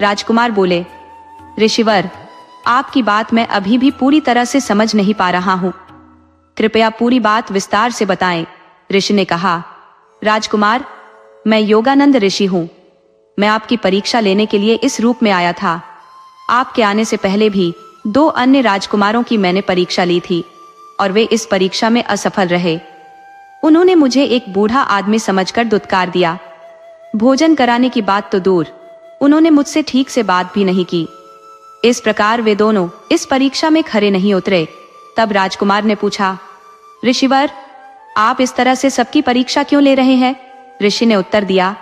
S1: राजकुमार बोले, ऋषिवर, आपकी बात मैं अभी भी पूरी तरह से समझ नहीं पा रहा हूँ, कृपया पूरी बात विस्तार से बताएं। ऋषि ने कहा, राजकुमार, मैं योगानंद ऋषि हूँ। मैं आपकी परीक्षा लेने के लिए इस रूप में आया था। आपके आने से पहले भी 2 अन्य राजकुमारों की मैंने परीक्षा ली थी और वे इस परीक्षा में असफल रहे। उन्होंने मुझे एक बूढ़ा आदमी समझकर दुत्कार दिया। भोजन कराने की बात तो दूर, उन्होंने मुझसे ठीक से बात भी नहीं की। इस प्रकार वे दोनों इस परीक्षा में खरे नहीं उतरे। तब राजकुमार ने पूछा, ऋषिवर, आप इस तरह से सबकी परीक्षा क्यों ले रहे हैं। ऋषि ने उत्तर दिया,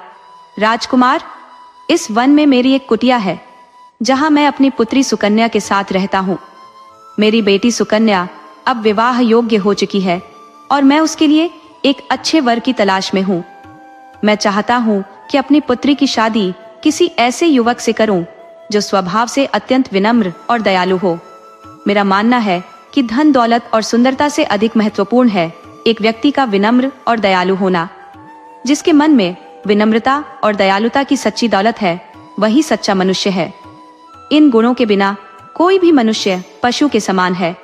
S1: राजकुमार, इस वन में मेरी एक कुटिया है जहां मैं अपनी पुत्री सुकन्या के साथ रहता हूँ। मेरी बेटी सुकन्या अब विवाह योग्य हो चुकी है और मैं उसके लिए एक अच्छे वर की तलाश में हूँ। मैं चाहता हूँ कि अपनी पुत्री की शादी किसी ऐसे युवक से करूं जो स्वभाव से अत्यंत विनम्र और दयालु हो। मेरा मानना है कि धन दौलत और सुंदरता से अधिक महत्वपूर्ण है एक व्यक्ति का विनम्र और दयालु होना। जिसके मन में विनम्रता और दयालुता की सच्ची दौलत है, वही सच्चा मनुष्य है। इन गुणों के बिना कोई भी मनुष्य पशु के समान है।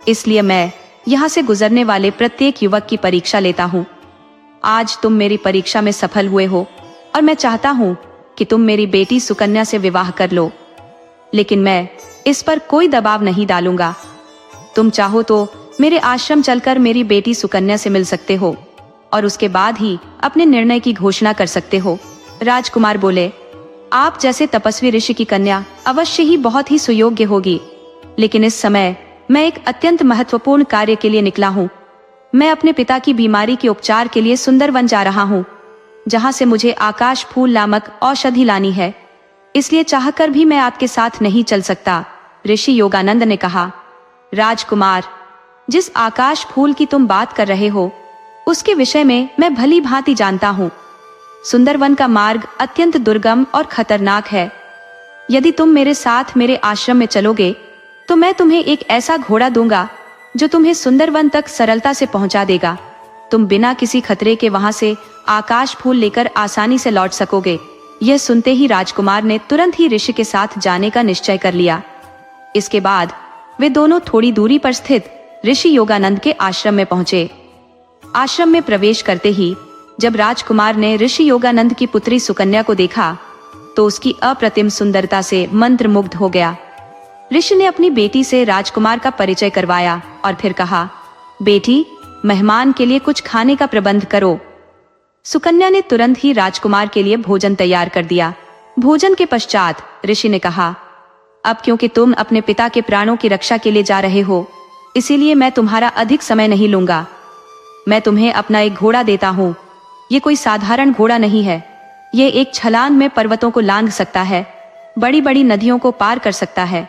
S1: इसलिए मैं यहाँ से गुजरने वाले प्रत्येक युवक की परीक्षा लेता हूँ। आज तुम मेरी परीक्षा में सफल हुए हो और मैं चाहता हूँ कि तुम मेरी बेटी सुकन्या से विवाह कर लो, लेकिन मैं इस पर कोई दबाव नहीं डालूंगा। तुम चाहो तो मेरे आश्रम चलकर मेरी बेटी सुकन्या से मिल सकते हो और उसके बाद ही अपने निर्णय की घोषणा कर सकते हो। राजकुमार बोले, आप जैसे तपस्वी ऋषि की कन्या अवश्य ही बहुत ही सुयोग्य होगी, लेकिन इस समय मैं एक अत्यंत महत्वपूर्ण कार्य के लिए निकला हूँ। मैं अपने पिता की बीमारी के उपचार के लिए सुंदरवन जा रहा हूँ, जहाँ से मुझे आकाश फूल नामक औषधि लानी है। इसलिए चाहकर भी मैं आपके साथ नहीं चल सकता। ऋषि योगानंद ने कहा, राजकुमार, जिस आकाश फूल की तुम बात कर रहे हो उसके विषय में मैं भली भांति जानता हूँ। सुंदरवन का मार्ग अत्यंत दुर्गम और खतरनाक है। यदि तुम मेरे साथ मेरे आश्रम में चलोगे तो मैं तुम्हें एक ऐसा घोड़ा दूंगा जो तुम्हें सुंदरवन तक सरलता से पहुंचा देगा। तुम बिना किसी खतरे के वहां से आकाश फूल लेकर आसानी से लौट सकोगे। यह सुनते ही राजकुमार ने तुरंत ही ऋषि के साथ जाने का निश्चय कर लिया। इसके बाद वे दोनों थोड़ी दूरी पर स्थित ऋषि योगानंद के आश्रम में पहुंचे। आश्रम में प्रवेश करते ही जब राजकुमार ने ऋषि योगानंद की पुत्री सुकन्या को देखा तो उसकी अप्रतिम सुंदरता से मंत्रमुग्ध हो गया। ऋषि ने अपनी बेटी से राजकुमार का परिचय करवाया और फिर कहा, बेटी, मेहमान के लिए कुछ खाने का प्रबंध करो। सुकन्या ने तुरंत ही राजकुमार के लिए भोजन तैयार कर दिया। भोजन के पश्चात ऋषि ने कहा, अब क्योंकि तुम अपने पिता के प्राणों की रक्षा के लिए जा रहे हो, इसीलिए मैं तुम्हारा अधिक समय नहीं लूंगा। मैं तुम्हें अपना एक घोड़ा देता हूँ। ये कोई साधारण घोड़ा नहीं है। ये एक छलांग में पर्वतों को लांघ सकता है, बड़ी बड़ी नदियों को पार कर सकता है।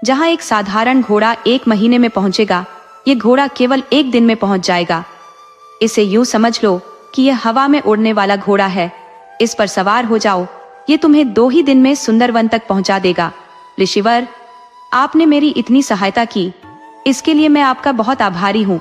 S1: जहाँ एक साधारण घोड़ा 1 महीने में पहुंचेगा, ये घोड़ा केवल 1 दिन में पहुंच जाएगा। इसे यूं समझ लो कि यह हवा में उड़ने वाला घोड़ा है। इस पर सवार हो जाओ, ये तुम्हें 2 ही दिन में सुंदरवन तक पहुंचा देगा। ऋषिवर, आपने मेरी इतनी सहायता की, इसके लिए मैं आपका बहुत आभारी हूँ।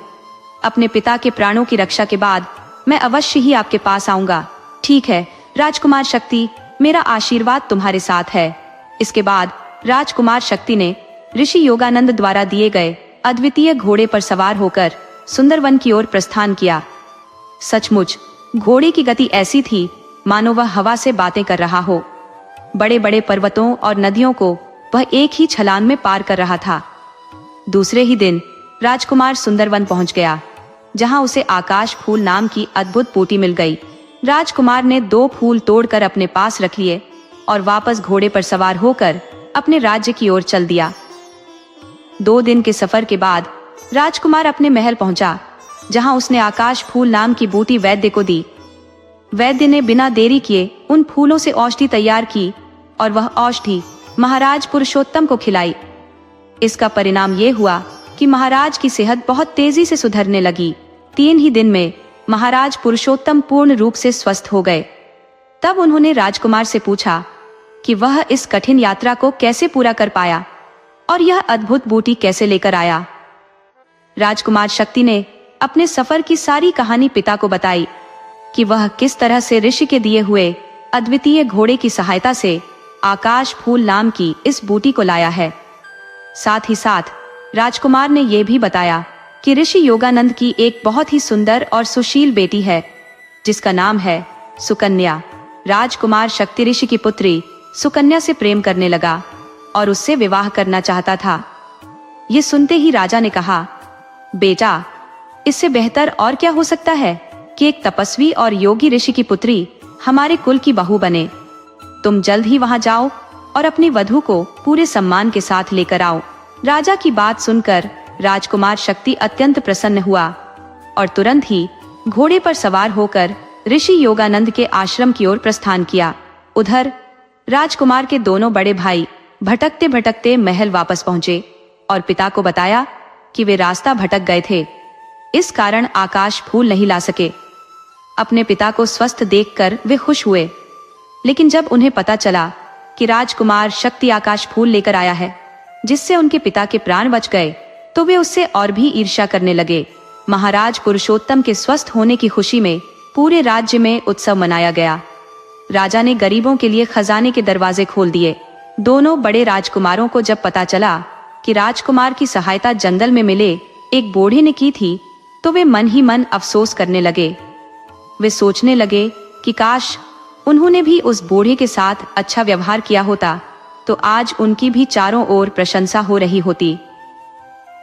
S1: अपने पिता के प्राणों की रक्षा के बाद मैं अवश्य ही आपके पास आऊंगा। ठीक है राजकुमार शक्ति, मेरा आशीर्वाद तुम्हारे साथ है। इसके बाद राजकुमार शक्ति ने ऋषि योगानंद द्वारा दिए गए अद्वितीय घोड़े पर सवार होकर सुंदरवन की ओर प्रस्थान किया। सचमुच घोड़े की गति ऐसी थी मानो वह हवा से बातें कर रहा हो। बड़े बड़े पर्वतों और नदियों को वह एक ही छलांग में पार कर रहा था। दूसरे ही दिन राजकुमार सुंदरवन पहुंच गया, जहां उसे आकाश फूल नाम की अद्भुत बूटी मिल गई। राजकुमार ने 2 फूल तोड़कर अपने पास रख लिए और वापस घोड़े पर सवार होकर अपने राज्य की ओर चल दिया। 2 दिन के सफर के बाद राजकुमार अपने महल पहुंचा, जहां उसने आकाश फूल नाम की बूटी वैद्य को दी। वैद्य ने बिना देरी किए उन फूलों से औषधि तैयार की और वह औषधि महाराज पुरुषोत्तम को खिलाई। इसका परिणाम ये हुआ कि महाराज की सेहत बहुत तेजी से सुधरने लगी। 3 ही दिन में महाराज पुरुषोत्तम पूर्ण रूप से स्वस्थ हो गए। तब उन्होंने राजकुमार से पूछा कि वह इस कठिन यात्रा को कैसे पूरा कर पाया और यह अद्भुत बूटी कैसे लेकर आया। राजकुमार शक्ति ने अपने सफर की सारी कहानी पिता को बताई कि वह किस तरह से ऋषि के दिए हुए अद्वितीय घोड़े की सहायता से आकाश फूल नाम की इस बूटी को लाया है। साथ ही साथ राजकुमार ने यह भी बताया कि ऋषि योगानंद की एक बहुत ही सुंदर और सुशील बेटी है, जिसका नाम है सुकन्या। राजकुमार शक्ति ऋषि की पुत्री सुकन्या से प्रेम करने लगा और उससे विवाह करना चाहता था। ये सुनते ही राजा ने कहा, बेटा, इससे बेहतर और क्या हो सकता है कि एक तपस्वी और योगी ऋषि की पुत्री हमारे कुल की बहू बने। तुम जल्द ही वहां जाओ और अपनी वधू को पूरे सम्मान के साथ लेकर आओ। राजा की बात सुनकर राजकुमार शक्ति अत्यंत प्रसन्न हुआ और तुरंत ही घोड़े पर सवार होकर ऋषि योगानंद के आश्रम की ओर प्रस्थान किया। उधर राजकुमार के दोनों बड़े भाई भटकते भटकते महल वापस पहुंचे और पिता को बताया कि वे रास्ता भटक गए थे, इस कारण आकाश फूल नहीं ला सके। अपने पिता को स्वस्थ देखकर वे खुश हुए, लेकिन जब उन्हें पता चला कि राजकुमार शक्ति आकाश फूल लेकर आया है जिससे उनके पिता के प्राण बच गए, तो वे उससे और भी ईर्ष्या करने लगे। महाराज पुरुषोत्तम के स्वस्थ होने की खुशी में पूरे राज्य में उत्सव मनाया गया। राजा ने गरीबों के लिए खजाने के दरवाजे खोल दिए। दोनों बड़े राजकुमारों को जब पता चला कि राजकुमार की सहायता जंगल में मिले एक बूढ़े ने की थी, तो वे मन ही मन अफसोस करने लगे। वे सोचने लगे कि काश उन्होंने भी उस बूढ़े के साथ अच्छा व्यवहार किया होता तो आज उनकी भी चारों ओर प्रशंसा हो रही होती।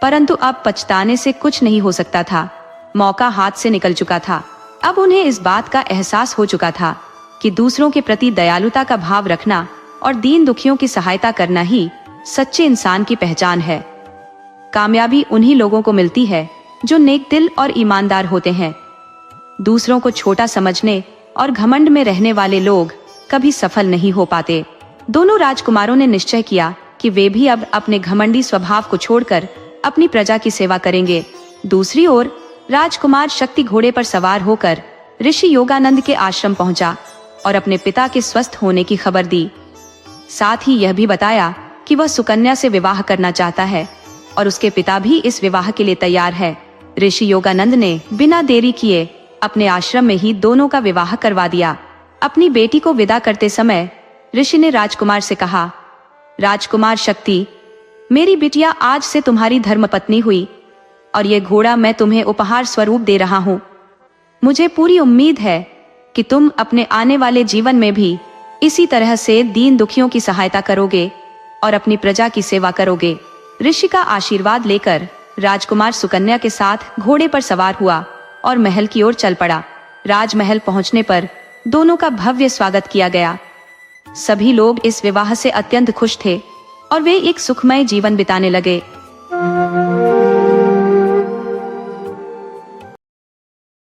S1: परंतु अब पछताने से कुछ नहीं हो सकता था। मौका हाथ से निकल चुका था। अब उन्हें इस बात का एहसास हो चुका था कि दूसरों के प्रति दयालुता का भाव रखना और दीन दुखियों की सहायता करना ही सच्चे इंसान की पहचान है। कामयाबी उन्हीं लोगों को मिलती है जो नेक दिल और ईमानदार होते हैं। दूसरों को छोटा समझने और घमंड में रहने वाले लोग कभी सफल नहीं हो पाते। दोनों राजकुमारों ने निश्चय किया कि वे भी अब अपने घमंडी स्वभाव को छोड़कर अपनी प्रजा की सेवा करेंगे। दूसरी ओर राजकुमार शक्ति घोड़े पर सवार होकर ऋषि योगानंद के आश्रम पहुंचा और अपने पिता के स्वस्थ होने की खबर दी। साथ ही यह भी बताया कि वह सुकन्या से विवाह करना चाहता है और उसके पिता भी इस विवाह के लिए तैयार है। ऋषि योगानंद ने बिना देरी किए अपने आश्रम में ही दोनों का विवाह करवा दिया। अपनी बेटी को विदा करते समय ऋषि ने राजकुमार से कहा, राजकुमार शक्ति, मेरी बिटिया आज से तुम्हारी धर्मपत्नी हुई और ये घोड़ा मैं तुम्हें उपहार स्वरूप दे रहा हूँ। मुझे पूरी उम्मीद है कि तुम अपने आने वाले जीवन में भी इसी तरह से दीन दुखियों की सहायता करोगे और अपनी प्रजा की सेवा करोगे। ऋषि का आशीर्वाद लेकर राजकुमार सुकन्या के साथ घोड़े पर सवार हुआ और महल की ओर चल पड़ा। राजमहल पहुंचने पर दोनों का भव्य स्वागत किया गया। सभी लोग इस विवाह से अत्यंत खुश थे और वे एक सुखमय जीवन बिताने लगे।